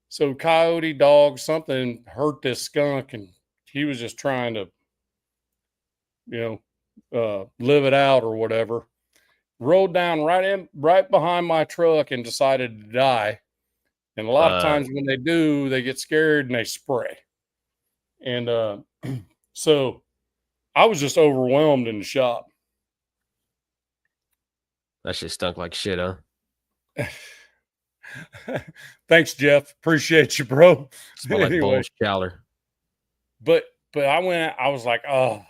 So coyote, dog, something hurt this skunk, and he was just trying to, live it out or whatever. Rolled down right behind my truck and decided to die. And a lot of times when they do, they get scared and they spray. And so I was just overwhelmed in the shop. That shit stunk like shit, huh? Thanks, Jeff. Appreciate you, bro. Smelled like Anyway. Bull's chowder. But I was like, oh.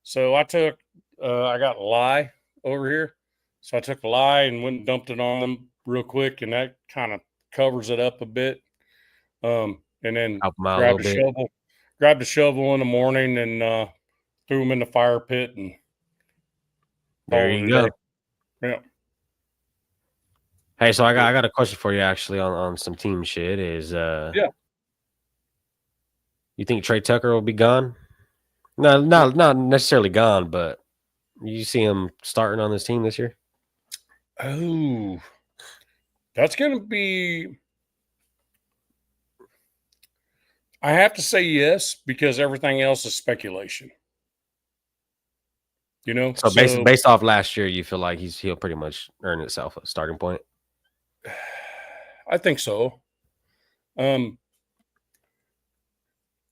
So I got lye over here. So I took lye and went and dumped it on them real quick, and that kind of covers it up a bit. And then Help 'em out a grabbed little bit. grabbed a shovel in the morning and threw them in the fire pit, and There you go. Yeah. Hey, so I got a question for you actually on some team shit. Is Yeah. You think Trey Tucker will be gone? No, not necessarily gone, but you see him starting on this team this year? Oh, that's going to be. I have to say yes, because everything else is speculation. So based off last year, you feel like he'll pretty much earn himself a starting point? I think so.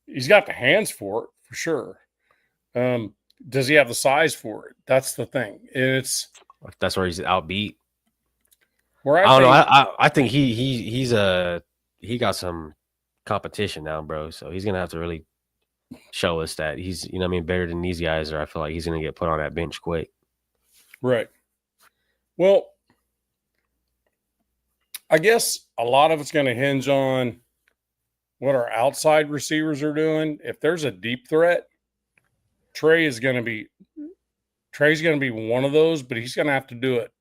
He's got the hands for it, for sure. Does he have the size for it? That's the thing. And That's where he's outbeat. where I don't know. I think he got some competition now, bro. So he's gonna have to really show us that he's better than these guys, or I feel like he's gonna get put on that bench quick. Right. Well, I guess a lot of it's going to hinge on what our outside receivers are doing. If there's a deep threat, Trey's going to be one of those, but he's going to have to do it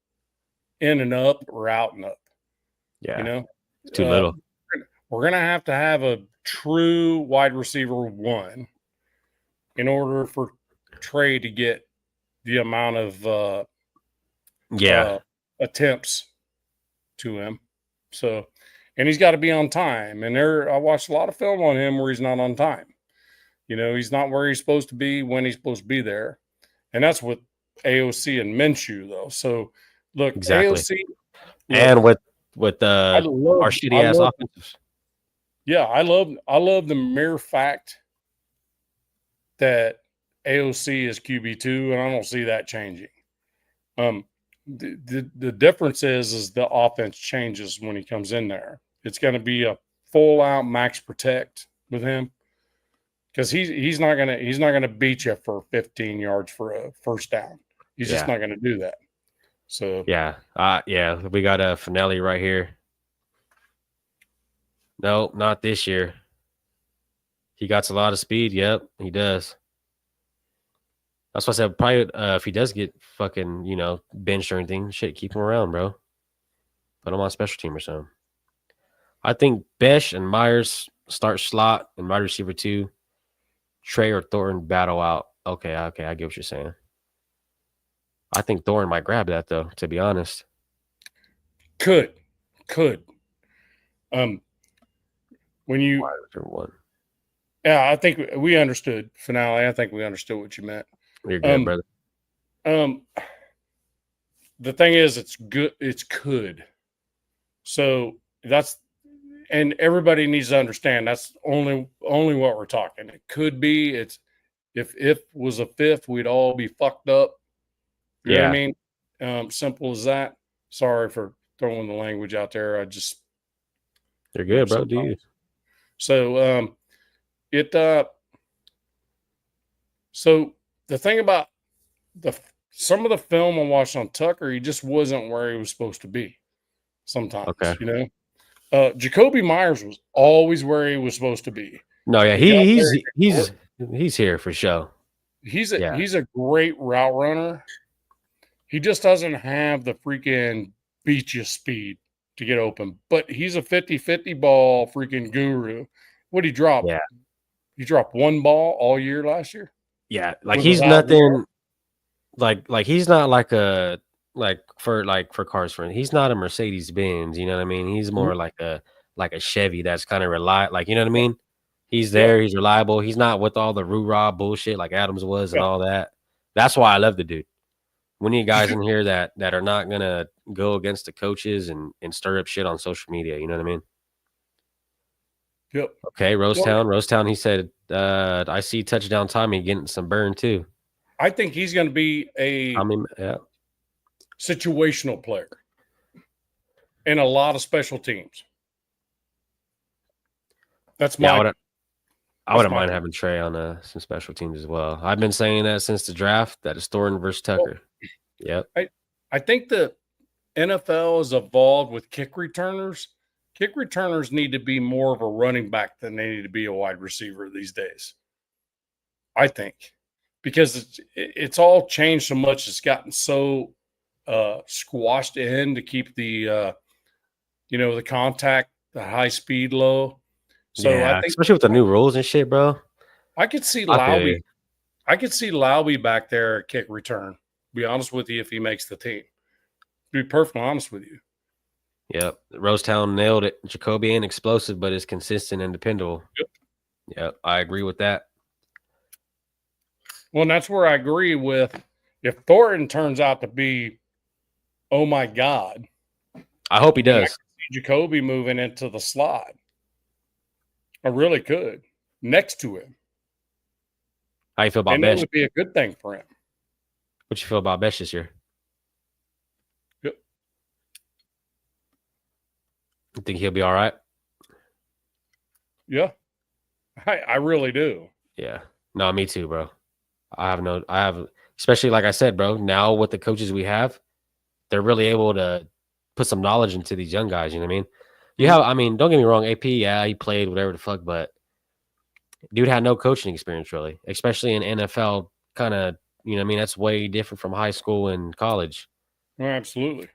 in and up or out and up. Yeah. It's too little. We're going to have a true wide receiver one in order for Trey to get the amount of attempts to him. So, and he's got to be on time. And I watched a lot of film on him where he's not on time. He's not where he's supposed to be when he's supposed to be there. And that's with AOC and Minshew, though. So, look, Exactly. AOC. And with I our love, shitty I ass love, offensive. yeah, I love the mere fact that AOC is QB2, and I don't see that changing. The difference is the offense changes when he comes in there. It's going to be a full out max protect with him because he's not gonna beat you for 15 yards for a first down. He's just Yeah. not going to do that. So Yeah. Yeah. We got a Finelli right here. No, not this year. He got a lot of speed. Yep, he does. That's why I said probably if he does get fucking, benched or anything, shit, keep him around, bro. Put him on special team or something. I think Besh and Myers start slot and wide receiver 2. Trey or Thornton battle out. Okay, I get what you're saying. I think Thornton might grab that though, to be honest. could. When you Wide receiver 1. Yeah, I think we understood finale. I think we understood what you meant. You're good, brother. The thing is, it's good. It's could. So and everybody needs to understand that's only what we're talking. It could be. It's if was a fifth, we'd all be fucked up. You know what I mean? Simple as that. Sorry for throwing the language out there. You're good, bro. Do you? So so the thing about some of the film I watched on Tucker, he just wasn't where he was supposed to be sometimes. Okay. Jacoby Myers was always where he was supposed to be. No, yeah, he's here for sure. He's a great route runner. He just doesn't have the freaking beat you speed to get open, but he's a 50-50 ball freaking guru. What'd he drop? Yeah. He dropped one ball all year last year. Yeah, like he's nothing like he's not like a for cars friend. He's not a Mercedes Benz, you know what I mean? He's more like a Chevy that's kind of like, you know what I mean? He's there, he's reliable. He's not with all the rah bullshit like Adams was and all that. That's why I love the dude. We need guys in here that are not gonna go against the coaches and stir up shit on social media. You know what I mean? Yep. Okay, Rosetown. He said, "I see touchdown Tommy getting some burn too." I think he's going to be a situational player in a lot of special teams. That's my. I wouldn't mind having Trey on some special teams as well. I've been saying that since the draft. That is Thornton versus Tucker. Yep. I think the NFL has evolved with kick returners. Kick returners need to be more of a running back than they need to be a wide receiver these days. I think because it's all changed so much. It's gotten so squashed in to keep the the contact, the high speed low. So yeah, I think, especially with the new rules and shit, bro. I could see Laube. I could see Laube back there at kick return. Be honest with you, if he makes the team, to be perfectly honest with you. Yep, Rosetown nailed it. Jacoby ain't explosive, but is consistent and dependable. Yep, I agree with that. Well, and that's where I agree with. If Thornton turns out to be, oh my God, I hope he does. I could see Jacoby moving into the slot. I really could next to him. How you feel about Besh? That would be a good thing for him. What you feel about Besh this year? Yep. You think he'll be all right? Yeah, I really do. Yeah. No, me too, bro. Especially like I said, bro, now with the coaches we have, they're really able to put some knowledge into these young guys. You know what I mean? Don't get me wrong. AP, yeah, he played whatever the fuck, but dude had no coaching experience really, especially in NFL kind of, you know what I mean? That's way different from high school and college. Oh, absolutely.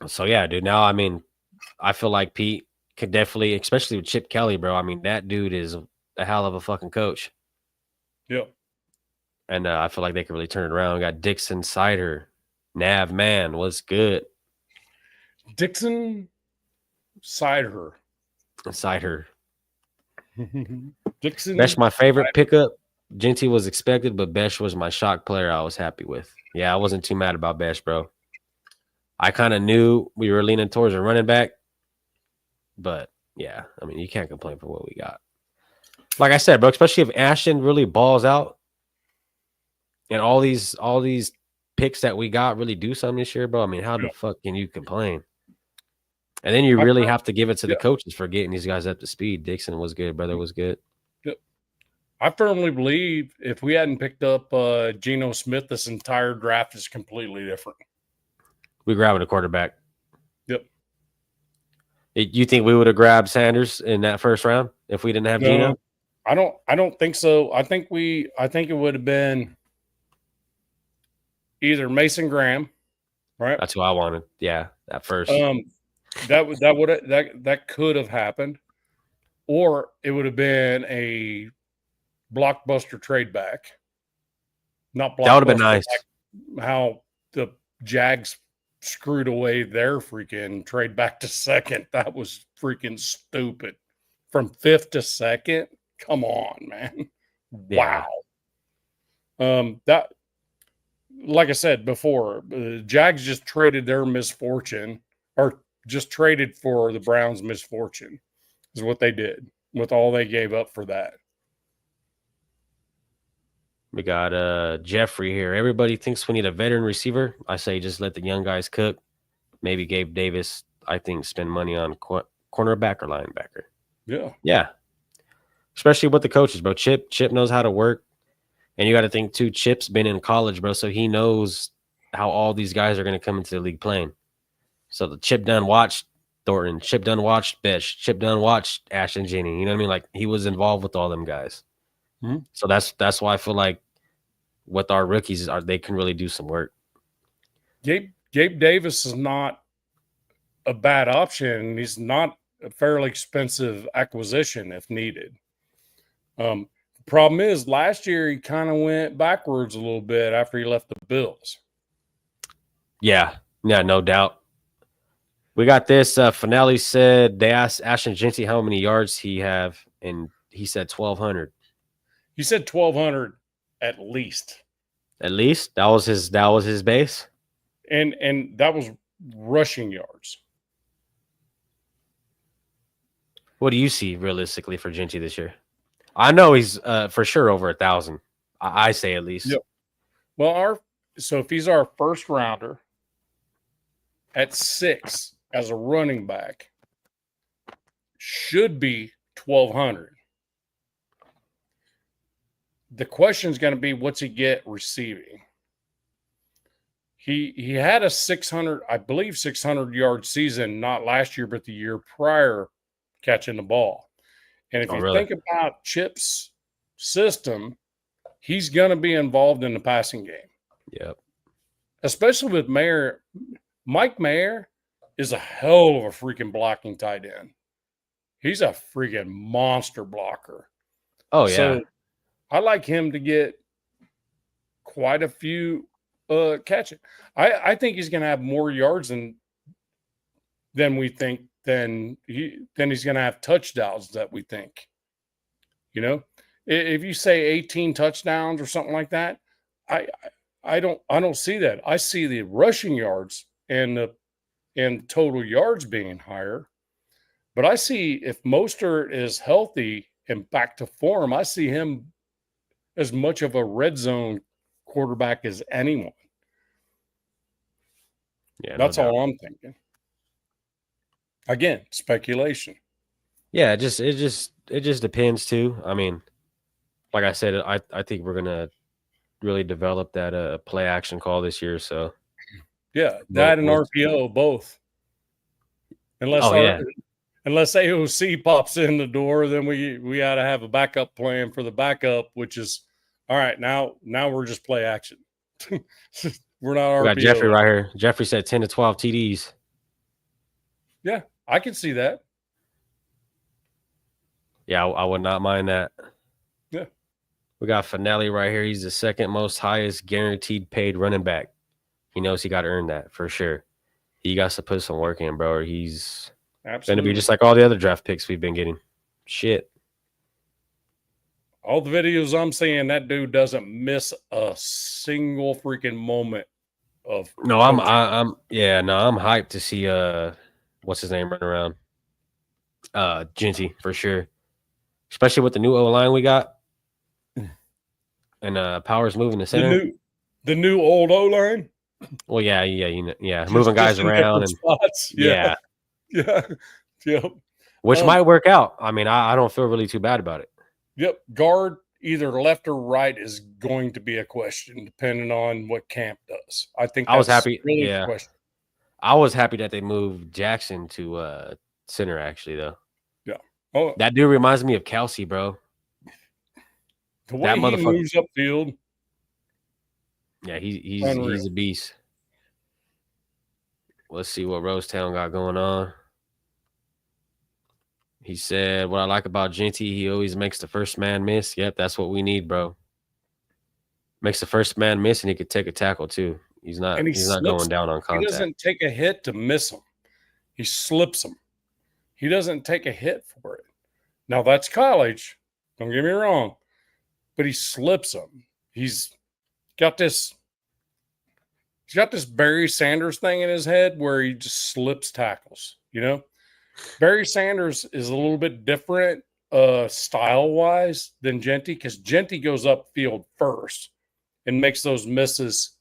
So yeah, dude, now, I mean, I feel like Pete could definitely, especially with Chip Kelly, bro. I mean, that dude is a hell of a fucking coach. Yep. And I feel like they could really turn it around. We got Dixon Sider, Nav man, what's good? Dixon Sider. Dixon. Besh, my favorite pickup. Genty was expected, but Besh was my shock player I was happy with. Yeah, I wasn't too mad about Besh, bro. I kind of knew we were leaning towards a running back, but yeah, I mean, you can't complain for what we got. Like I said, bro, especially if Ashton really balls out and all these picks that we got really do something this year, bro. I mean, how the fuck can you complain? And then you really have to give it to the coaches for getting these guys up to speed. Dixon was good, brother was good. I firmly believe if we hadn't picked up Geno Smith, this entire draft is completely different. We grabbing a quarterback. Yep. You think we would have grabbed Sanders in that first round if we didn't have Geno? I don't think so. I think it would have been either Mason Graham, right? That's who I wanted. Yeah, that first. That could have happened, or it would have been a blockbuster trade back. Not blockbuster. That would have been nice. Like how the Jags screwed away their freaking trade back to second. That was freaking stupid. From 5th to 2nd. Come on, man. Yeah. Wow. That, like I said before, Jags just traded their misfortune, or just traded for the Browns' misfortune, is what they did with all they gave up for that. We got Jeffrey here. Everybody thinks we need a veteran receiver. I say just let the young guys cook. Maybe Gabe Davis, I think, spend money on cornerback or linebacker. Yeah. Especially with the coaches, bro. Chip knows how to work. And you got to think, too, Chip's been in college, bro, so he knows how all these guys are going to come into the league playing. So the Chip done watched Thornton. Chip done watched Bish. Chip done watched Ashton Jennings. You know what I mean? Like, he was involved with all them guys. Mm-hmm. So that's why I feel like with our rookies, they can really do some work. Gabe Davis is not a bad option. He's not a fairly expensive acquisition if needed. The problem is last year he kind of went backwards a little bit after he left the Bills. Yeah, no doubt. We got this. Finale said they asked Ashton Jennings how many yards he have, and he said 1,200. He said 1,200 at least. At least that was his base, and that was rushing yards. What do you see realistically for Genty this year? I know he's for sure over 1,000. I say at least. Yep. Well, if he's our first rounder at 6 as a running back, should be 1,200. The question is going to be, what's he get receiving? He had a 600 yard season, not last year, but the year prior, catching the ball. And if you think about Chip's system, he's going to be involved in the passing game. Yep. Especially with Mayer. Mike Mayer is a hell of a freaking blocking tight end. He's a freaking monster blocker. Oh, yeah. So I like him to get quite a few catches. I think he's going to have more yards than we think. Then he's going to have touchdowns that we think. You know, if you say 18 touchdowns or something like that, I don't see that. I see the rushing yards and total yards being higher. But I see if Mostert is healthy and back to form, I see him as much of a red zone quarterback as anyone. Yeah, that's all I'm thinking. Again, speculation. Yeah, it just depends too. I mean, like I said, I think we're gonna really develop that play action call this year. So yeah, that and RPO both. Unless AOC pops in the door, then we ought to have a backup plan for the backup, which is all right. Now we're just play action. We're not RPO. We got Jeffrey right here. Jeffrey said 10 to 12 TDs. Yeah, I can see that. Yeah, I would not mind that. Yeah. We got Finale right here. He's the second most highest guaranteed paid running back. He knows he got to earn that for sure. He got to put some work in, bro. He's going to be just like all the other draft picks we've been getting. Shit. All the videos I'm seeing, that dude doesn't miss a single freaking moment of No, I'm yeah, no, I'm hyped to see what's his name running around. Genty for sure. Especially with the new O line we got. And Powers moving to center. the new old O line. Well, yeah, moving guys in around different and spots. yeah, Yeah. Yep. which might work out. I mean, I don't feel really too bad about it. Yep. Guard either left or right is going to be a question depending on what Camp does. I think I was that's happy. really Yeah, the question. I was happy that they moved Jackson to center. Actually, though, Oh, that dude reminds me of Kelsey, bro. the way that he motherfucker- moves upfield. Yeah, he's Unreal. a beast. Let's see what Rosetown got going on. He said, "What I like about Genty, he always makes the first man miss." Yep, that's what we need, bro. Makes the first man miss, and he could take a tackle too. He's not. And he He's not slips. going down on He contact. doesn't take a hit to miss him. He slips him. He doesn't take a hit for it. Now that's college. Don't get me wrong, but he slips him. He's got this Barry Sanders thing in his head where he just slips tackles. You know, Barry Sanders is a little bit different style wise than Genty because Genty goes upfield first and makes those misses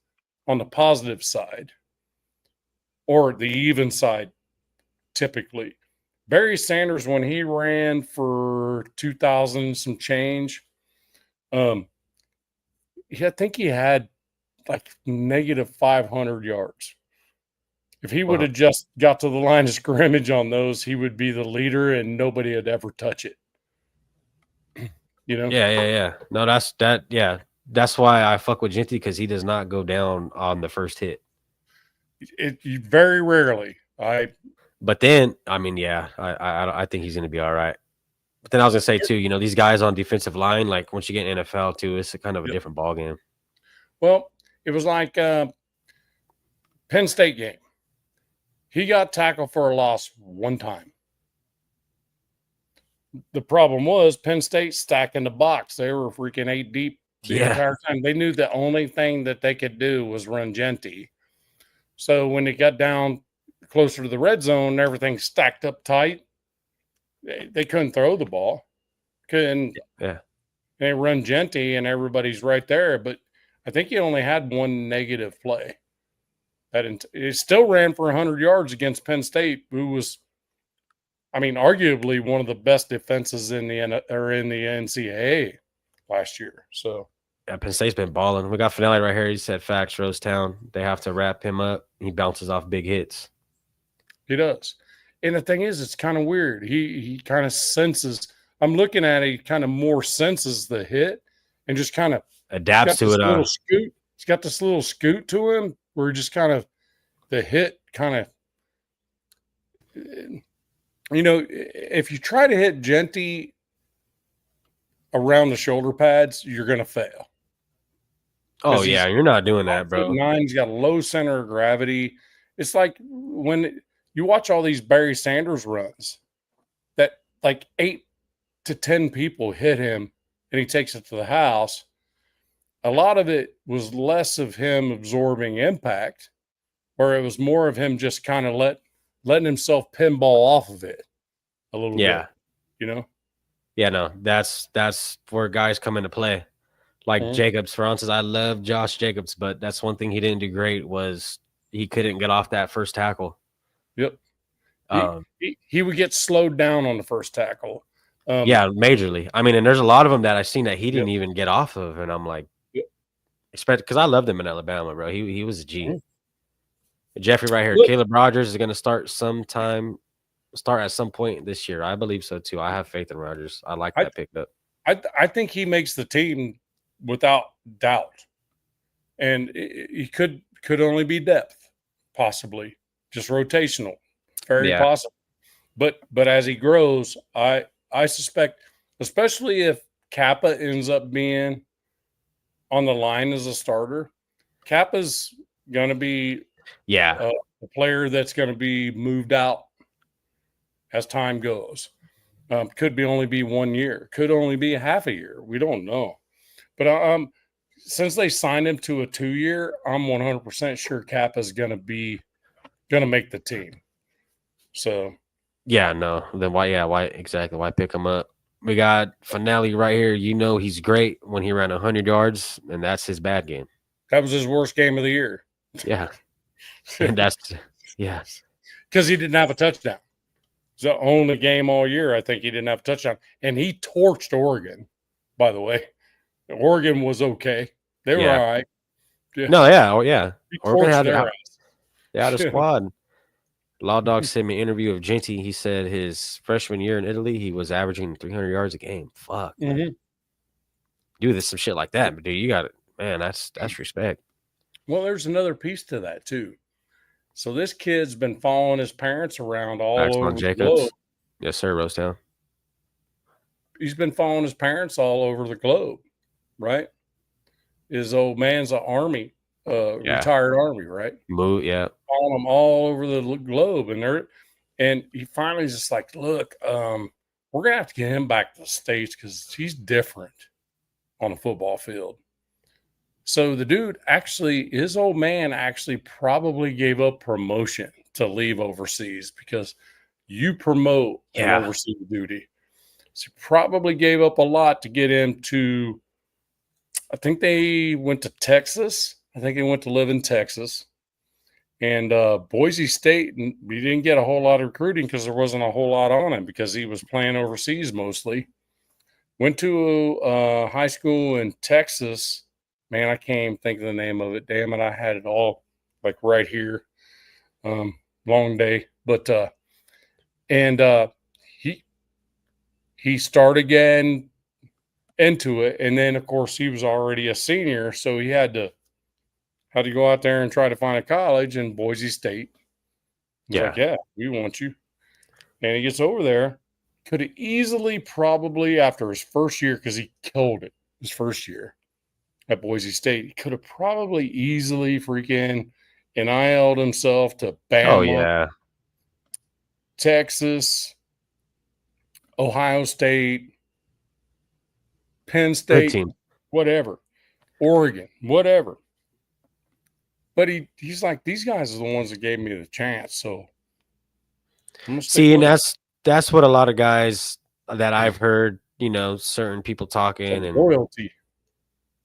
on the positive side or the even side typically. Barry Sanders, when he ran for 2,000 some change, I think he had like negative 500 yards. If he would have just got to the line of scrimmage on those, he would be the leader and nobody would ever touch it. You know? Yeah. No, that's why I fuck with Genty because he does not go down on the first hit. You very rarely. But then, I mean, yeah, I think he's gonna be all right. But then I was gonna say too, you know, these guys on defensive line, like once you get in NFL too, it's a kind of a different ball game. Well, it was like Penn State game. He got tackled for a loss one time. The problem was Penn State stacking the box. They were freaking 8 deep the entire time. They knew the only thing that they could do was run Genty. So when it got down closer to the red zone, everything stacked up tight. They couldn't throw the ball. Couldn't. Yeah. They run Genty and everybody's right there. But I think he only had one negative play. It still ran for 100 yards against Penn State, who was, I mean, arguably one of the best defenses in the NCAA last year. So yeah, Penn State's been balling. We got Finale right here. He said facts, Rosetown. They have to wrap him up. He bounces off big hits. He does. And the thing is, it's kind of weird. He kind of senses. I'm looking at it. He kind of more senses the hit and just kind of adapts to it. Little scoot. He's got this little scoot to him where just kind of the hit kind of, you know, if you try to hit Genty around the shoulder pads, you're going to fail. Oh, yeah. You're not doing that, bro. 9, he's got a low center of gravity. It's like when you watch all these Barry Sanders runs that like 8 to 10 people hit him and he takes it to the house. A lot of it was less of him absorbing impact, where it was more of him just kind of letting himself pinball off of it a little bit, you know? Yeah, no, that's where guys come into play. Like Jacobs, for instance, I love Josh Jacobs, but that's one thing he didn't do great was he couldn't get off that first tackle. Yep. He would get slowed down on the first tackle. Yeah, majorly. I mean, and there's a lot of them that I've seen that he didn't even get off of, and I'm like, because I loved him in Alabama, bro. He was a G. Jeffrey right here. Caleb Rogers is going to start at some point this year. I believe so too. I have faith in Rogers. I like that pickup. I think he makes the team without doubt, and he could only be depth, possibly just rotational, very possible. But as he grows, I suspect, especially if Kappa ends up being on the line as a starter, Kappa's going to be a player that's going to be moved out as time goes. Could only be 1 year, could only be half a year. We don't know. But since they signed him to a 2-year, I'm 100% sure Kappa's going to make the team. So Yeah, no. Then why? Yeah, why exactly? Why pick him up? We got Finale right here. You know he's great when he ran 100 yards, and that's his bad game. that was his worst game of the year. Yeah, and that's yeah. Because he didn't have a touchdown. It's the only game all year I think he didn't have a touchdown. And he torched Oregon, by the way. Oregon was okay. They were Yeah. all right. No, yeah, oh yeah. He Oregon torched had, their ass. they had a squad. Law Dog sent me an interview of Genty. He said his freshman year in Italy, he was averaging 300 yards a game. Fuck, Mhm. do this some shit like that, but dude, you got it, man. That's respect. Well, there's another piece to that too. So this kid's been following his parents around all Maxwell over the Jacobs, globe. yes sir, Rosetown. He's been following his parents all over the globe, right? His old man's an army, retired army, right? Move, yeah, Following them all over the globe, and he finally is just like, look, we're gonna have to get him back to the States because he's different on the football field. So the dude actually, his old man actually probably gave up promotion to leave overseas because you promote Yeah. an overseas duty. So he probably gave up a lot to get him to, I think they went to Texas. I think he went to live in Texas. And Boise State, and he didn't get a whole lot of recruiting because there wasn't a whole lot on him because he was playing overseas mostly. Went to high school in Texas. Man, I can't even think of the name of it. Damn it, I had it all like right here. Long day, but he started getting into it, and then of course he was already a senior, so he had to go out there and try to find a college in Boise State. He's like, yeah, we want you. And he gets over there. Could have easily, probably after his first year, because he killed it his first year at Boise State, he could have probably easily freaking NIL'd himself to Bama, oh yeah, Texas, Ohio State, Penn good State, team. whatever, Oregon, whatever. But he's like, these guys are the ones that gave me the chance. So I'm gonna See, and stick with that's what a lot of guys that I've heard, you know, certain people talking it. and Loyalty.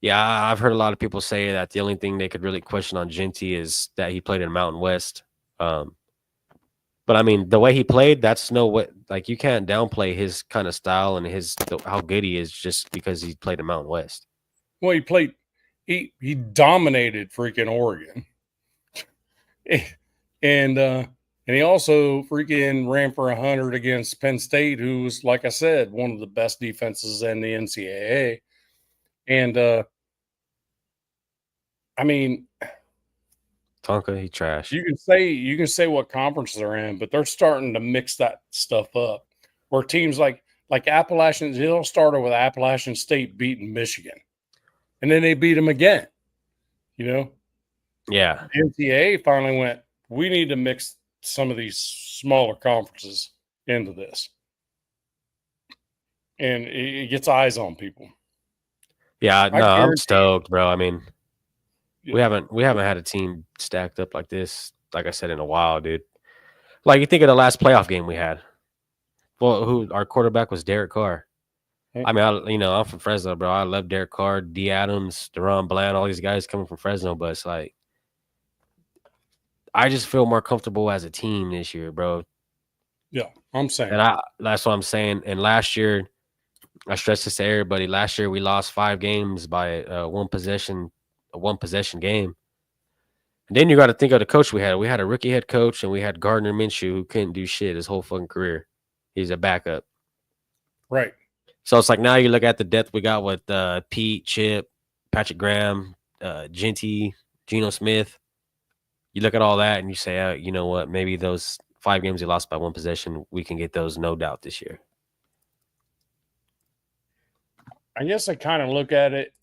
yeah, I've heard a lot of people say that the only thing they could really question on Genty is that he played in Mountain West. But I mean, the way he played, that's no way. Like you can't downplay his kind of style and how good he is just because he played in Mountain West. Well, he dominated freaking Oregon. And he also freaking ran for 100 against Penn State, who was, like I said, one of the best defenses in the NCAA. And I mean, Tonka, he trash. you can say what conference they're in, but they're starting to mix that stuff up. Where teams like Appalachian, they'll start with Appalachian State beating Michigan, and then they beat them again. You know, Yeah, the NCAA finally went, we need to mix some of these smaller conferences into this, and it gets eyes on people. yeah. No, I'm guarantee- stoked, bro. I mean, Yeah. we haven't had a team stacked up like this, like I said, in a while, dude. Like you think of the last playoff game we had. Well, who our quarterback was Derek Carr. Hmm. I mean, I'm from Fresno, bro. I love Derek Carr, D. Adams, Deron Bland, all these guys coming from Fresno, but it's like I just feel more comfortable as a team this year, bro. Yeah, I'm saying. And that's what I'm saying. And last year, I stress this to everybody. Last year we lost 5 games by a one possession game. And then you got to think of the coach we had. We had a rookie head coach, and we had Gardner Minshew who couldn't do shit his whole fucking career. He's a backup. Right. So it's like now you look at the depth we got with Pete, Chip, Patrick Graham, Genty, Geno Smith. You look at all that and you say, you know what? Maybe those 5 games we lost by one possession, we can get those no doubt this year. I guess I kind of look at it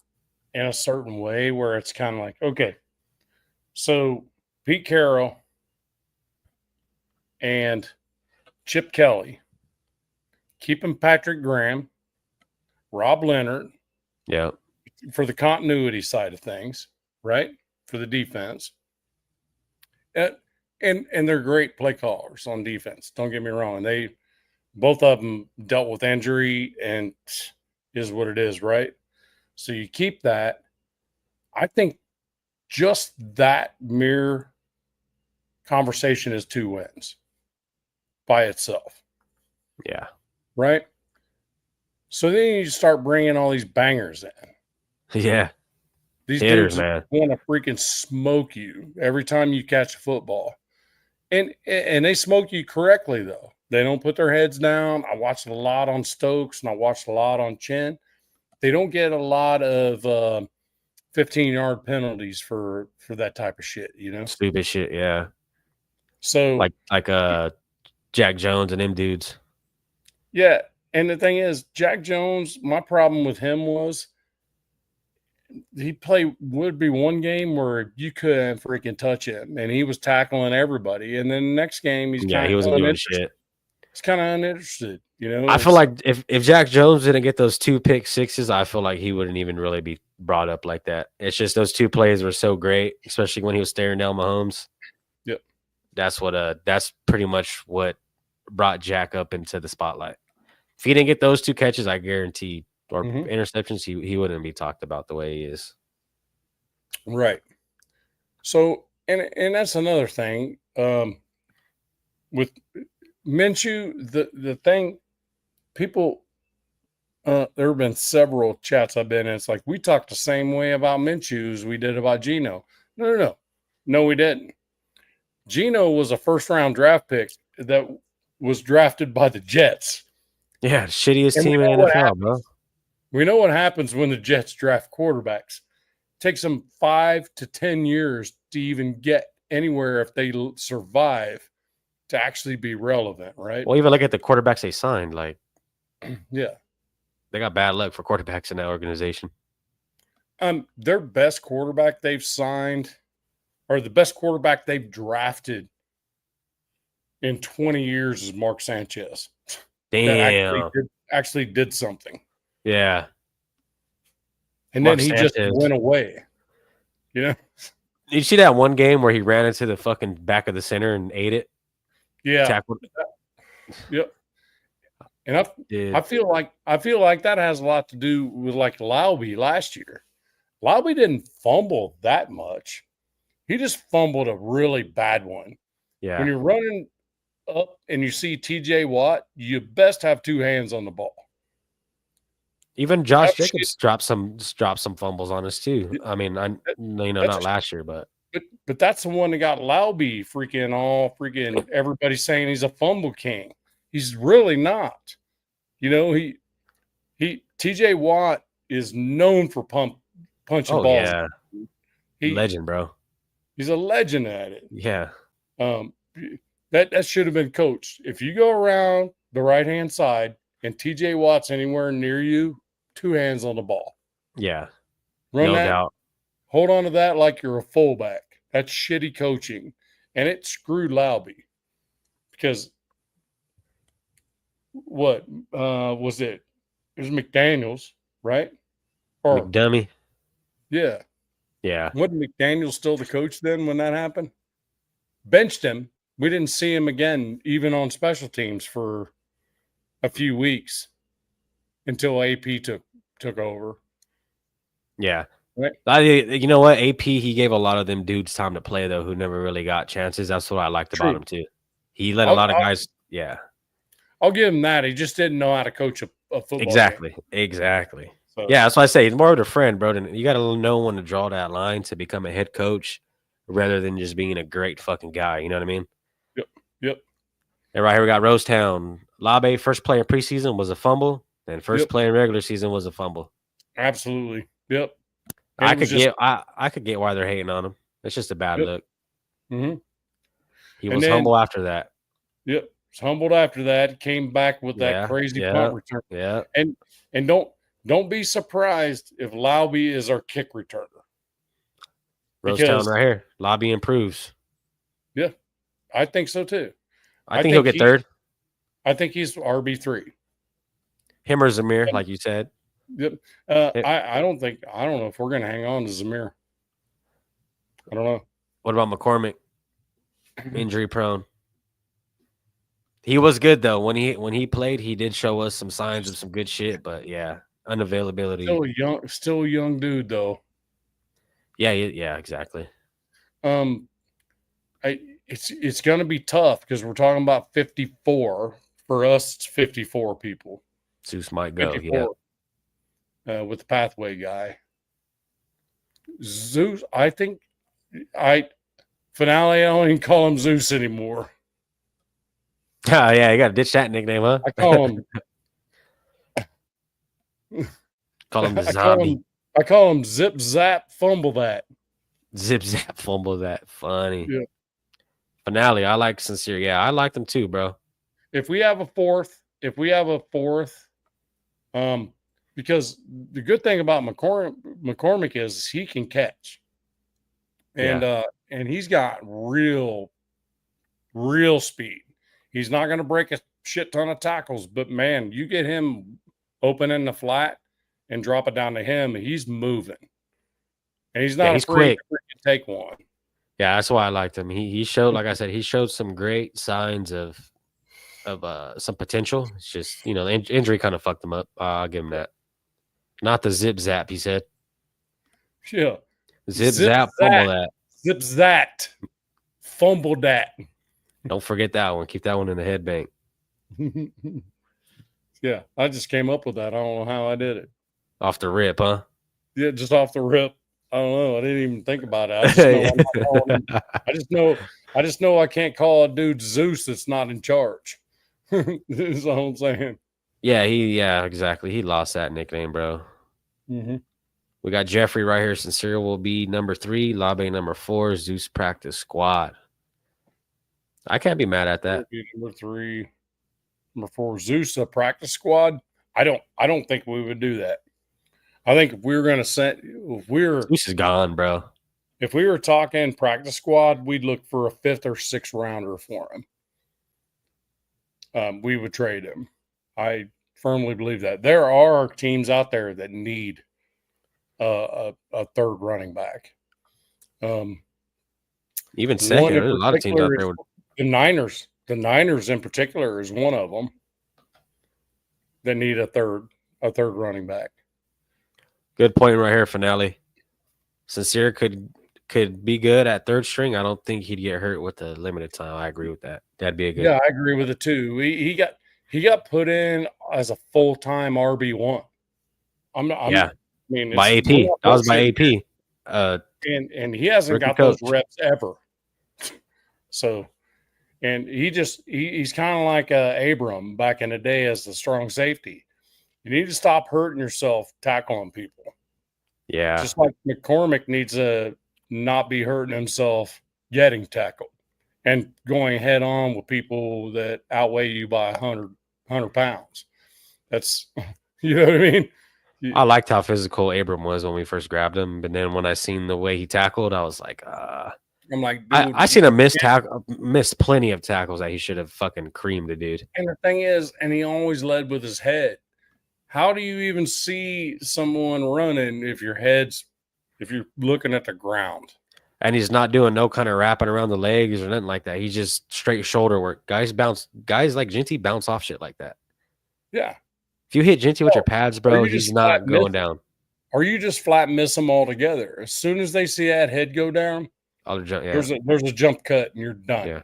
in a certain way where it's kind of like, okay, so Pete Carroll and Chip Kelly, keeping Patrick Graham, Rob Leonard, Yeah. for the continuity side of things, right? For the defense. And they're great play callers on defense. Don't get me wrong. They both of them dealt with injury and is what it is, right? So you keep that. I think just that mere conversation is 2 wins by itself, Yeah. right? So then you start bringing all these bangers in. Yeah. These Hitters, dudes man. want to freaking smoke you every time you catch a football. And they smoke you correctly, though. They don't put their heads down. I watched a lot on Stokes and I watched a lot on Chin. They don't get a lot of 15-yard penalties for that type of shit, you know? Stupid shit. Yeah. So Like Jack Jones and them dudes. yeah. And the thing is, Jack Jones, my problem with him was would be one game where you couldn't freaking touch him and he was tackling everybody. And then the next game, he wasn't doing shit. He's kind of uninterested, you know? I feel like if Jack Jones didn't get those 2 pick sixes, I feel like he wouldn't even really be brought up like that. It's just those 2 plays were so great, especially when he was staring down Mahomes. Yep. That's pretty much what brought Jack up into the spotlight. If he didn't get those 2 catches, I guarantee, or interceptions, he wouldn't be talked about the way he is. Right. So, and that's another thing. With Minshew, the thing, people, there have been several chats I've been in. It's like, we talked the same way about Minshew as we did about Geno. No, we didn't. Geno was a first-round draft pick that was drafted by the Jets. Yeah, shittiest And we team in know the what NFL, bro. We know what happens when the Jets draft quarterbacks. It takes them 5 to 10 years to even get anywhere if they survive to actually be relevant, right? Well, even look at the quarterbacks they signed. Like, Yeah. they got bad luck for quarterbacks in that organization. Their best quarterback they've signed, or the best quarterback they've drafted in 20 years, is Mark Sanchez. Damn. That actually did something. Yeah. And Mark then he Sanchez. just went away. You know? Did you see that one game where he ran into the fucking back of the center and ate it? Yeah. Tackled? Yep. And I feel like that has a lot to do with like Laube last year. Laube didn't fumble that much. He just fumbled a really bad one. Yeah. When you're running up and you see TJ Watt, you best have 2 hands on the ball. Even Josh Jacobs dropped some fumbles on us too. I mean, not last year, but that's the one that got Laube freaking everybody saying he's a fumble king. He's really not. You know, he TJ Watt is known for punching balls. Yeah. Legend, bro. He's a legend at it. Yeah. That should have been coached. If you go around the right-hand side and TJ Watt's anywhere near you, 2 hands on the ball. Yeah. Run no that. Doubt. Hold on to that like you're a fullback. That's shitty coaching. And it screwed Laube. Because what was it? It was McDaniels, right? Or McDummy. yeah. Yeah. Wasn't McDaniels still the coach then when that happened? Benched him. We didn't see him again, even on special teams, for a few weeks until AP took over. Yeah. Right. You know what? AP, he gave a lot of them dudes time to play, though, who never really got chances. That's what I liked about him, too. He let a lot of guys. Yeah. I'll give him that. He just didn't know how to coach a football Exactly. game. Exactly. So, yeah, that's why I say he's more of a friend, bro. And you got to know when to draw that line to become a head coach rather than just being a great fucking guy. You know what I mean? Yep. And right here we got Rosetown. Laube, first play in preseason was a fumble, and first play in regular season was a fumble. Absolutely. Yep. I could get why they're hating on him. It's just a bad look. Mm-hmm. He was humble after that. Yep. Was humbled after that. Came back with that crazy punt return. Yeah. And don't be surprised if Laube is our kick returner. Rosetown right here. Laube improves. Yeah. I think so too. I think he'll get third. I think he's RB3. Him or Zamir, like you said. Yep. It- I don't know if we're going to hang on to Zamir. I don't know. What about McCormick? Injury prone. He was good though. When he played, he did show us some signs of some good shit. But yeah, unavailability. Still a young dude though. Yeah, exactly. It's going to be tough because we're talking about 54. For us, it's 54 people. Zeus might go. 54 with the pathway guy. Zeus, I think Finale, I don't even call him Zeus anymore. Yeah. Oh yeah, you got to ditch that nickname, huh? I call him Call him the zombie. I call him Zip Zap Fumble That. Zip zap fumble that. Funny. Yeah. Finale. I like Sincere. Yeah, I like them too, bro. If we have a fourth, because the good thing about McCormick is he can catch, and he's got real speed. He's not going to break a shit ton of tackles, but man, you get him open in the flat and drop it down to him, he's moving, and he's not he's afraid quick to freaking take one. Yeah, that's why I liked him. He showed, like I said, he showed some great signs of some potential. It's just, the injury kind of fucked him up. I'll give him that. Not the zip zap, he said. Yeah. Zip zap, fumble that. Zip that. Fumble that. Don't forget that one. Keep that one in the head bank. Yeah, I just came up with that. I don't know how I did it. Off the rip, huh? Yeah, just off the rip. I don't know. I didn't even think about it. I just know I can't call a dude Zeus that's not in charge. That's all I'm saying. Yeah, exactly. He lost that nickname, bro. Mm-hmm. We got Jeffrey right here. Sincere will be number 3, Labe number 4, Zeus practice squad. I can't be mad at that. Number 3, number 4, Zeus a practice squad. I don't think we would do that. I think if we were going to Zeus is gone, bro. If we were talking practice squad, we'd look for a 5th or 6th rounder for him. We would trade him. I firmly believe that. There are teams out there that need a 3rd running back. Even second, there's a lot of teams out there. The Niners in particular is one of them that need a third running back. Good point right here, Finale. Sincere could be good at 3rd string. I don't think he'd get hurt with the limited time. I agree with that. That'd be a good. Yeah, I agree with it too. He got put in as a full-time RB1. By AP. That was by AP. And he hasn't got those reps ever. So, and he's kind of like Abram back in the day as the strong safety. You need to stop hurting yourself tackling people. Yeah. Just like McCormick needs to not be hurting himself getting tackled and going head on with people that outweigh you by 100 pounds. That's, you know what I mean? I liked how physical Abram was when we first grabbed him, but then when I seen the way he tackled, I was like, I'm like, dude, I seen him miss plenty of tackles that he should have fucking creamed the dude. And the thing is, and he always led with his head. How do you even see someone running if you're looking at the ground? And he's not doing no kind of wrapping around the legs or nothing like that. He's just straight shoulder work. Guys like Genty bounce off shit like that. Yeah. If you hit Genty with your pads, bro, he's not going down. Or you just flat miss them altogether. As soon as they see that head go down, there's a jump cut and you're done. Yeah.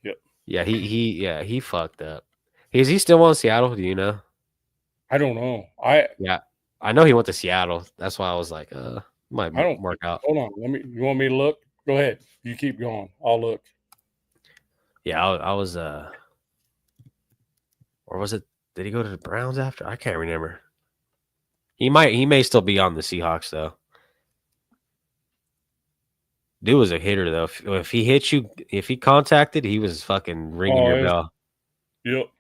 Yep. Yeah, he fucked up. Is he still on Seattle? Do you know? I don't know. I know he went to Seattle. That's why I was like, might work out. Hold on. You want me to look? Go ahead. You keep going. I'll look. Yeah, I was or was it, did he go to the Browns after? I can't remember. He may still be on the Seahawks though. Dude was a hitter though. If he hit you, if he contacted, he was fucking ringing your bell. Yep.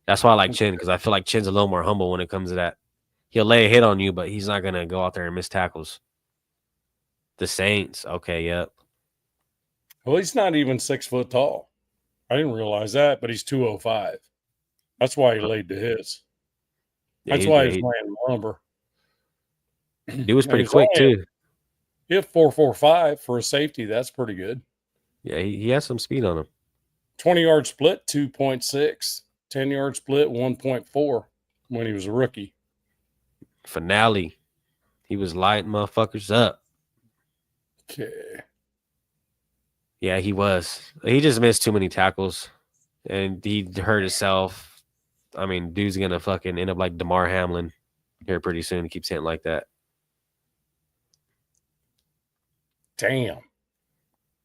That's why I like Chin, because I feel like Chin's a little more humble when it comes to that. He'll lay a hit on you, but he's not gonna go out there and miss tackles. The Saints, okay, yep. Well, he's not even 6 foot tall. I didn't realize that, but he's 205. That's why he laid to his. Yeah, That's why yeah, he's laying lumber. he was And pretty he's quick only too. he had 4.45 for a safety. That's pretty good. Yeah, he has some speed on him. 20-yard split, 2.6. 10-yard split, 1.4 when he was a rookie. Finale, he was lighting motherfuckers up. Okay. Yeah, he was. He just missed too many tackles, and he hurt himself. I mean, dude's gonna fucking end up like DeMar Hamlin here pretty soon. He keeps hitting like that. Damn.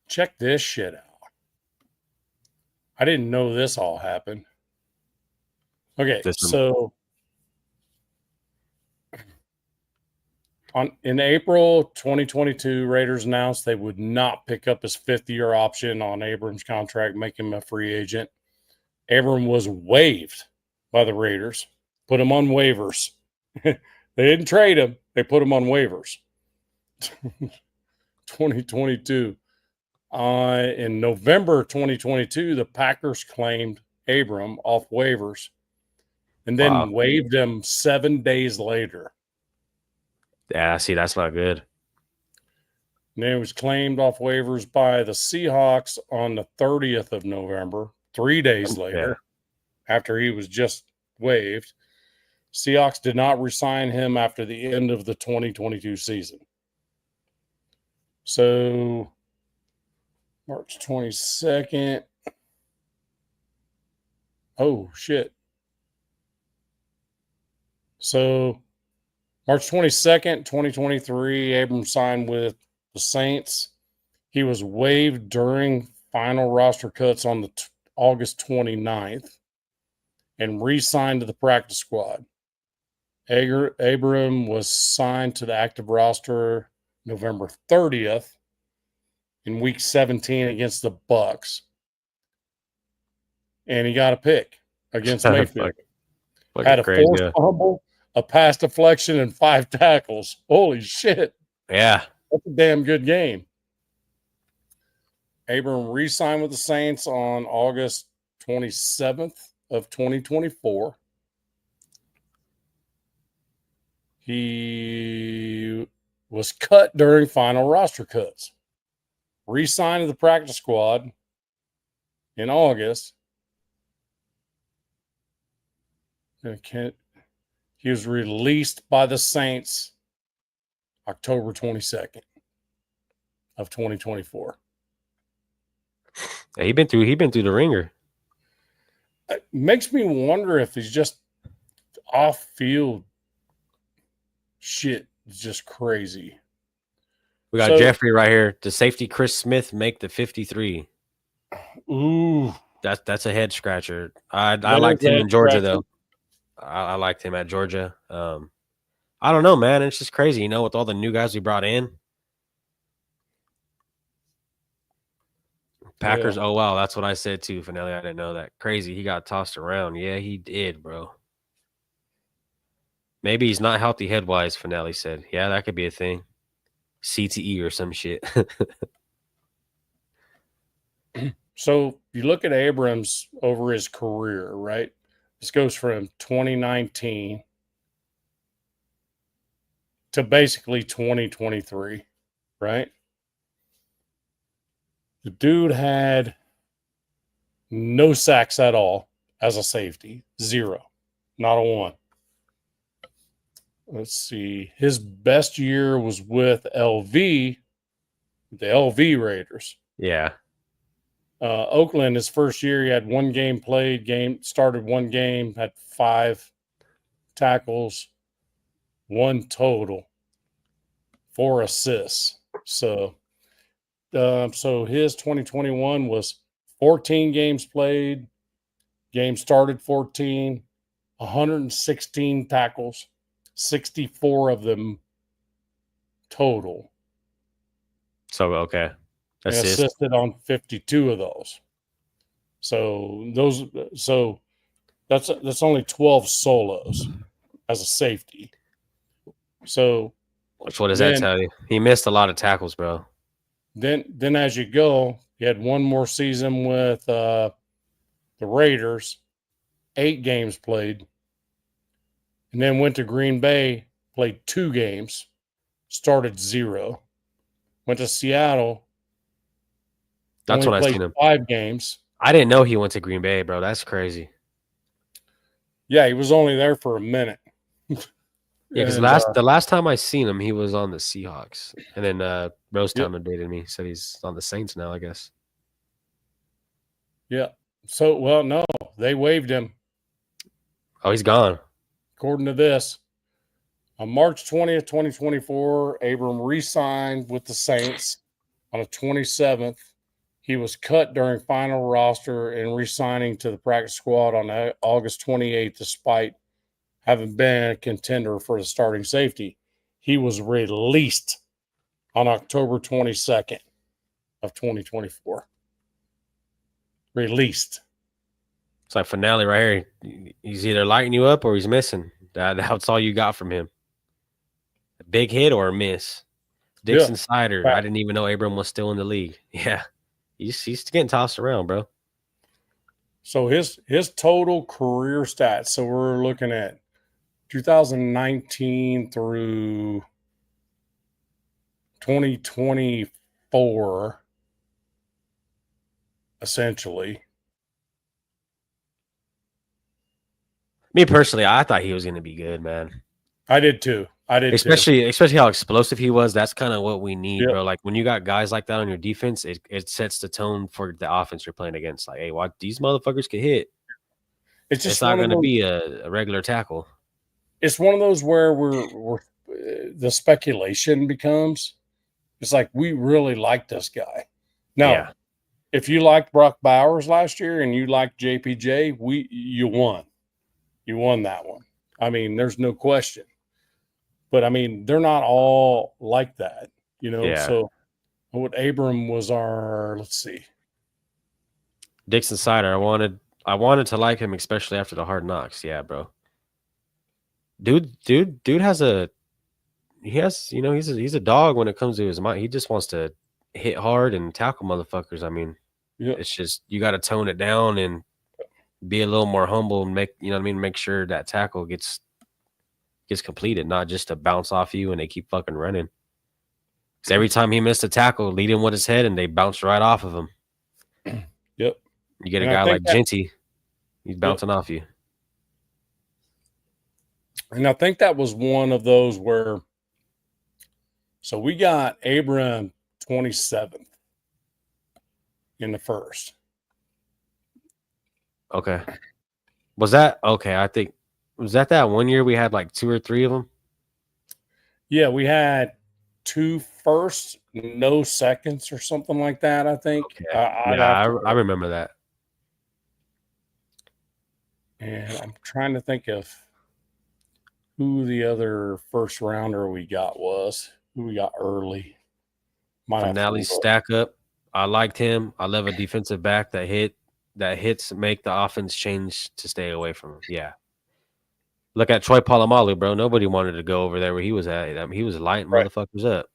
Check this shit out. I didn't know this all happened. Okay, so in April 2022, Raiders announced they would not pick up his 5th-year option on Abrams' contract, making him a free agent. Abram was waived by the Raiders, put him on waivers. They didn't trade him, they put him on waivers. 2022. In November 2022, the Packers claimed Abram off waivers and then waived him 7 days later. Yeah, see, that's not good. And then it was claimed off waivers by the Seahawks on the 30th of November, 3 days later, after he was just waived. Seahawks did not re-sign him after the end of the 2022 season. So, March 22nd. Oh, shit. So, March 22nd, 2023, Abrams signed with the Saints. He was waived during final roster cuts on the August 29th and re-signed to the practice squad. Abram was signed to the active roster November 30th in week 17 against the Bucks. And he got a pick against Mayfield. Had a forced fumble, a pass deflection, and 5 tackles. Holy shit. Yeah. That's a damn good game. Abram re-signed with the Saints on August 27th of 2024. He was cut during final roster cuts. Re-signed to the practice squad in August. He was released by the Saints October 22nd of 2024. Yeah, he been through the ringer. It makes me wonder if he's just off-field shit is just crazy. We got Jeffrey right here. Does safety Chris Smith make the 53? Ooh. That's a head scratcher. I liked him in Georgia, though. I liked him at Georgia. I don't know, man. It's just crazy, with all the new guys we brought in. Packers, oh, wow. That's what I said, too, Finale. I didn't know that. Crazy. He got tossed around. Yeah, he did, bro. Maybe he's not healthy head-wise, Finale said. Yeah, that could be a thing. CTE or some shit. So you look at Abrams over his career, right? This goes from 2019 to basically 2023, right? The dude had no sacks at all as a safety. 0. Not a 1. Let's see. His best year was with LV, the LV Raiders. Yeah. Oakland, his first year, he had 1 game played, started 1 game, had 5 tackles, 1 total, 4 assists. So his 2021 was 14 games played, games started 14, 116 tackles, 64 of them total. So, okay. Assisted on 52 of those. So that's only 12 solos as a safety. So what does that tell you? He missed a lot of tackles, bro. Then as you go, he had 1 more season with the Raiders, 8 games played, and then went to Green Bay, played 2 games, started 0. Went to Seattle, That's only when I played seen him. 5 games. I didn't know he went to Green Bay, bro. That's crazy. Yeah, he was only there for a minute. Yeah, because And, the last time I seen him, he was on the Seahawks, and then Rose Yep. Time updated me, said he's on the Saints now. I guess. yeah. So, well, no, they waived him, Oh, he's gone. according to this. On March 20th, 2024, Abram re-signed with the Saints. On the 27th, he was cut during final roster and re-signing to the practice squad on August 28th, despite having been a contender for the starting safety. He was released on October 22nd of 2024. Released. It's like finale right here. He's either lighting you up or he's missing. That's all you got from him. A big hit or a miss. Dixon Sider. I didn't even know Abram was still in the league. Yeah, he's getting tossed around, bro. So his total career stats. So we're looking at 2019 through 2024, essentially. Me personally, I thought he was going to be good, man. I did too. Especially how explosive he was. That's kind of what we need, Yep. bro. Like when you got guys like that on your defense, it sets the tone for the offense you're playing against. Like, hey, what these motherfuckers could hit. It's just It's not going to those, be a regular tackle. it's one of those where we're the speculation becomes. It's like we really like this guy. Now, Yeah. if you liked Brock Bowers last year and you liked JPJ, you won. You won that one. I mean, there's no question. But I mean, they're not all like that, you know. Yeah. So what Abram was our, let's see. Dixon Sider, I wanted to like him, especially after the Hard Knocks. Yeah, bro. Dude has he's a dog when it comes to his mind. He just wants to hit hard and tackle motherfuckers. I mean, It's just you got to tone it down and be a little more humble and make sure that tackle gets completed, not just to bounce off you and they keep fucking running. Because every time he missed a tackle, lead him with his head and they bounce right off of him. Yep. You get a And I guy think like Genty, he's bouncing off you. And I think that was one of those where, so we got Abram 27th in the first. Okay. Was that okay? I think was that 1 year we had like 2 or 3 of them? Yeah, we had 2 firsts, no seconds or something like that, I think. Okay. I remember that. And I'm trying to think of who the other first rounder we got was. Who we got early. Finale stack up. I liked him. I love a defensive back that hits make the offense change to stay away from him. Yeah. Look at Troy Polamalu, bro. Nobody wanted to go over there where he was at. I mean, he was lighting motherfuckers up.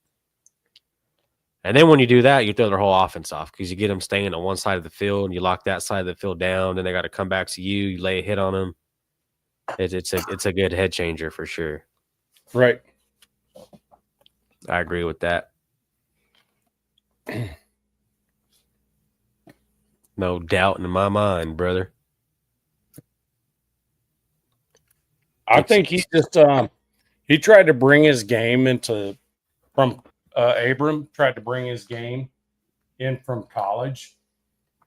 And then when you do that, you throw their whole offense off because you get them staying on one side of the field and you lock that side of the field down. Then they got to come back to you. You lay a hit on them. It's a good head changer for sure. Right. I agree with that. No doubt in my mind, brother. I think he just he tried to bring his game from Abram tried to bring his game in from college.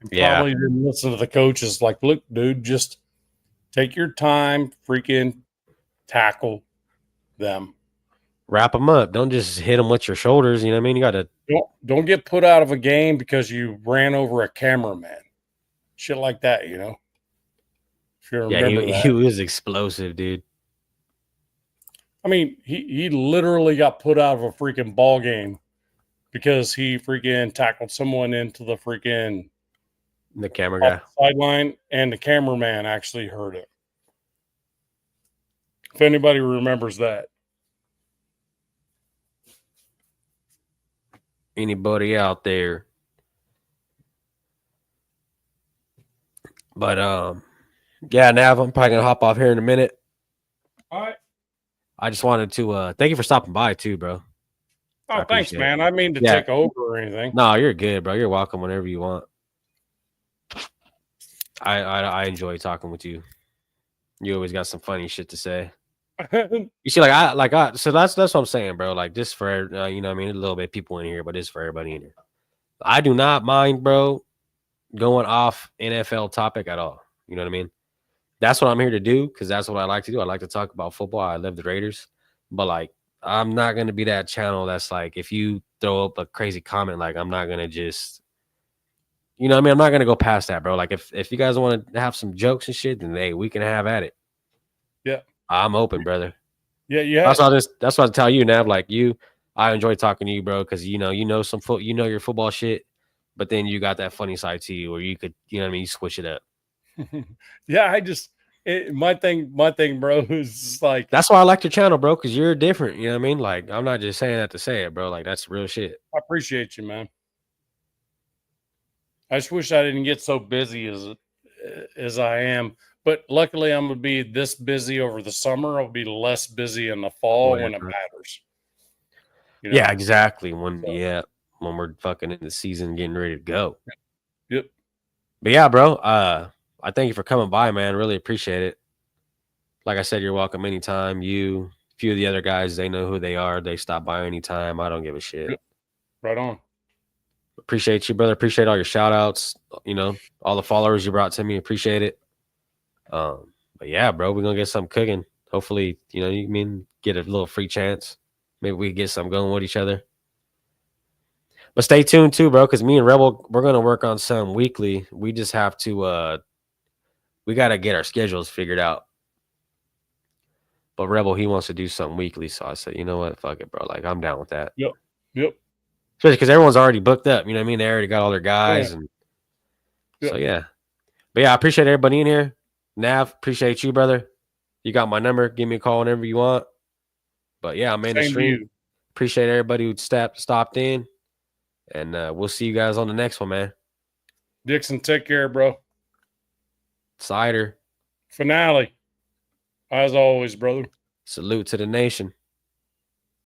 And probably didn't listen to the coaches. Like, look, dude, just take your time, freaking tackle them. Wrap them up. Don't just hit them with your shoulders. You know what I mean? You got to don't get put out of a game because you ran over a cameraman. Shit like that, you know. If you remember that. He was explosive, dude. I mean, he literally got put out of a freaking ball game because he freaking tackled someone into the freaking the camera guy sideline, and the cameraman actually heard it. If anybody remembers that. Anybody out there? But yeah, Nav, I'm probably gonna hop off here in a minute. All right. I just wanted to thank you for stopping by too, bro. Oh, I thanks, appreciate it. man. I mean to Yeah. take over or anything. No, you're good, bro. You're welcome whenever you want. I enjoy talking with you. You always got some funny shit to say. You see, so that's what I'm saying, bro. Like, just for you know, what I mean, a little bit of people in here, but it's for everybody in here. I do not mind, bro, going off NFL topic at all. You know what I mean? That's what I'm here to do because that's what I like to do. I like to talk about football. I love the Raiders, but like, I'm not gonna be that channel that's like, if you throw up a crazy comment, like, I'm not gonna just, you know what I mean? I'm not gonna go past that, bro. Like, if you guys want to have some jokes and shit, then hey, we can have at it. Yeah. I'm open, brother. Yeah. That's what I tell you, Nav. Like I enjoy talking to you, bro, because you know your football shit, but then you got that funny side to you where you could, you know what I mean, you switch it up. Yeah, my thing, bro, is like, That's why I like your channel, bro, because you're different. You know what I mean? Like, I'm not just saying that to say it, bro. Like, that's real shit. I appreciate you, man. I just wish I didn't get so busy as I am. But luckily, I'm gonna be this busy over the summer. I'll be less busy in the fall when it matters. You know? Yeah, exactly. When we're fucking in the season, getting ready to go. Yep. But yeah, bro. I thank you for coming by, man. Really appreciate it. Like I said, you're welcome anytime. You, a few of the other guys, they know who they are. They stop by anytime. I don't give a shit. Yep. Right on. Appreciate you, brother. Appreciate all your shout outs. You know, all the followers you brought to me. Appreciate it. But yeah, bro, we're gonna get something cooking. Hopefully, you know, you mean get a little free chance. Maybe we get something going with each other. But stay tuned too, bro, because me and Rebel, we're gonna work on some weekly. We just have to we gotta get our schedules figured out. But Rebel, he wants to do something weekly. So I said, you know what? Fuck it, bro. Like, I'm down with that. Yep. Especially because everyone's already booked up. You know what I mean? They already got all their guys. Yeah. And so, yeah. But yeah, I appreciate everybody in here. Nav, appreciate you, brother. You got my number. Give me a call whenever you want. But yeah, I'm in the Same to stream. you. Appreciate everybody who stopped in. And we'll see you guys on the next one, man. Dixon, take care, bro. Cider. Finale. As always, brother. Salute to the nation.